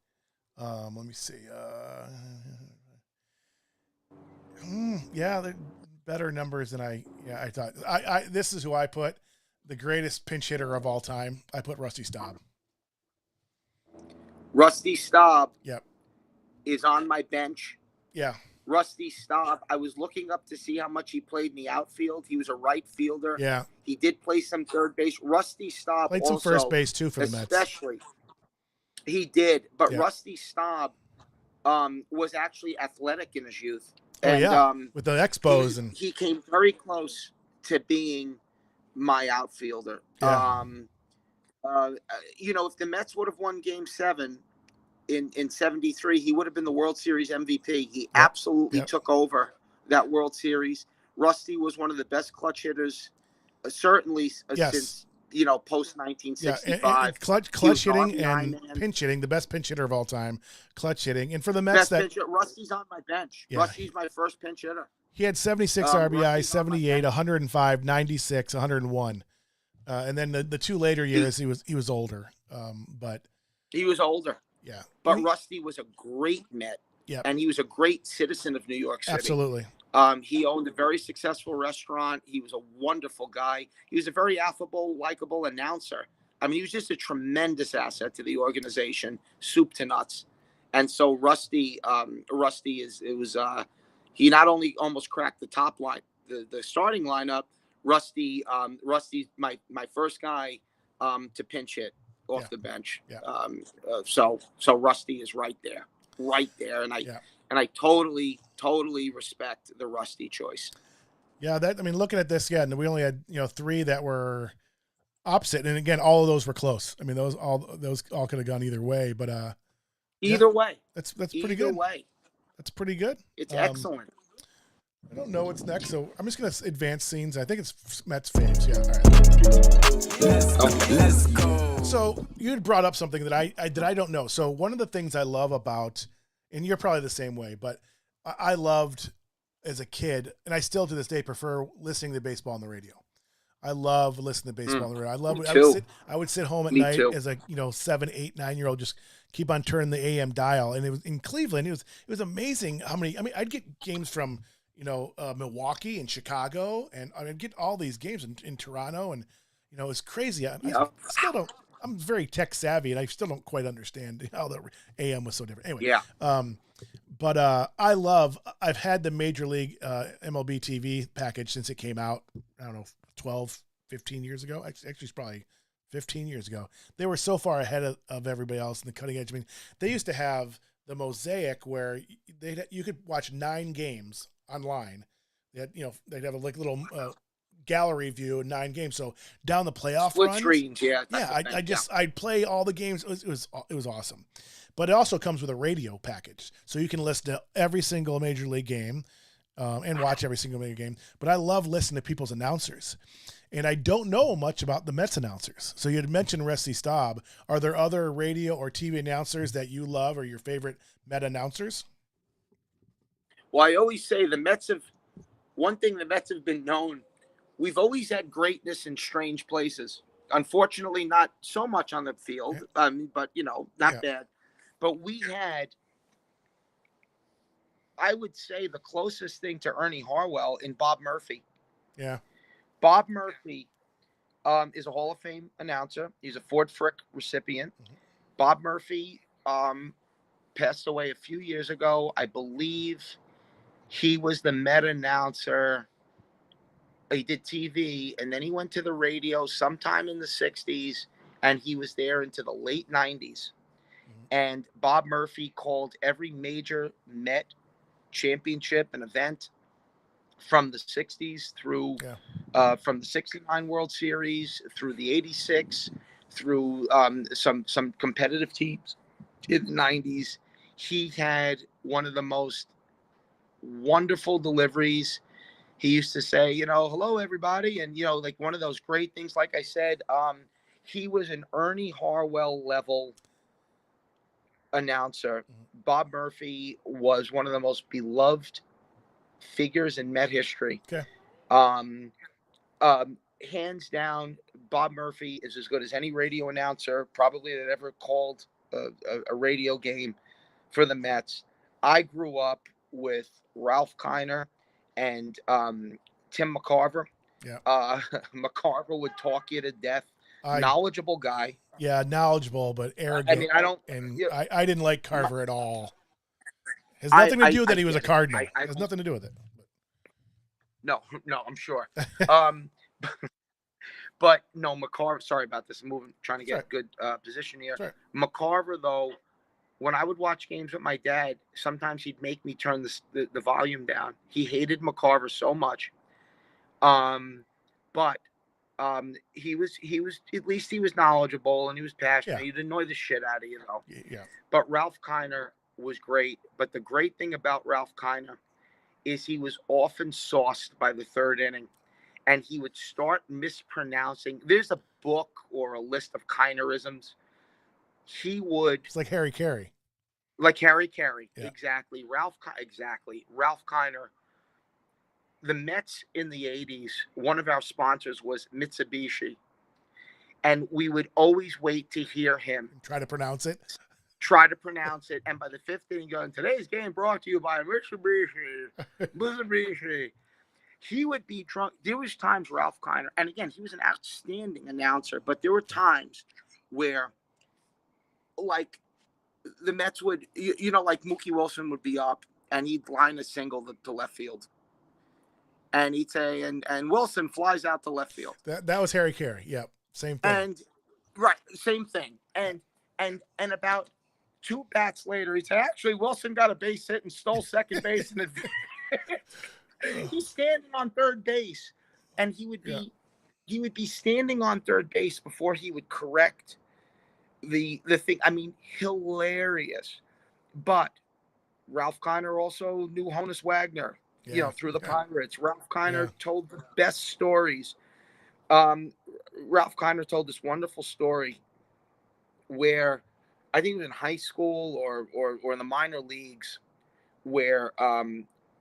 Let me see. They're better numbers than I thought. This is who I put the greatest pinch hitter of all time. I put Rusty Staub. Rusty Staub. Yep. Is on my bench. Yeah. Rusty Staub. I was looking up to see how much he played in the outfield. He was a right fielder. Yeah. He did play some third base. Rusty Staub Played also, some first base too for the Mets. Especially, he did. But Yeah. Rusty Staub was actually athletic in his youth. Oh, And, yeah. With the Expos. He came very close to being my outfielder. Yeah. If the Mets would have won Game 7 in 73, he would have been the World Series MVP. He absolutely took over that World Series. Rusty was one of the best clutch hitters, certainly since, post 1965. Yeah, and clutch hitting and pinch hitting, the best pinch hitter of all time. Clutch hitting. And for the Mets, Rusty's on my bench. Yeah. Rusty's my first pinch hitter. He had 76 RBI, 78, 105, 96, 101. And then the two later years, he was older. But he was older. Yeah. But Rusty was a great Met. Yeah. And he was a great citizen of New York City. Absolutely. He owned a very successful restaurant. He was a wonderful guy. He was a very affable, likable announcer. I mean, he was just a tremendous asset to the organization, soup to nuts. And so Rusty he not only almost cracked the top line, the starting lineup. Rusty's my first guy to pinch hit off the bench. Yeah. So Rusty is right there, and I totally respect the Rusty choice. Yeah, looking at this, and we only had 3 that were opposite, and again, all of those were close. I mean, those all could have gone either way, but either way, that's pretty good. Either way, that's pretty good. It's excellent. I don't know what's next, so I'm just gonna advance scenes. I think it's Mets faves. Yeah, all right. Let's go. So you had brought up something that I don't know. So one of the things I love about, and you're probably the same way, but I loved as a kid, and I still to this day prefer listening to baseball on the radio. I love listening to baseball on the radio. I love it. I would sit home at night as a 7, 8, 9-year-old, just keep on turning the AM dial. And it was in Cleveland. It was amazing how many. I mean, I'd get games from Milwaukee and Chicago, and I'd get all these games in Toronto, and it's crazy. I still don't. I'm very tech savvy, and I still don't quite understand how the AM was so different. Anyway, but I've had the Major League MLB TV package since it came out. I don't know, 12, 15 years ago. Actually, it's probably 15 years ago. They were so far ahead of everybody else in the cutting edge. I mean, they used to have the mosaic where you could watch 9 games online. They'd have a little gallery view of 9 games. So down the playoff split runs, screens, I'd play all the games. It was awesome. But it also comes with a radio package, so you can listen to every single major league game and watch every single major game. But I love listening to people's announcers, and I don't know much about the Mets announcers. So you had mentioned Rusty Staub. Are there other radio or TV announcers that you love or your favorite Met announcers? Well, I always say the Mets have been known. We've always had greatness in strange places. Unfortunately, not so much on the field, but not bad. But we had, I would say, the closest thing to Ernie Harwell in Bob Murphy. Yeah. Bob Murphy is a Hall of Fame announcer. He's a Ford Frick recipient. Mm-hmm. Bob Murphy passed away a few years ago. I believe he was the Met announcer. He did TV, and then he went to the radio sometime in the 60s, and he was there into the late 90s. And Bob Murphy called every major Met championship and event from the 60s through from the 69 World Series through the 86 through some competitive teams in the 90s. He had one of the most wonderful deliveries. He used to say, hello, everybody. And, like one of those great things, like I said, he was an Ernie Harwell level announcer. Bob Murphy was one of the most beloved figures in Met history. Okay. Hands down, Bob Murphy is as good as any radio announcer probably that ever called a radio game for the Mets. I grew up with Ralph Kiner and Tim McCarver. Yeah. McCarver would talk you to death. Knowledgeable guy. Yeah, knowledgeable but arrogant. I mean, I didn't like Carver at all. Has nothing to do with that he was a Cardinal. Has nothing to do with it. No, I'm sure. But no, McCarver. Sorry about this. I'm trying to get a good position here. Sure. McCarver, though, when I would watch games with my dad, sometimes he'd make me turn the volume down. He hated McCarver so much. But he was at least he was knowledgeable and he was passionate. He'd annoy the shit out of you, though. Yeah. But Ralph Kiner was great. But the great thing about Ralph Kiner is he was often sauced by the third inning. And he would start mispronouncing. There's a book or a list of Kinerisms. He would. It's like Harry Carey. Like Harry Carey. Yeah. Exactly. Ralph Kiner. The Mets in the 80s, one of our sponsors was Mitsubishi. And we would always wait to hear him. Try to pronounce it. And by the fifth inning, going, today's game brought to you by Mitsubishi. He would be drunk. There was times Ralph Kiner, and again, he was an outstanding announcer, but there were times where, like, the Mets would, like Mookie Wilson would be up, and he'd line a single to left field. And he'd say, and Wilson flies out to left field. That was Harry Carey. Yep. Same thing. And, right, same thing. And about 2 bats later, he'd say, actually, Wilson got a base hit and stole second base in advance. He's standing on third base, and he would be standing on third base before he would correct the thing. I mean, hilarious. But Ralph Kiner also knew Honus Wagner, through the Pirates. Ralph Kiner told the best stories. Ralph Kiner told this wonderful story where I think it was in high school or in the minor leagues where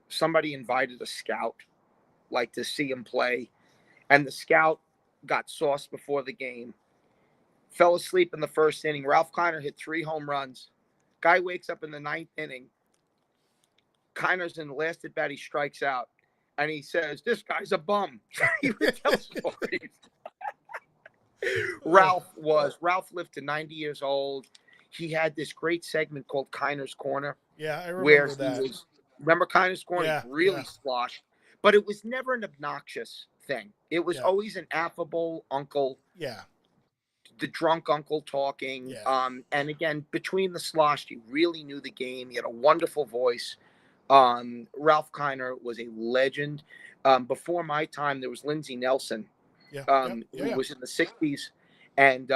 somebody invited a scout, like, to see him play, and the scout got sauced before the game, fell asleep in the first inning. Ralph Kiner hit 3 home runs. Guy wakes up in the 9th inning. Kiner's in the last at bat. He strikes out, and he says, "This guy's a bum." He would tell stories. Ralph lived to 90 years old. He had this great segment called Kiner's Corner. Yeah, I remember that. Remember Kiner's Corner? Really sloshed. But it was never an obnoxious thing. It was always an affable uncle. Yeah. The drunk uncle talking. Yeah. And again, between the slosh, he really knew the game. He had a wonderful voice. Ralph Kiner was a legend. Before my time, there was Lindsey Nelson, who was in the 60s. And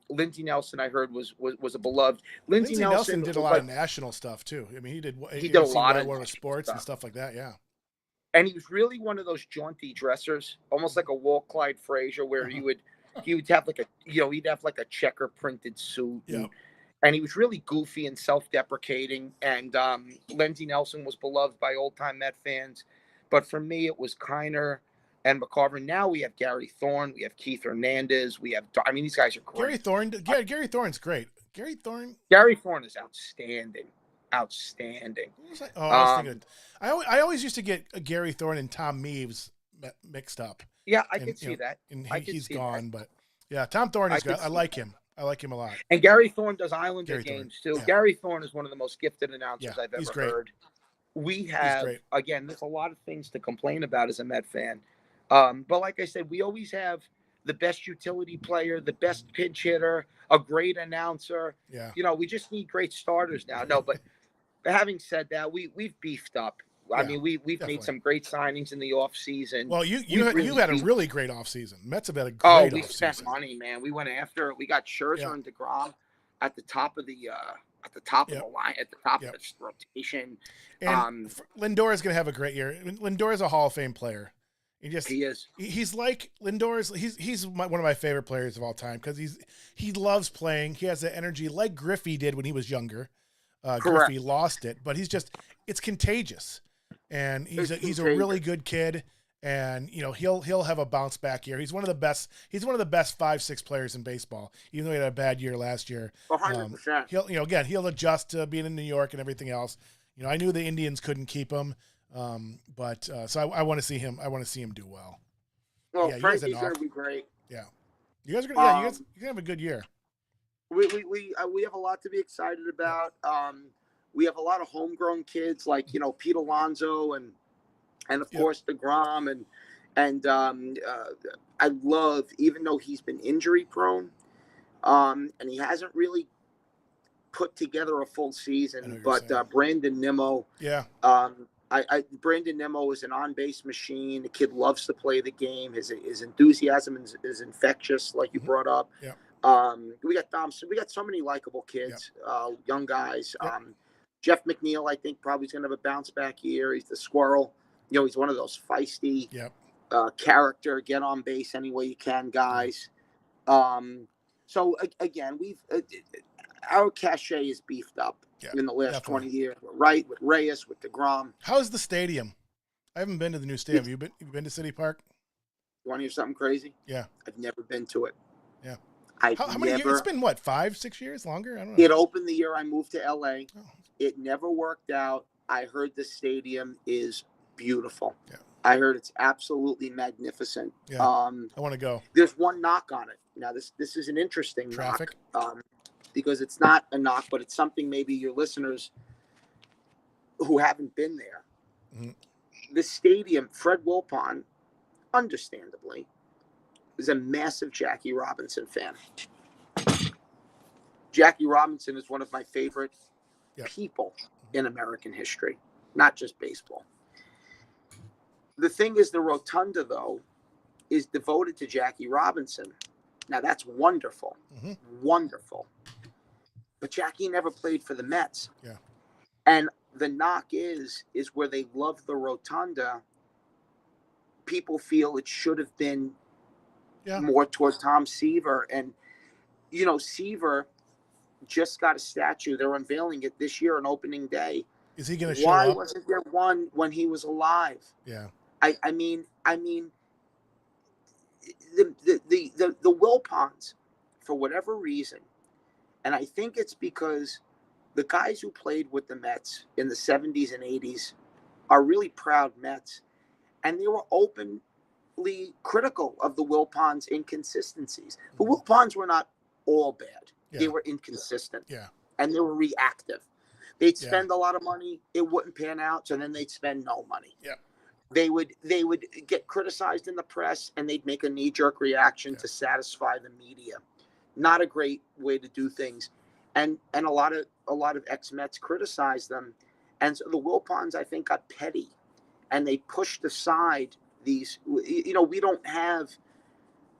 Lindsey Nelson, I heard, was a beloved. Lindsey Nelson did a lot of national stuff too. I mean, he did a lot of sports and stuff like that. Yeah. And he was really one of those jaunty dressers, almost like a Walt Clyde Frazier, where he would have like he'd have like a checker printed suit. Yeah. And he was really goofy and self-deprecating. And Lindsey Nelson was beloved by old-time Met fans. But for me, it was Kiner and McCarver. Now we have Gary Thorne. We have Keith Hernandez. These guys are great. Gary Thorne's great. Gary Thorne is outstanding. Outstanding. I always used to get Gary Thorne and Tom Meaves mixed up. Yeah, I could see that. And he's gone, but yeah, Tom Thorne is good. I like him. I like him a lot. And Gary Thorne does Islander games too. Yeah. Gary Thorne is one of the most gifted announcers I've ever heard. We have, again, there's a lot of things to complain about as a Met fan. But like I said, we always have the best utility player, the best pinch hitter, a great announcer. Yeah. We just need great starters now. No, but having said that, we've beefed up. I mean, we've made some great signings in the off season. Well, you had a really great off season. Mets have had a great off season. We spent money, man. We went after it. We got Scherzer and DeGrom at the top of the of the line, at the top of the rotation. And Lindor is going to have a great year. Lindor is a Hall of Fame player. He is. He's like Lindor's. He's one of my favorite players of all time because he loves playing. He has the energy like Griffey did when he was younger. Griffey lost it, but it's contagious. And he's a really good kid, and he'll have a bounce back year. He's one of the best 5-6 players in baseball. Even though he had a bad year last year, 100%. He'll adjust to being in New York and everything else. I knew the Indians couldn't keep him, but I want to see him. I want to see him do well. Well, Frankie's gonna be great. Yeah, you guys are gonna. You guys have a good year. We have a lot to be excited about. we have a lot of homegrown kids like, Pete Alonso and of course DeGrom and I love, even though he's been injury prone, and he hasn't really put together a full season, but Brandon Nimmo, Brandon Nimmo is an on-base machine. The kid loves to play the game. His enthusiasm is infectious, like you brought up. We got Thompson. We got so many likable kids, young guys. Jeff McNeil, I think, probably is going to have a bounce back year. He's the squirrel. He's one of those feisty character, get on base any way you can guys. So again, our cachet is beefed up in the last 20 years, right? With Reyes, with DeGrom. How's the stadium? I haven't been to the new stadium. You've been to City Park? You want to hear something crazy? Yeah. I've never been to it. Yeah. How many years? It's been what, 5, 6 years? Longer? I don't know. It opened the year I moved to LA. Oh. It never worked out. I heard the stadium is beautiful. Yeah. I heard it's absolutely magnificent. Yeah. I want to go. There's one knock on it. Now this is an interesting traffic knock, because it's not a knock, but it's something maybe your listeners who haven't been there. Mm-hmm. The stadium, Fred Wilpon, understandably, is a massive Jackie Robinson fan. Jackie Robinson is one of my favorite people in American history, not just baseball. The thing is, the rotunda, though, is devoted to Jackie Robinson. Now, that's wonderful. Mm-hmm. Wonderful. But Jackie never played for the Mets. Yeah. And the knock is where they love the rotunda, people feel it should have been more toward Tom Seaver. And, Seaver just got a statue. They're unveiling it this year on opening day. Is he going to show up? Why wasn't there one when he was alive? Yeah. I mean, the Wilpons, for whatever reason, and I think it's because the guys who played with the Mets in the 70s and 80s are really proud Mets, and they were openly critical of the Wilpons' inconsistencies. The Wilpons were not all bad. Yeah. They were inconsistent. Yeah. And they were reactive. They'd spend a lot of money, it wouldn't pan out, so then they'd spend no money. Yeah. They would get criticized in the press, and they'd make a knee-jerk reaction to satisfy the media. Not a great way to do things, and a lot of ex-Mets criticized them, and so the Wilpons, I think, got petty, and they pushed aside these. We don't have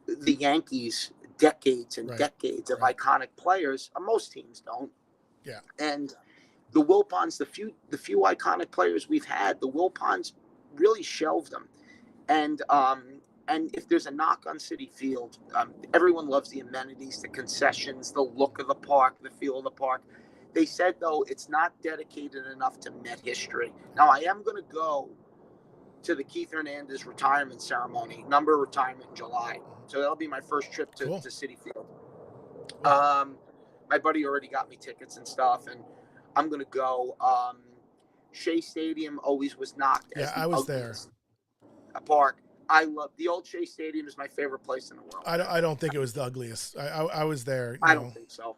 the Yankees decades and decades of iconic players. Most teams don't. Yeah, and the Wilpons, the few iconic players we've had, the Wilpons really shelved them. And if there's a knock on Citi Field, everyone loves the amenities, the concessions, the look of the park, the feel of the park. They said, though, it's not dedicated enough to Met history. Now, I am going to go to the Keith Hernandez retirement ceremony, number retirement in July. So that'll be my first trip to Citi Field. My buddy already got me tickets and stuff, and I'm going to go. Shea Stadium always was knocked. Yeah, I was there. A park. I love the old Shea Stadium. Is my favorite place in the world. I don't think it was the ugliest. I was there. I don't think so.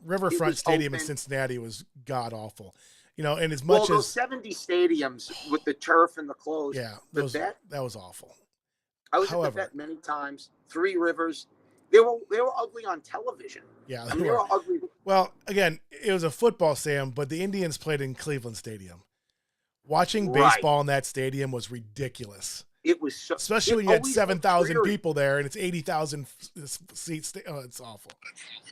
Riverfront Stadium in Cincinnati was god awful. And as much those as 70 stadiums with the turf and the clothes. Yeah, that was awful. I was at the Vet many times. Three Rivers. They were ugly on television. Yeah, they were ugly. Well, again, it was a football, Sam, but the Indians played in Cleveland Stadium. Watching baseball in that stadium was ridiculous. It was so, especially when you had 7,000 people there and it's 80,000 seats. Oh, it's awful.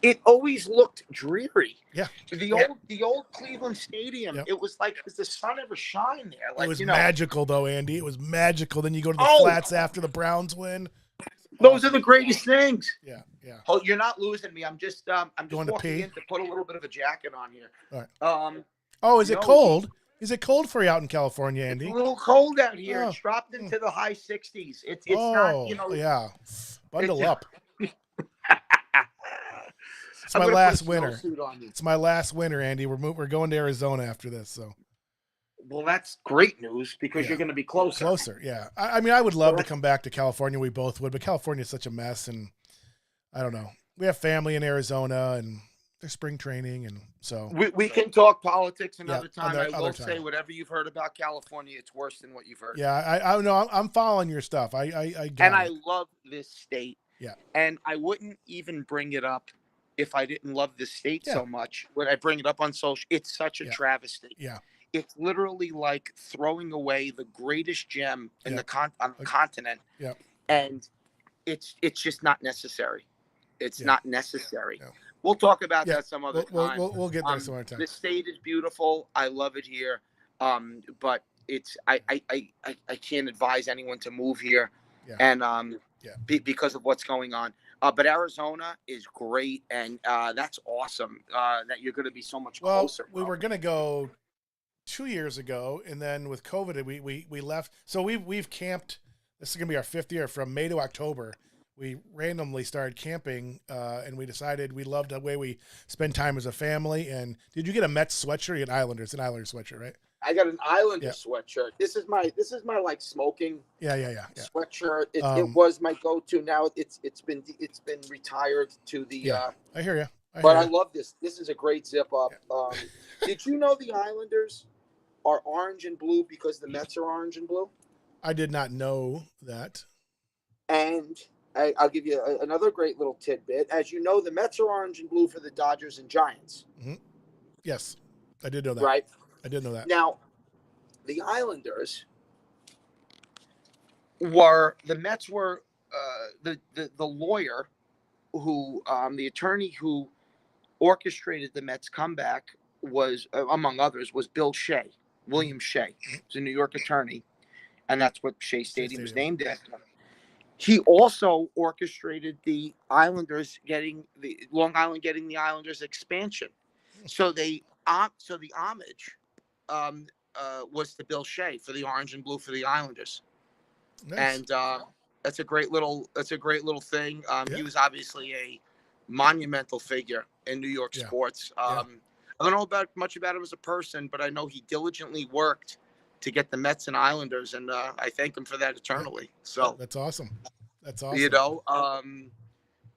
It always looked dreary. Yeah. The old Cleveland Stadium. Yep. It was like, does the sun ever shine there? Like, it was magical, though, Andy. It was magical. Then you go to the flats after the Browns win. Those are the greatest things. Yeah, yeah. Oh, you're not losing me. I'm just walking in to put a little bit of a jacket on here. All right. Is it cold? Is it cold for you out in California, Andy? It's a little cold out here. It's dropped into the high 60s. It's not, Yeah. Bundle up. It's my last winter. It's my last winter, Andy. We're going to Arizona after this, so. Well, that's great news because you're going to be closer. Closer, yeah. I mean, I would love to come back to California. We both would, but California is such a mess, and I don't know. We have family in Arizona, and their spring training, and so We can talk politics another time. I other will time. say whatever you've heard about California, it's worse than what you've heard. Yeah, I know. I'm following your stuff. I get And it. I love this state. Yeah. And I wouldn't even bring it up if I didn't love this state so much. When I bring it up on social, it's such a travesty. Yeah. It's literally like throwing away the greatest gem in on the continent. Yeah. And it's just not necessary. It's not necessary. Yeah. We'll talk about that some other time. We'll get there some other time. The state is beautiful. I love it here. But it's I can't advise anyone to move here. Yeah. And because of what's going on. But Arizona is great, and that's awesome that you're going to be so much closer. We were going to go 2 years ago, and then with COVID, we left. So we've camped. This is going to be our 5th year. From May to October, we randomly started camping, and we decided we loved the way we spend time as a family. And did you get a Mets sweatshirt? You get Islanders, an Islander sweatshirt, right? I got an Islander sweatshirt. This is my like smoking sweatshirt. It was my go-to. Now it's been retired to the. I hear you. I love this. This is a great zip up. Yeah. Did you know the Islanders are orange and blue because the Mets are orange and blue? I did not know that. And I'll give you another great little tidbit. As you know, the Mets are orange and blue for the Dodgers and Giants. Mm-hmm. Yes, I did know that. Right. I didn't know that. Now, the Islanders were the Mets were the lawyer who the attorney who orchestrated the Mets comeback was among others was Bill Shea, William Shea. He's a New York attorney, and that's what Shea Stadium was named after. He also orchestrated the Islanders Long Island getting the Islanders expansion. So the homage was to Bill Shea for the orange and blue for the Islanders. Nice. And that's a great little thing. He was obviously a monumental figure in New York sports. I don't know much about him as a person, but I know he diligently worked to get the Mets and Islanders, and I thank him for that eternally. So that's awesome. That's awesome. You know,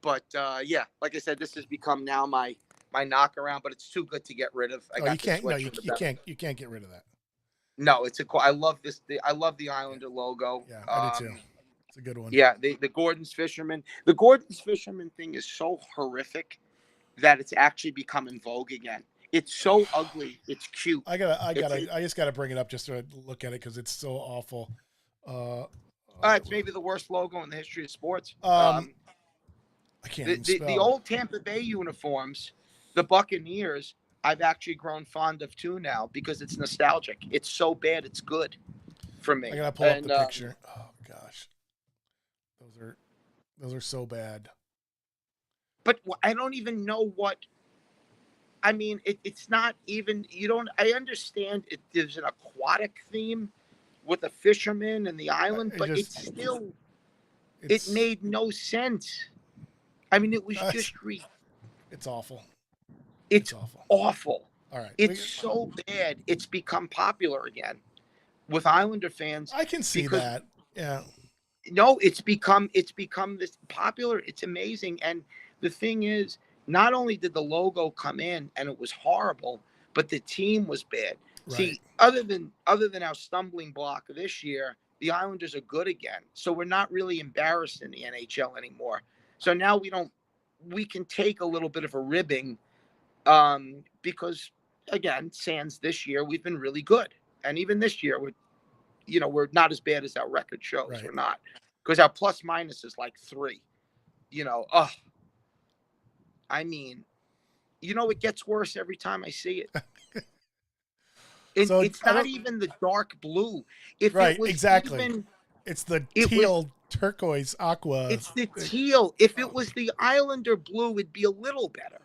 like I said, this has become now my knockaround, but it's too good to get rid of. You can't get rid of that. No, I love this. I love the Islander logo. Yeah, I do too. It's a good one. Yeah, the Gordon's Fisherman. The Gordon's Fisherman thing is so horrific that it's actually become in vogue again. It's so ugly. It's cute. I just gotta bring it up just to look at it because it's so awful. It's maybe the worst logo in the history of sports. I can't even spell. The old Tampa Bay uniforms, the Buccaneers, I've actually grown fond of too now because it's nostalgic. It's so bad, it's good for me. I gotta pull up the picture. Oh gosh, those are so bad. But I don't even know what. I mean, it's not even. You don't. I understand there's an aquatic theme with a fisherman and the island, but it made no sense. I mean, it was just it's awful. It's awful. All right. It's so bad. It's become popular again with Islander fans. I can see that. Yeah. No, it's become this popular. It's amazing. And the thing is, not only did the logo come in and it was horrible, but the team was bad. Right. See, other than our stumbling block this year, the Islanders are good again. So we're not really embarrassed in the NHL anymore. So now we can take a little bit of a ribbing because again, sans this year, we've been really good. And even this year, we're not as bad as our record shows. Right. We're not, because our plus minus is like 3, I mean, it gets worse every time I see it. So it's not even the dark blue. If right, it was exactly. It's the teal, turquoise, aqua. It's the teal. If it was the Islander blue, it'd be a little better.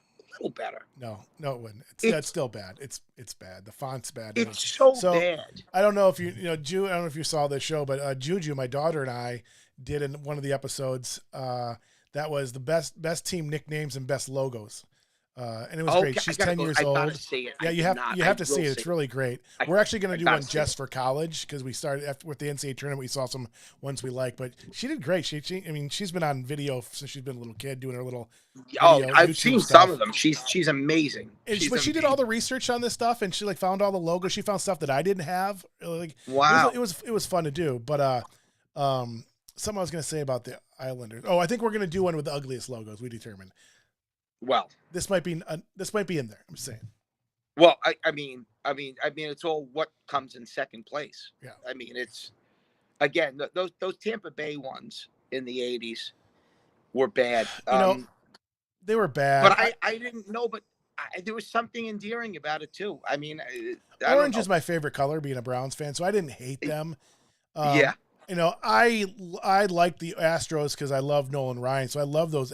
No, it wouldn't. It's still bad. It's bad. The font's bad. It's so bad. I don't know if I don't know if you saw this show, but Juju, my daughter, and I did in one of the episodes. That was the best team nicknames and best logos. And it was great. She's 10 years I old. gotta see it. Yeah, you have to see it. It's really great. We're actually going to do one just for college because we started with the NCAA tournament. We saw some ones we like, but she did great. I mean, she's been on video since she's been a little kid doing her little. Video, I've YouTube seen stuff. Some of them. She's amazing. But she did all the research on this stuff, and she like found all the logos. She found stuff that I didn't have. Like, wow, it was fun to do. But something I was going to say about the Islanders. Oh, I think we're going to do one with the ugliest logos. We determined. Well, this might be in there. I'm just saying. Well, I mean, it's all what comes in second place. Yeah. I mean, it's again those Tampa Bay ones in the '80s were bad. They were bad. But I didn't know. But there was something endearing about it too. I mean, orange is my favorite color, being a Browns fan, so I didn't hate them. Yeah. I like the Astros because I love Nolan Ryan, so I love those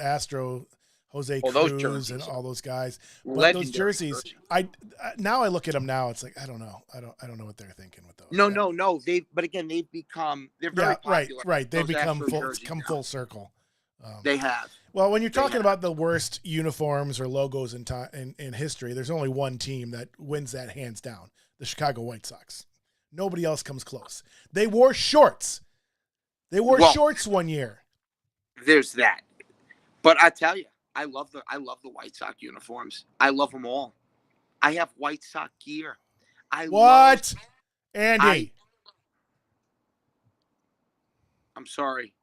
Jose Cruz and all those guys. But those jerseys, I look at them now. It's like I don't know what they're thinking with those. No. They've become they're very popular. Right. They've become full circle. They have. Well, when you're talking about the worst uniforms or logos in history, there's only one team that wins that hands down: the Chicago White Sox. Nobody else comes close. They wore shorts. Shorts one year. There's that, but I tell you. I love the White Sox uniforms. I love them all. I have White Sox gear. Andy? I'm sorry.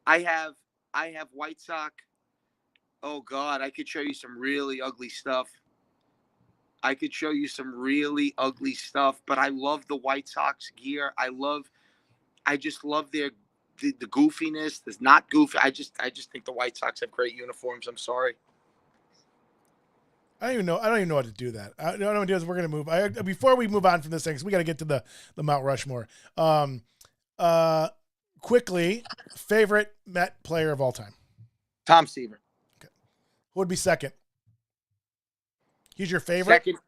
I have White Sox. Oh God, I could show you some really ugly stuff. But I love the White Sox gear. I just love the goofiness. It's not goofy. I just think the White Sox have great uniforms. I'm sorry. I don't even know what to do that. What I'm gonna do is we're gonna move. Before we move on from this thing, because we got to get to the Mount Rushmore. Quickly, favorite Met player of all time. Tom Seaver. Okay. Who would be second? He's your favorite. Second.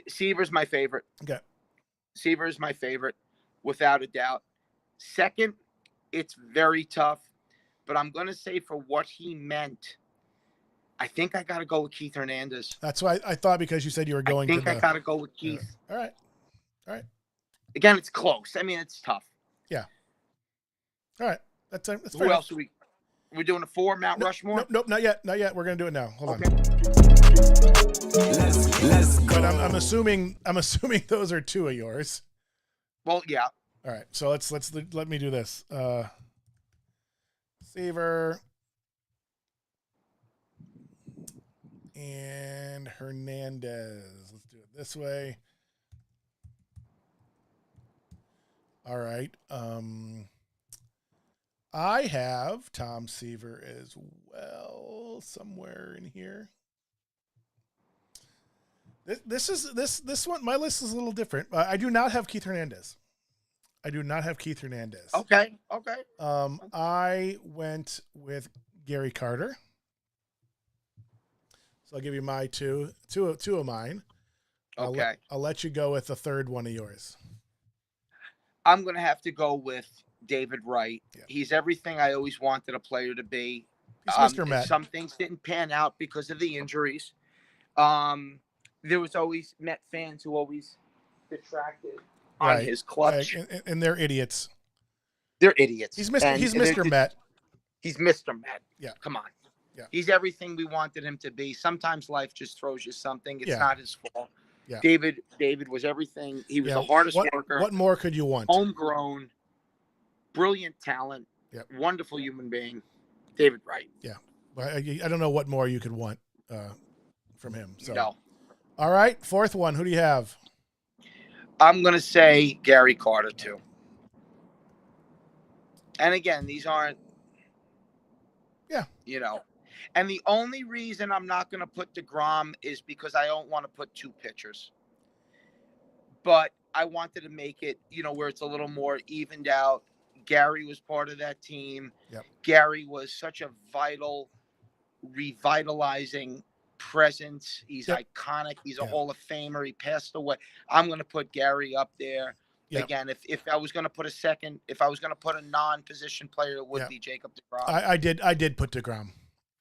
Seaver's my favorite. Okay. Seaver's my favorite, without a doubt. Second. It's very tough, but I'm going to say for what he meant, I think I got to go with Keith Hernandez. That's why I thought, because you said you were going I got to go with Keith. All right. Again, it's close. I mean, it's tough. Yeah. All right. That's fair. Who else are we're doing a 4 Mount Rushmore? Nope, not yet. We're going to do it now. Hold on. Let's go. But I'm assuming those are 2 of yours. Well, yeah. All right, so let me do this. Seaver and Hernandez. Let's do it this way. All right. I have Tom Seaver as well somewhere in here. This one, my list is a little different. I do not have Keith Hernandez. Okay. I went with Gary Carter. So I'll give you my two of mine. Okay. I'll let you go with the third one of yours. I'm going to have to go with David Wright. Yeah. He's everything I always wanted a player to be. He's Mr. Met. Some things didn't pan out because of the injuries. There was always Met fans who always detracted on his clutch. Right. And they're idiots. They're idiots. He's Mr. Met. He's Mr. Met. Yeah. Come on. Yeah. He's everything we wanted him to be. Sometimes life just throws you something. It's not his fault. Yeah. David was everything. He was the hardest worker. What more could you want? Homegrown, brilliant talent, wonderful human being. David Wright. Yeah. I don't know what more you could want from him. So. No. All right. Fourth one. Who do you have? I'm going to say Gary Carter, too. And again, these aren't, and the only reason I'm not going to put DeGrom is because I don't want to put 2 pitchers. But I wanted to make it, where it's a little more evened out. Gary was part of that team. Yep. Gary was such a revitalizing presence. He's iconic. He's a Hall of Famer. He passed away. I'm going to put Gary up there. Yep. Again, if I was going to put a non-position player, it would be Jacob DeGrom. I did put DeGrom.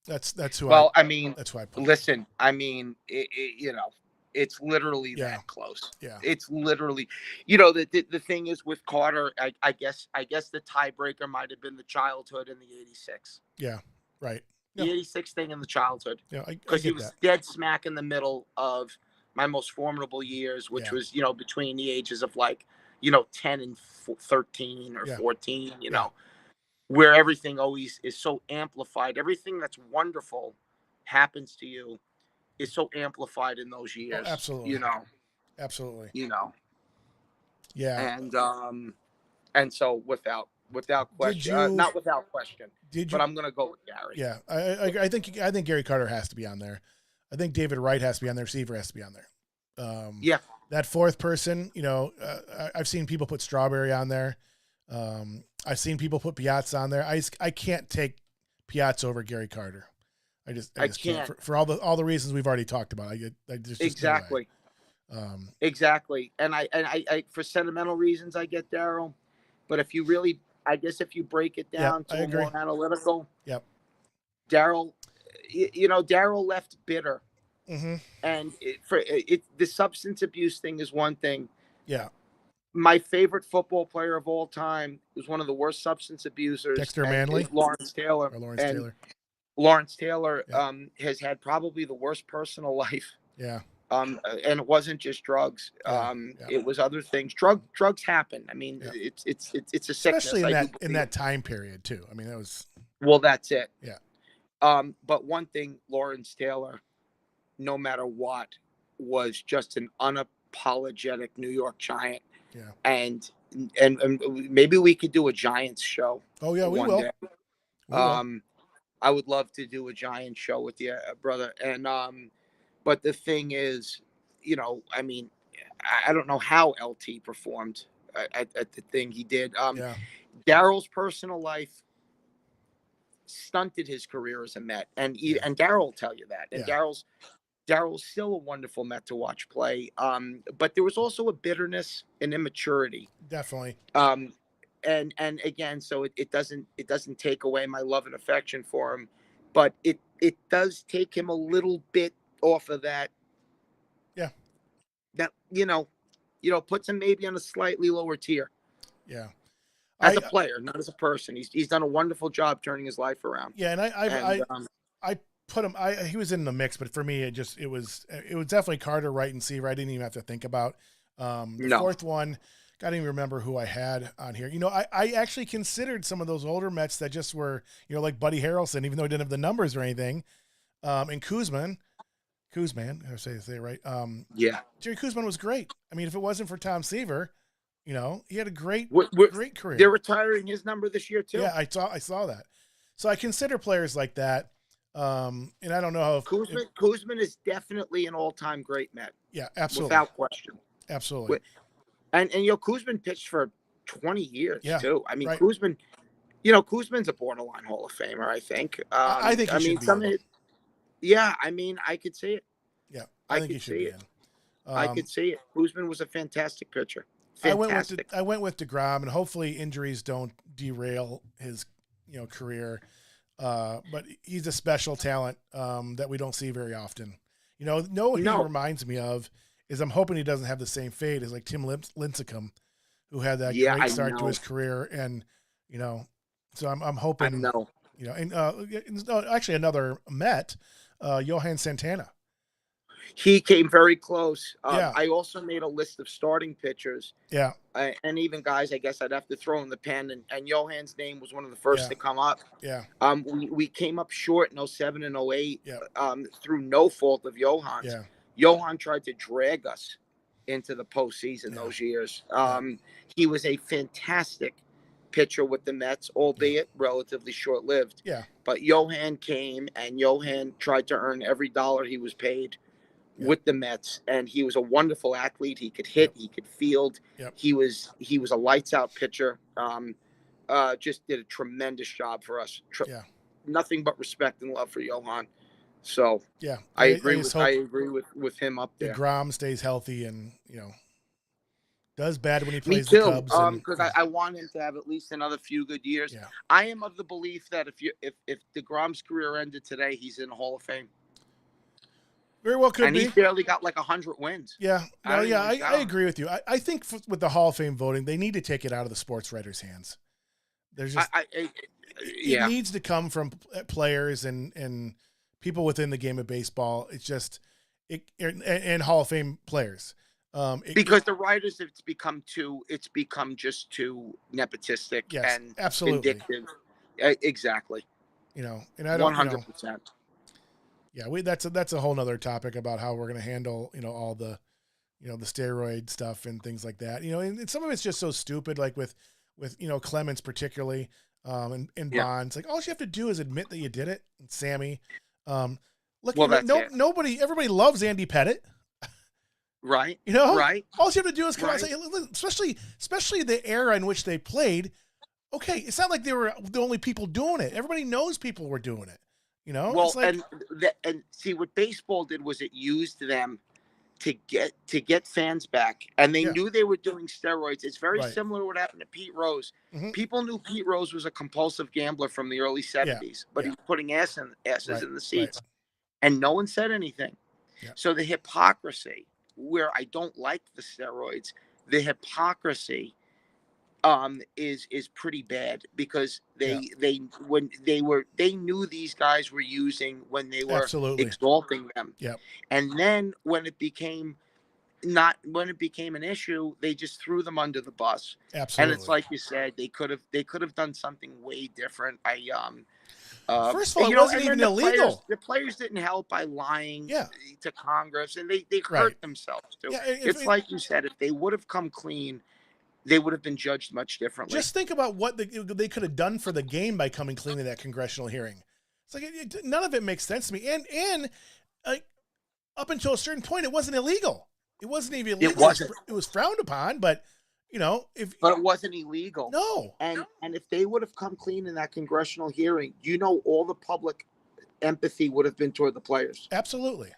That's who Well, I I mean, that's who I put. listen, I mean, it's literally Yeah. that close. Yeah. It's literally, the thing is with Carter, I guess the tiebreaker might have been the childhood in the '86. Yeah. Right. The Yeah. '86 thing in the childhood, Yeah. I because he get was that. dead smack in the middle of my most formidable years, which Yeah. was between the ages of 10 and 13 or Yeah. 14. Yeah. Where everything always is so amplified. Everything that's wonderful happens to you is so amplified in those Oh, years. absolutely. Absolutely. You know, Yeah. and so without Did question, you? not without question, Did but you? I'm gonna go with Gary. Yeah. I think Gary Carter has to be on there. I think David Wright has to be on there. Seaver has to be on there. Yeah, That fourth person, I've seen people put Strawberry on there. I've seen people put Piazza on there. I can't take Piazza over Gary Carter. I just can't for all the reasons we've already talked about. Just exactly, no way. exactly. And I for sentimental reasons I get Daryl, but if you really, I guess if you break it Yep, down I to a agree. more analytical, Yep. Daryl, Daryl left bitter. Mm-hmm. And the substance abuse thing is one thing. Yeah. My favorite football player of all time was one of the worst substance abusers. Dexter Manley? Lawrence Taylor. Or Lawrence Taylor. Lawrence Taylor Yeah. has had probably the worst personal life. Yeah. And it wasn't just drugs. Yeah. It was other things. Drugs happen. I mean, Yeah. it's a sickness. Especially in that time period too. I mean, that was. Well, that's it. Yeah. But one thing, Lawrence Taylor, no matter what, was just an unapologetic New York Giant. Yeah. And maybe we could do a Giants show. Oh yeah, we one will. day. We will. I would love to do a Giants show with you, brother. And but the thing is, I mean, I don't know how LT performed at the thing he did. Yeah. Daryl's personal life stunted his career as a Met, and Daryl will tell you that. And Yeah. Daryl's still a wonderful Met to watch play. But there was also a bitterness and immaturity. Definitely. And again, so it doesn't take away my love and affection for him, but it does take him a little bit off of that. Yeah. That puts him maybe on a slightly lower tier. Yeah. As a player, not as a person. He's done a wonderful job turning his life around. Yeah, and I put him. He was in the mix, but for me, it was definitely Carter, Wright, and Seaver. I didn't even have to think about the fourth one. I didn't even remember who I had on here. I actually considered some of those older Mets that just were, like Buddy Harrelson, even though he didn't have the numbers or anything, and Kuzman, I say it right. Yeah, Jerry Kuzman was great. I mean, if it wasn't for Tom Seaver, he had a great career. They're retiring his number this year too. Yeah, I saw that. So I consider players like that. And I don't know if Kuzman is definitely an all-time great Met. Yeah, absolutely, without question. Absolutely. And Kuzman pitched for 20 years too. I mean, right. Kuzman's a borderline Hall of Famer. I think. I think. I mean, I could see it. Yeah, I think he should be in. I could see it. Kuzman was a fantastic pitcher. Fantastic. I went with DeGrom, and hopefully injuries don't derail his career. But he's a special talent that we don't see very often. He reminds me of is I'm hoping he doesn't have the same fate as like Tim Lincecum, who had that great start to his career, and so I'm hoping actually another Met, Johan Santana. He came very close. I also made a list of starting pitchers. Yeah. And even guys, I guess I'd have to throw in the pen. And Johan's name was one of the first to come up. Yeah. We came up short in 07 and 08 yeah. Through no fault of Johan's. Yeah. Johan tried to drag us into the postseason those years. He was a fantastic pitcher with the Mets, albeit relatively short-lived. Yeah. But Johan came, and Johan tried to earn every dollar he was paid with the Mets, and he was a wonderful athlete. He could hit, he could field. He was a lights out pitcher. Just did a tremendous job for us. Nothing but respect and love for Johan. So I agree with him up there. DeGrom stays healthy, and Does bad when he Me plays the too. Cubs, and Because I want him to have at least another few good years. yeah, I am of the belief that if DeGrom's career ended today, he's in the Hall of Fame. very well could And he be. barely got like 100 wins. Yeah, no, yeah, I count. agree with you. I think with the Hall of Fame voting, they need to take it out of the sports writers' hands. There's just it Yeah. needs to come from players and people within the game of baseball. It's just and Hall of Fame players. Because the writers, it's become just too nepotistic Yes, and absolutely. vindictive. Exactly. You know, and I don't 100%. Yeah, that's a whole nother topic about how we're going to handle, all the, the steroid stuff and things like that. And some of it's just so stupid, like with Clemens particularly, and Bonds. Like all you have to do is admit that you did it. And Sammy, look, Well, that's it. everybody loves Andy Pettit. Right. Right. All you have to do is come out and Right. say, especially the era in which they played. Okay, it's not like they were the only people doing it. Everybody knows people were doing it. Well, it's like, and see what baseball did was it used them to get fans back, and they knew they were doing steroids. It's very similar to what happened to Pete Rose. Mhm. People knew Pete Rose was a compulsive gambler from the early 70s, but he was putting asses in the seats, and no one said anything. Yeah. So the hypocrisy, where I don't like the steroids, the hypocrisy is pretty bad, because they knew these guys were using when they were exalting them. Yep. And then when it became an issue, they just threw them under the bus. Absolutely. And it's like you said, they could have done something way different. First of all, it wasn't even illegal. The players didn't help by lying to Congress, and they hurt themselves too. Yeah, it's like you said, if they would have come clean, they would have been judged much differently. Just think about what they could have done for the game by coming clean in that congressional hearing. It's like none of it makes sense to me. And up until a certain point, it wasn't illegal. It wasn't even illegal. It wasn't. It was frowned upon, but but it wasn't illegal. No. And if they would have come clean in that congressional hearing, all the public empathy would have been toward the players. Absolutely.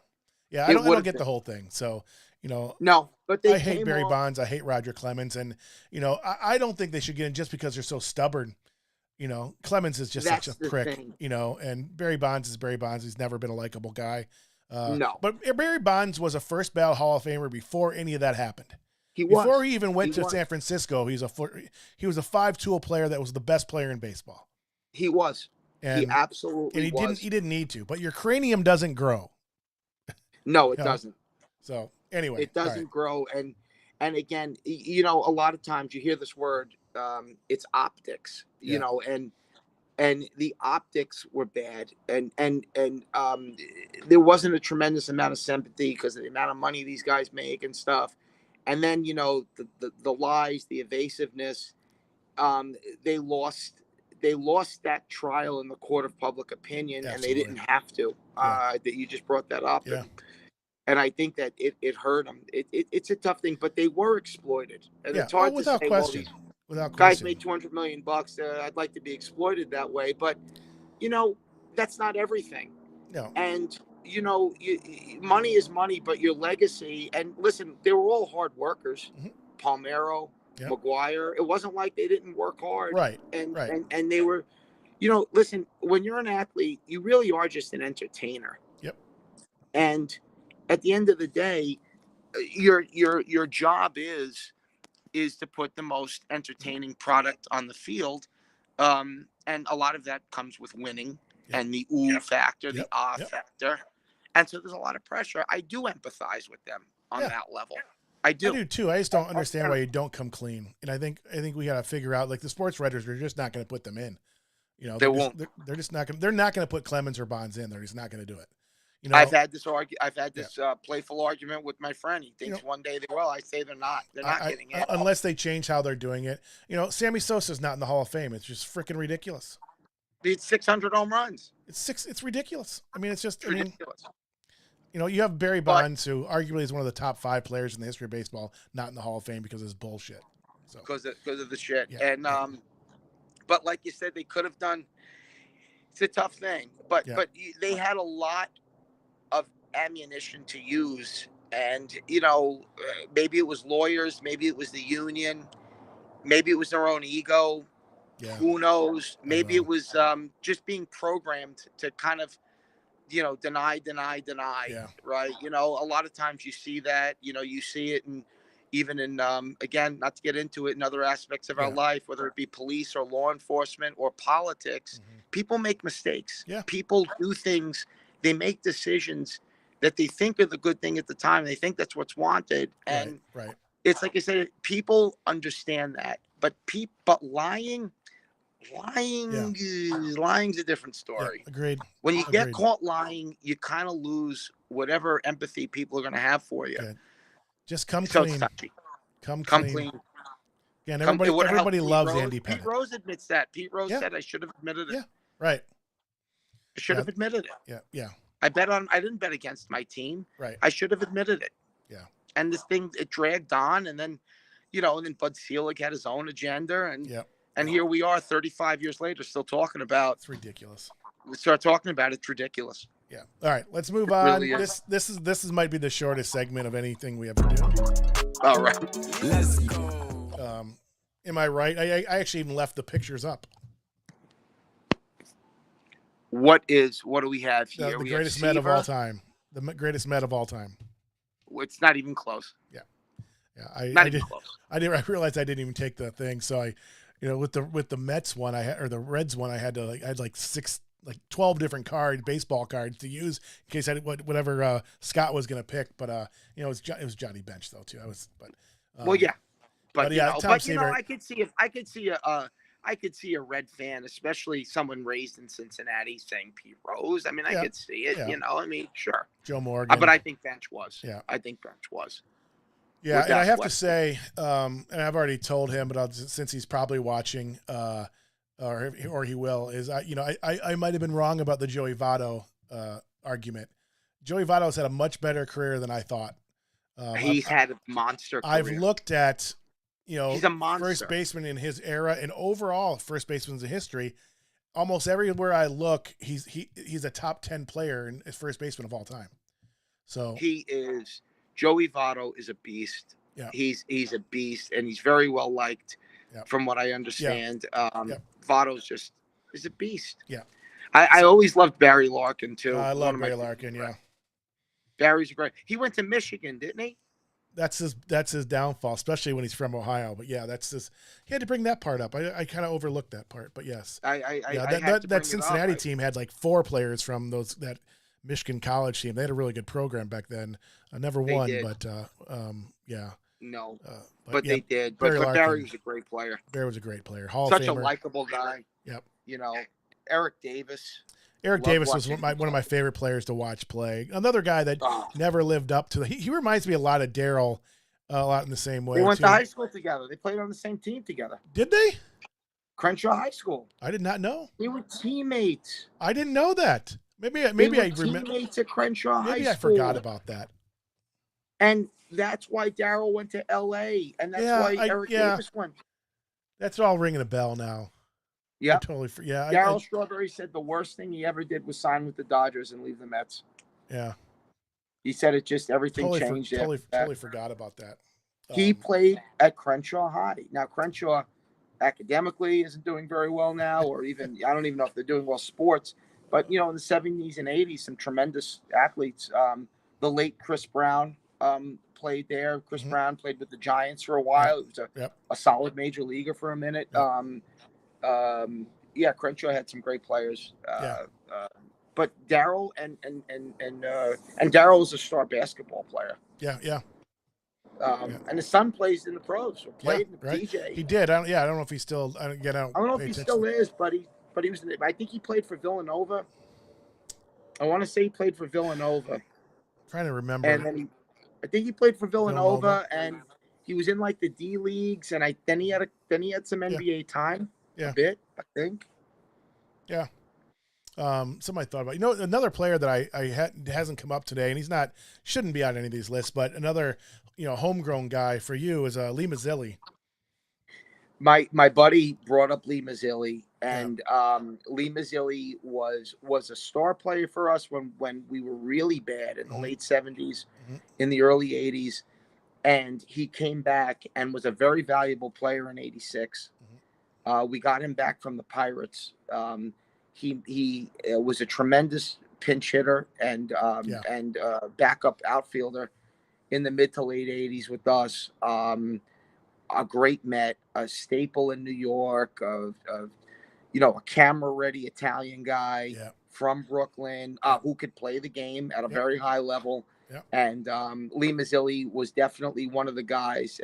Yeah, I don't get the whole thing. So. No, but I hate Barry Bonds. I hate Roger Clemens. And, I don't think they should get in just because they're so stubborn. Clemens is just such a prick, thing. And Barry Bonds is Barry Bonds. He's never been a likable guy. No. But Barry Bonds was a first ballot Hall of Famer before any of that happened. Before he even went to San Francisco, he was a 5-tool player that was the best player in baseball. He was. And, he absolutely was. He didn't need to. But your cranium doesn't grow. No, it doesn't. So anyway, it doesn't grow, and again, a lot of times you hear this word, it's optics, and the optics were bad, and there wasn't a tremendous amount of sympathy because of the amount of money these guys make and stuff, and then the lies, the evasiveness, they lost that trial in the court of public opinion. Absolutely. And they didn't have to. That you just brought that up. Yeah. And I think that it hurt them. It's a tough thing, but they were exploited. And it's hard without to say, question. Without guys made $200 million. I'd like to be exploited that way, but that's not everything. No. And money is money, but your legacy. And listen, they were all hard workers. Mm-hmm. Palmeiro, McGuire. It wasn't like they didn't work hard. Right. And they were. Listen. When you're an athlete, you really are just an entertainer. Yep. And at the end of the day, your job is to put the most entertaining product on the field, and a lot of that comes with winning and the factor, the factor, and so there's a lot of pressure. I do empathize with them on that level. I do too. I just don't understand why you don't come clean, and I think we got to figure out, like, the sports writers are just not going to put them in. They won't. They're just not going. They're not going to put Clemens or Bonds in. They're just not going to do it. I've had this playful argument with my friend. He thinks one day they will. I say they're not. They're not getting it unless they change how they're doing it. Sammy Sosa's not in the Hall of Fame. It's just freaking ridiculous. It's 600 home runs. It's ridiculous. I mean, it's just ridiculous. You have Barry Bonds, who arguably is one of the top 5 players in the history of baseball, not in the Hall of Fame because of his bullshit. So because of the shit. And but like you said, they could have done. It's a tough thing, but they had a lot of ammunition to use And, maybe it was lawyers, maybe it was the union, maybe it was their own ego. Yeah. Who knows? Maybe know. it was just being programmed to kind of, deny, Yeah. right? A lot of times you see that, you see it in, even in, again, not to get into it, in other aspects of our life, whether it be police or law enforcement or politics, people make mistakes. Yeah. People do things, they make decisions that they think are the good thing at the time. They think that's what's wanted. And right. it's like I said, people understand that, but lying's a different story. Yeah, agreed. When you get caught lying, you kind of lose whatever empathy people are going to have for you. Yeah. Just come clean. Come clean. Yeah, and everybody loves Andy Pettitte. Pete Rose admits that. Pete Rose said, I should have admitted it. Yeah, right. I should have admitted it. Yeah, yeah. I didn't bet against my team. Right. I should have admitted it. Yeah. And this thing, it dragged on, and then, and then Bud Selig had his own agenda, and here we are 35 years later still talking about. It's ridiculous. We start talking about it, it's ridiculous. Yeah. All right, let's move on. Really this might be the shortest segment of anything we ever do. All right. Let's go. Am I right? I actually even left the pictures up. What do we have here? The greatest Met of all time. The greatest Met of all time. It's not even close. Yeah. Yeah. Not even close. I realized I didn't even take the thing. So I, with the Mets one or the Reds one, I had 12 different baseball cards to use in case whatever Scott was going to pick. But it was Johnny Bench though too. I could see a Red fan, especially someone raised in Cincinnati, saying Pete Rose. I mean, I could see it. Yeah. Sure. Joe Morgan. But I think Bench was. Yeah. I think Bench was. Yeah, and I have to say, and I've already told him, but since he's probably watching, or he will, is I might have been wrong about the Joey Votto argument. Joey Votto's had a much better career than I thought. He's had a monster career. I've looked at, he's a monster. First baseman in his era and overall first baseman in history. Almost everywhere I look, he's a top 10 player and first baseman of all time. So he is. Joey Votto is a beast. Yeah. He's a beast, and he's very well liked, from what I understand. Votto's is a beast. Yeah. I always loved Barry Larkin too. I love Barry Larkin. Yeah. Barry's great. He went to Michigan, didn't he? That's his downfall, especially when he's from Ohio. But yeah, he had to bring that part up. I kind of overlooked that part, but yes. That Cincinnati team had 4 players from that Michigan college team. They had a really good program back then. I never won, but yeah. No, but they did. But Barry was a great player. Barry was a great player. Hall Such of Famer. A likable guy. Yep. Eric Davis. Eric Davis was one of my favorite players to watch play. Another guy that never lived up to he reminds me a lot of Darryl, a lot in the same way. They went to high school together. They played on the same team together. Did they? Crenshaw High School. I did not know. They were teammates. I didn't know that. Maybe I remember. Teammates at Crenshaw High School. Maybe I forgot about that. And that's why Darryl went to L.A. and that's why Eric Davis went. That's all ringing a bell now. Yeah, totally. Yeah, Darryl Strawberry said the worst thing he ever did was sign with the Dodgers and leave the Mets. Yeah, he said it just everything changed. Totally forgot about that. He played at Crenshaw High. Now Crenshaw, academically, isn't doing very well now, or even I don't even know if they're doing well sports. But in the 70s and 80s, some tremendous athletes. The late Chris Brown played there. Chris Brown played with the Giants for a while. He was a solid major leaguer for a minute. Crenshaw had some great players. But Darryl and Darryl is a star basketball player. Yeah. And his son plays in the pros. Or played in the DJ. He did. I don't know if he still. I don't know if he still is, but he was. I think he played for Villanova. I want to say he played for Villanova. I'm trying to remember. And then I think he played for Villanova, and he was in the D leagues, and then he had some NBA time. Yeah. A bit, I think. Yeah. Somebody thought about another player that hasn't come up today, and shouldn't be on any of these lists, but another homegrown guy for you is Lee Mazzilli. My buddy brought up Lee Mazzilli, and Lee Mazzilli was a star player for us when we were really bad in the late 70s, in the early 80s, and he came back and was a very valuable player in 86. We got him back from the Pirates. He was a tremendous pinch hitter and backup outfielder in the mid to late 80s with us. A great Met, a staple in New York, of a camera-ready Italian guy from Brooklyn who could play the game at a very high level. And Lee Mazzilli was definitely one of the guys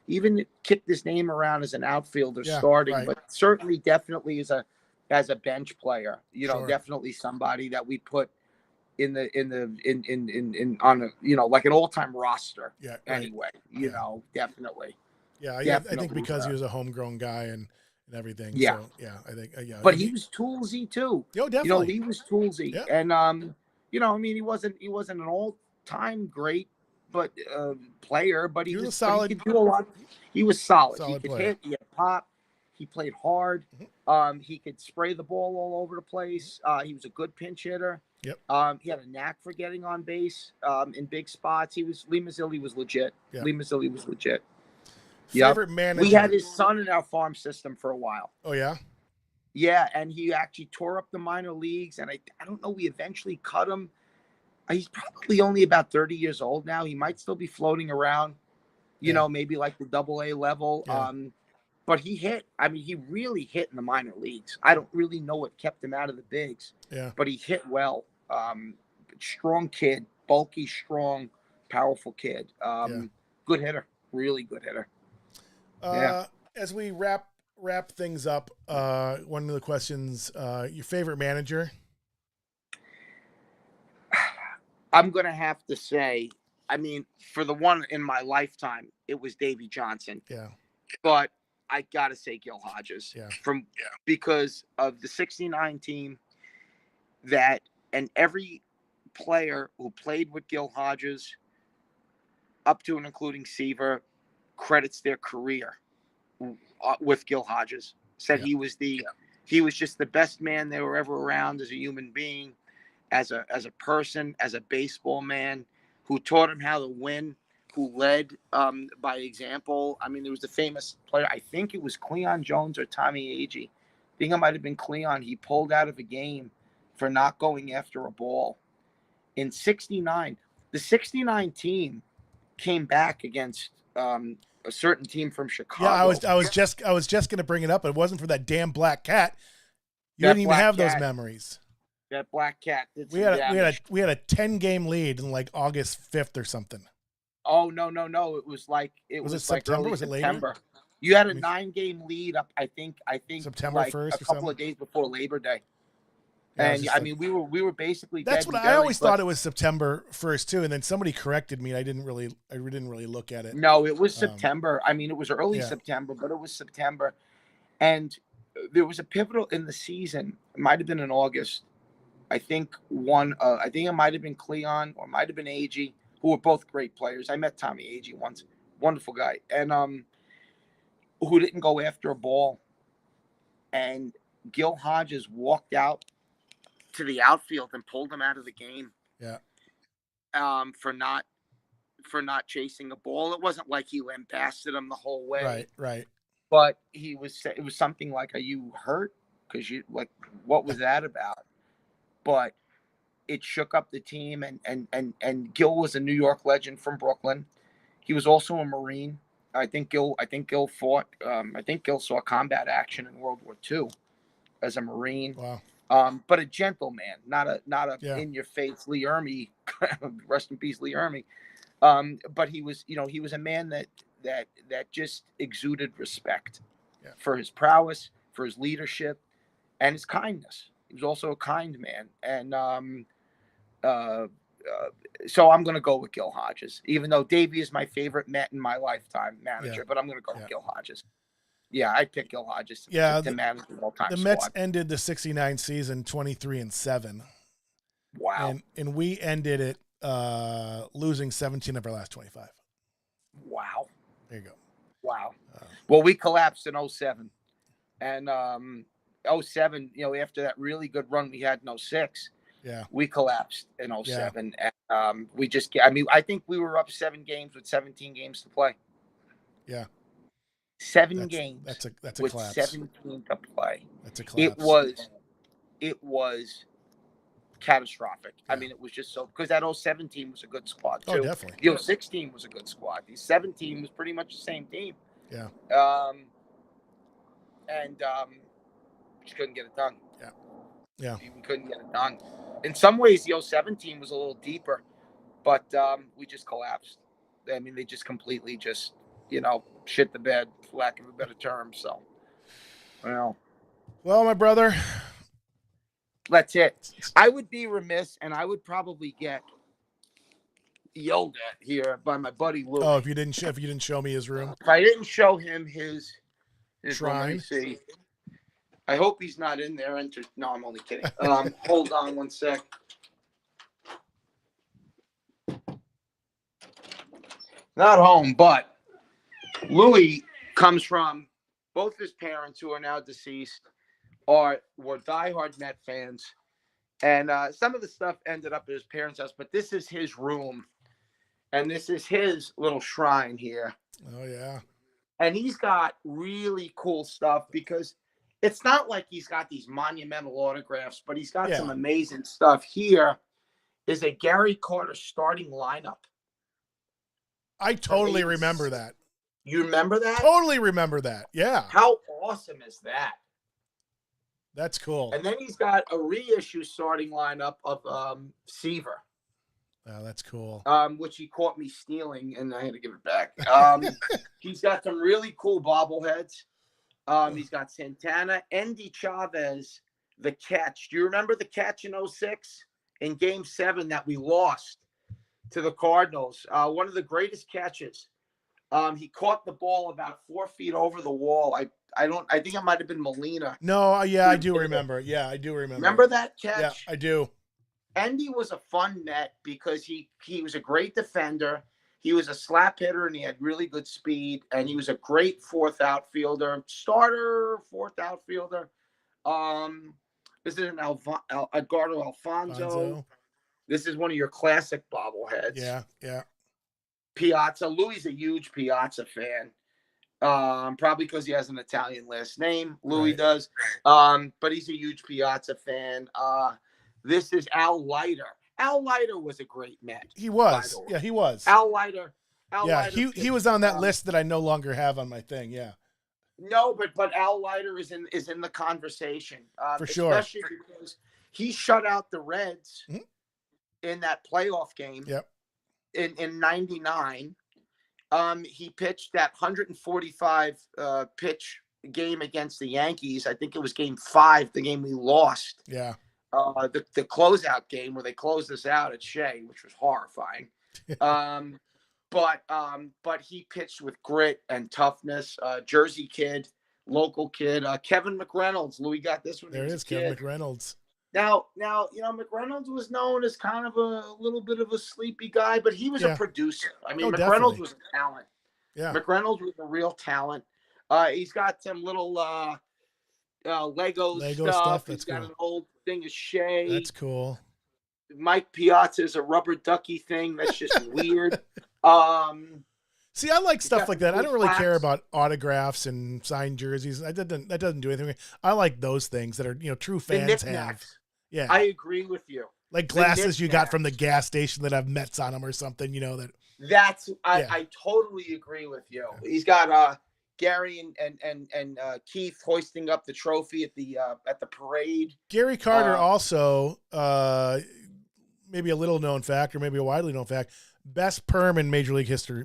even kicked his name around as an outfielder starting, but certainly definitely as a bench player. Definitely somebody that we put in on a like an all-time roster. Anyway, definitely. I think because he was a homegrown guy and everything. Yeah. So, I think. But he was toolsy too. Definitely. He was toolsy, and he wasn't an all-time great, player. But he was solid. He could do a lot. He was solid. He could hit. He had pop. He played hard. He could spray the ball all over the place. He was a good pinch hitter. He had a knack for getting on base in big spots. Lee Mazzilli was legit. Lee Mazzilli was legit. Favorite manager? We had his son in our farm system for a while. Oh, yeah? Yeah, and he actually tore up the minor leagues, and I don't know, we eventually cut him. He's probably only about 30 years old now. He might still be floating around, maybe like the AA level. But he hit. I mean, he really hit in the minor leagues. I don't really know what kept him out of the bigs. But he hit well. Strong kid, bulky, strong, powerful kid. Good hitter, really good hitter. As we wrap things up, one of the questions, your favorite manager? I'm going to have to say, for the one in my lifetime, it was Davey Johnson. But I got to say Gil Hodges. Because of the 69 team and every player who played with Gil Hodges, up to and including Seaver, credits their career with Gil Hodges. Said he was just the best man they were ever around as a human being, as a person, as a baseball man, who taught him how to win, who led by example. I mean, there was the famous player, I think it was Cleon Jones or Tommy Agee. I think it might have been Cleon. He pulled out of a game for not going after a ball. In 69, the 69 team came back against a certain team from Chicago. I was just going to bring it up. It wasn't for that damn black cat. You didn't even have those memories. That black cat did we had a 10-game lead in like August 5th or something. Oh no! It was September? Was it September. Later? You had a 9-game lead up. I think September 1st, a couple of days before Labor Day. And we were basically. That's what I always thought. It was September 1st too, and then somebody corrected me. And I didn't really look at it. No, it was September. It was early September, but it was September, and there was a pivotal in the season. It might have been in August. I think it might have been Cleon or might have been Agee, who were both great players. I met Tommy Agee once, wonderful guy, and who didn't go after a ball, and Gil Hodges walked out to the outfield and pulled him out of the game. For not chasing a ball. It wasn't like he lambasted him the whole way. Right. But it was something like, "Are you hurt? Because what was that about?" But it shook up the team, and Gil was a New York legend from Brooklyn. He was also a Marine. I think Gil fought. I think Gil saw combat action in World War II as a Marine. Wow. But a gentleman, not a in your face Lee Ermey, rest in peace Lee Ermey. But he was a man that just exuded respect for his prowess, for his leadership, and his kindness. He was also a kind man, and so I'm going to go with Gil Hodges, even though Davey is my favorite Met in my lifetime manager. But I'm going to go with Gil Hodges. Yeah, I pick Gil Hodges to manage the all-time squad. The Mets ended the 69 season 23-7. Wow. And we ended it losing 17 of our last 25. Wow. There you go. Wow. Well, we collapsed in '07. And '07, after that really good run we had in '06, Yeah. we collapsed in '07. And I think we were up 7 games with 17 games to play. Yeah. 7 games. That's a with collapse. 17 to play. That's a collapse. It was catastrophic. Yeah. I mean, it was just so, because that '07 team was a good squad too. Oh, definitely. The '06 team was a good squad. The '17 was pretty much the same team. Yeah. Just couldn't get it done. Yeah. Yeah. We couldn't get it done. In some ways, the '07 team was a little deeper, but we just collapsed. I mean, they just completely shit the bed, for lack of a better term. So, well, my brother. That's it. I would be remiss, and I would probably get yelled at here by my buddy Lou. Oh, if you didn't show me his room. If I didn't show him his shrine. Let me see. I hope he's not in there. No, I'm only kidding. Hold on one sec. Not home, but Louis comes from, both his parents, who are now deceased, were diehard Met fans. And some of the stuff ended up at his parents' house, but this is his room. And this is his little shrine here. Oh, yeah. And he's got really cool stuff, because it's not like he's got these monumental autographs, but he's got some amazing stuff. Here is a Gary Carter starting lineup. I totally remember that. You remember that? Totally remember that. Yeah. How awesome is that? That's cool. And then he's got a reissue starting lineup of Seaver. Oh, that's cool. Which he caught me stealing, and I had to give it back. He's got some really cool bobbleheads. He's got Santana, Andy Chavez, the catch. Do you remember the catch in '06 in Game 7 that we lost to the Cardinals? One of the greatest catches. He caught the ball about 4 feet over the wall. I think it might have been Molina. No, yeah, I do remember. Yeah, I do remember. Remember that catch? Yeah, I do. Andy was a fun Met because he was a great defender. He was a slap hitter, and he had really good speed, and he was a great fourth outfielder. This is an Edgardo Alfonso. This is one of your classic bobbleheads. Yeah, yeah. Piazza. Louis is a huge Piazza fan. Probably because he has an Italian last name. Louis does. But he's a huge Piazza fan. This is Al Leiter. Al Leiter was a great Met. He was. Yeah, he was. Al Leiter. He was on that list that I no longer have on my thing. Yeah. No, but Al Leiter is in the conversation. For sure. Especially because he shut out the Reds in that playoff game. Yep. In '99. He pitched that 145 pitch game against the Yankees. I think it was Game 5, the game we lost. Yeah. The closeout game where they closed us out at Shea, which was horrifying. But he pitched with grit and toughness. Jersey kid, local kid. Kevin McReynolds. Louis got this one. There it is, Kevin McReynolds. Now, McReynolds was known as kind of a little bit of a sleepy guy, but he was a producer. I mean, McReynolds was a talent. Yeah. McReynolds was a real talent. He's got some little Lego stuff. He's got an old thing of Shea. That's cool. Mike Piazza is a rubber ducky thing. That's just weird. See, I like stuff like that. I don't really care about autographs and signed jerseys. That doesn't do anything. I like those things that are, true fans have. Yeah. I agree with you. Like glasses you got from the gas station that have Mets on them or something, I totally agree with you. Yeah. He's got Gary and Keith hoisting up the trophy at the parade. Gary Carter also, maybe a little known fact or maybe a widely known fact, best perm in Major League history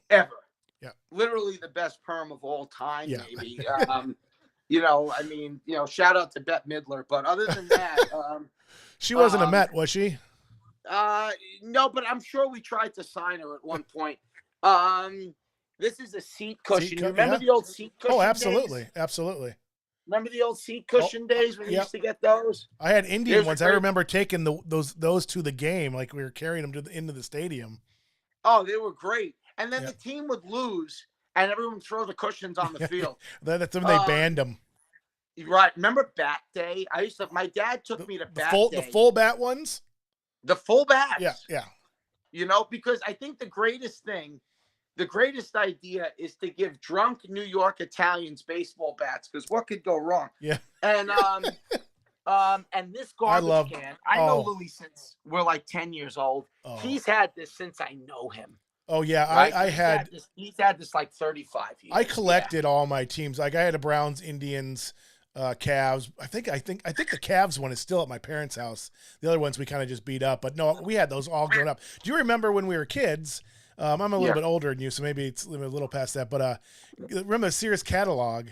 ever. Yeah, literally the best perm of all time. Yeah. Maybe. Shout out to Bette Midler, but other than that, she wasn't a Met, was she? No, but I'm sure we tried to sign her at one point. This is a seat cushion. You remember the old seat cushion? Oh, absolutely, days? Absolutely. Remember the old seat cushion days when we used to get those? I had Indian ones. I remember taking those to the game, like we were carrying them into the stadium. Oh, they were great. And then the team would lose, and everyone throw the cushions on the field. That's when they banned them. Right. Remember Bat Day? My dad took me to Bat Day. The full bat ones? The full bats. Yeah. Because I think the greatest idea is to give drunk New York Italians baseball bats, because what could go wrong? Yeah. And this garbage can, I know Louis since we're like 10 years old. Oh. He's had this since I know him. Oh yeah, right? He's had this like 35 years. I collected all my teams. Like I had a Browns, Indians, Cavs. I think the Cavs one is still at my parents' house. The other ones we kind of just beat up. But no, we had those all grown up. Do you remember when we were kids? I'm a little bit older than you, so maybe it's a little past that. But remember the Sears catalog?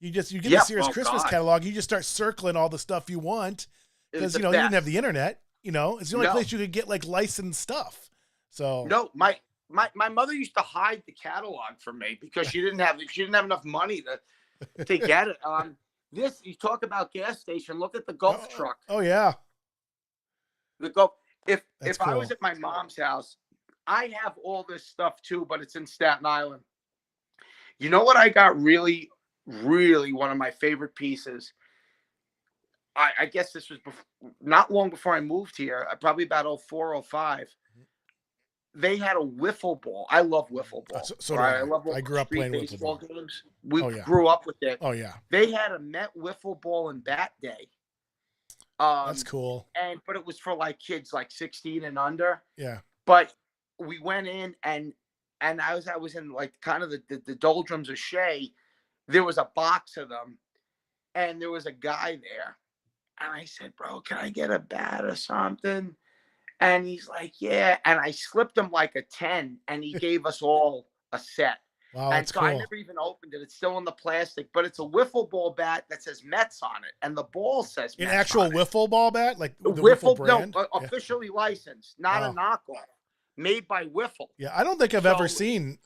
You get the Sears Christmas catalog. You just start circling all the stuff you want because you didn't have the internet. It's the only place you could get like licensed stuff. So no, my mother used to hide the catalog from me because she didn't have enough money to get it. This, you talk about gas station. Look at the Gulf truck. Oh yeah, the Gulf. If cool. I was at my mom's house, I have all this stuff too, but it's in Staten Island. You know what I got really, really one of my favorite pieces? I guess this was not long before I moved here, probably about 04, 05. They had a wiffle ball. I love wiffle ball. So right? I grew up playing wiffle ball games. We grew up with it. Oh yeah. They had a Met wiffle ball and bat day. That's cool. But it was for like kids like 16 and under. Yeah. But we went in and I was in like kind of the doldrums of Shea. There was a box of them, and there was a guy there, and I said, "Bro, can I get a bat or something?" And he's like, "Yeah." And I slipped him like a 10, and he gave us all a set. Wow, that's cool. I never even opened it. It's still in the plastic, but it's a wiffle ball bat that says Mets on it, and the ball says Mets. An actual wiffle ball bat, like the wiffle brand? No, officially licensed, not a knockoff, made by Wiffle. Yeah, I don't think I've ever seen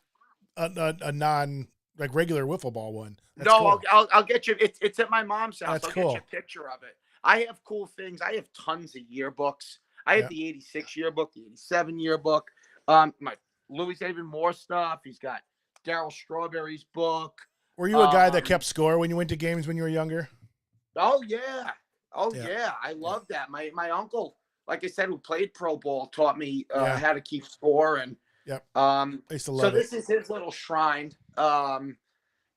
a non like regular wiffle ball one. That's cool. Cool. I'll get you. It's at my mom's house. That's I'll cool. Get you a picture of it. I have cool things. I have tons of yearbooks. I have the 86 yearbook, the 87 yearbook. My Louis even more stuff. He's got Darryl Strawberry's book. Were you a guy that kept score when you went to games when you were younger? Oh yeah. I love that. My uncle, like I said, who played pro ball, taught me how to keep score. And I used to love it. So this is his little shrine to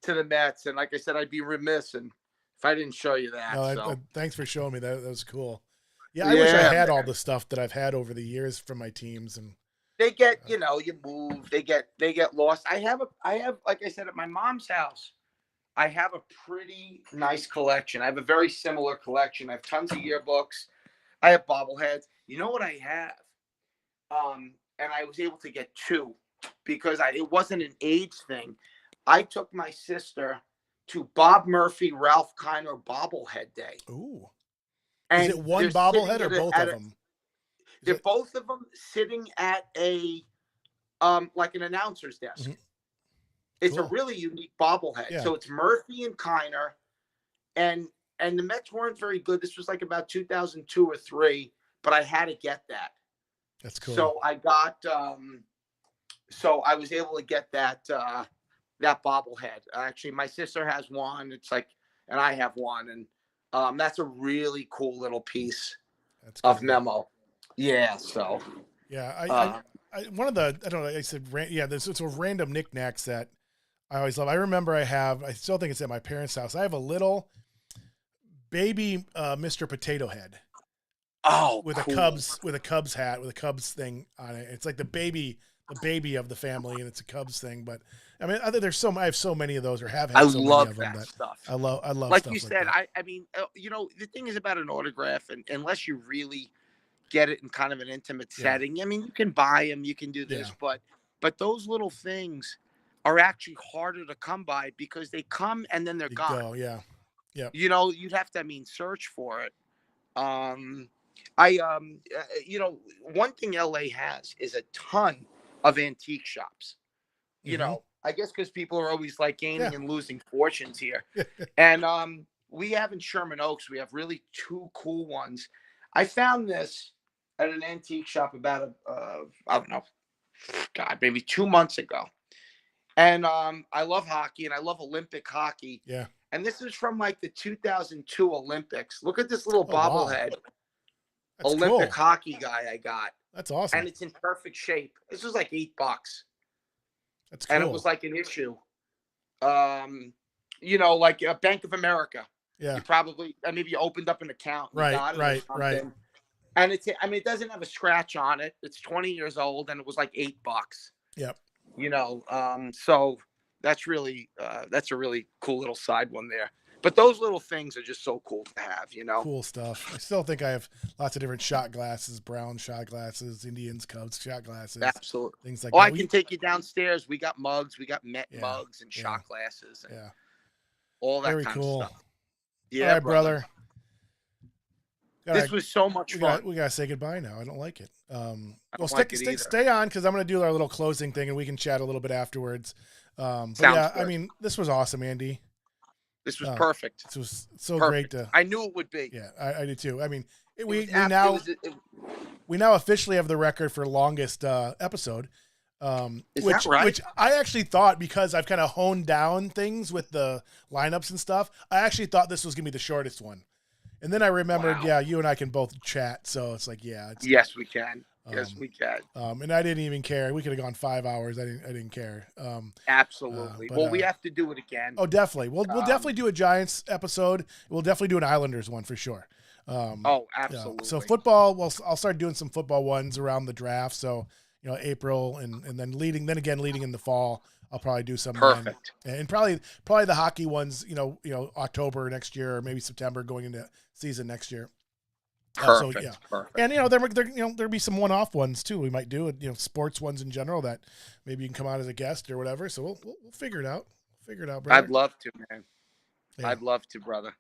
the Mets. And like I said, I'd be remiss if I didn't show you that. No, thanks for showing me that. That was cool. Yeah, I wish I had all the stuff that I've had over the years from my teams, and they get, you move, they get lost. I have, like I said, at my mom's house, I have a pretty nice collection. I have a very similar collection. I have tons of yearbooks. I have bobbleheads. You know what I have? And I was able to get two because it wasn't an age thing. I took my sister to Bob Murphy, Ralph Kiner bobblehead day. Ooh. And is it one bobblehead or both of them? They're both of them sitting at a like an announcer's desk. Mm-hmm. It's a really unique bobblehead. Yeah. So it's Murphy and Kiner, and the Mets weren't very good. This was like about 2002 or 3, but I had to get that. That's cool. So I got so I was able to get that bobblehead. Actually, my sister has one. It's like, and I have one, and that's a really cool little piece of memo. Yeah. So. Yeah, I one of the, I don't know, I said, there's sort of random knickknacks that I always love. I remember I still think it's at my parents' house. I have a little baby Mr. Potato Head. Oh, with cool. a Cubs hat with a Cubs thing on it. It's like the baby of the family, and it's a Cubs thing. But I mean, I have so many of those, or have had so many of them. That stuff. I love like stuff you said. Like I mean, the thing is about an autograph, and unless you really get it in kind of an intimate setting, I mean, you can buy them, you can do this, but those little things are actually harder to come by because they come and then they're gone. Yeah. You'd have to, search for it. One thing LA has is a ton of antique shops. I guess because people are always like gaining and losing fortunes here. And we have in Sherman Oaks, we have really two cool ones. I found this at an antique shop about I don't know, maybe 2 months ago. And I love hockey, and I love Olympic hockey. Yeah. And this is from like the 2002 Olympics. Look at this little Oh, wow. bobblehead That's Olympic cool. hockey guy I got. That's awesome. And it's in perfect shape. This was like $8. That's cool. And it was like an issue. You know, like a Bank of America. Yeah. You probably, maybe you opened up an account. Right, got it or right. something. And it's, I mean, it doesn't have a scratch on it. It's 20 years old, and it was like $8. Yep. You know, so that's really, that's a really cool little side one there. But those little things are just so cool to have, you know. Cool stuff. I still think I have lots of different shot glasses, brown shot glasses, Indians, Cubs shot glasses. Absolutely. Things like that. that. I can take you downstairs. We got mugs. We got Met mugs and shot glasses. And all that Very kind cool. of stuff. Yeah, all right, brother. This was so much fun. We gotta say goodbye now. I don't like it. Well, stay on, because I'm gonna do our little closing thing, and we can chat a little bit afterwards. But good. I mean, this was awesome, Andy. This was perfect. This was so great to. I knew it would be. Yeah, I did too. I mean, we now officially have the record for longest episode. Which I actually thought, because I've kind of honed down things with the lineups and stuff, I actually thought this was gonna be the shortest one. And then I remembered, you and I can both chat, so it's like, yes, we can. Yes, we can. And I didn't even care. We could have gone 5 hours. I didn't care. Absolutely. We have to do it again. Oh, definitely. We'll definitely do a Giants episode. We'll definitely do an Islanders one for sure. Absolutely. So football, I'll start doing some football ones around the draft. So, April and then leading in the fall, I'll probably do some. Perfect. And probably the hockey ones, October next year, or maybe September going into season next year. Perfect. Perfect. And there'll be some one-off ones too. We might do sports ones in general that maybe you can come out as a guest or whatever. So we'll figure it out. Brother. I'd love to, man. Yeah. I'd love to, brother.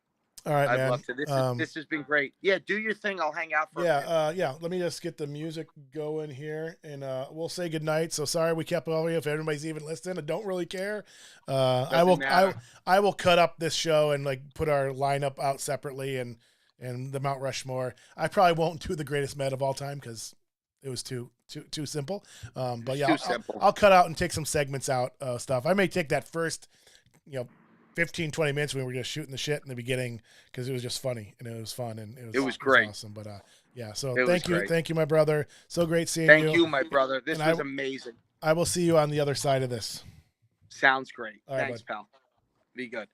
All right, I'd love to. This has been great. Yeah, do your thing. I'll hang out for a minute. Let me just get the music going here, and we'll say goodnight. So sorry we kept all of you. If everybody's even listening, I don't really care. I will cut up this show and put our lineup out separately and the Mount Rushmore. I probably won't do the greatest Met of all time because it was too simple. But yeah, I'll cut out and take some segments out stuff. I may take that first, 15, 20 minutes when we were just shooting the shit in the beginning because it was just funny and it was fun and it was great. Awesome. But so thank you, my brother. So great seeing you. Thank you, my brother. This was amazing. I will see you on the other side of this. Sounds great. All right, thanks, pal. Be good.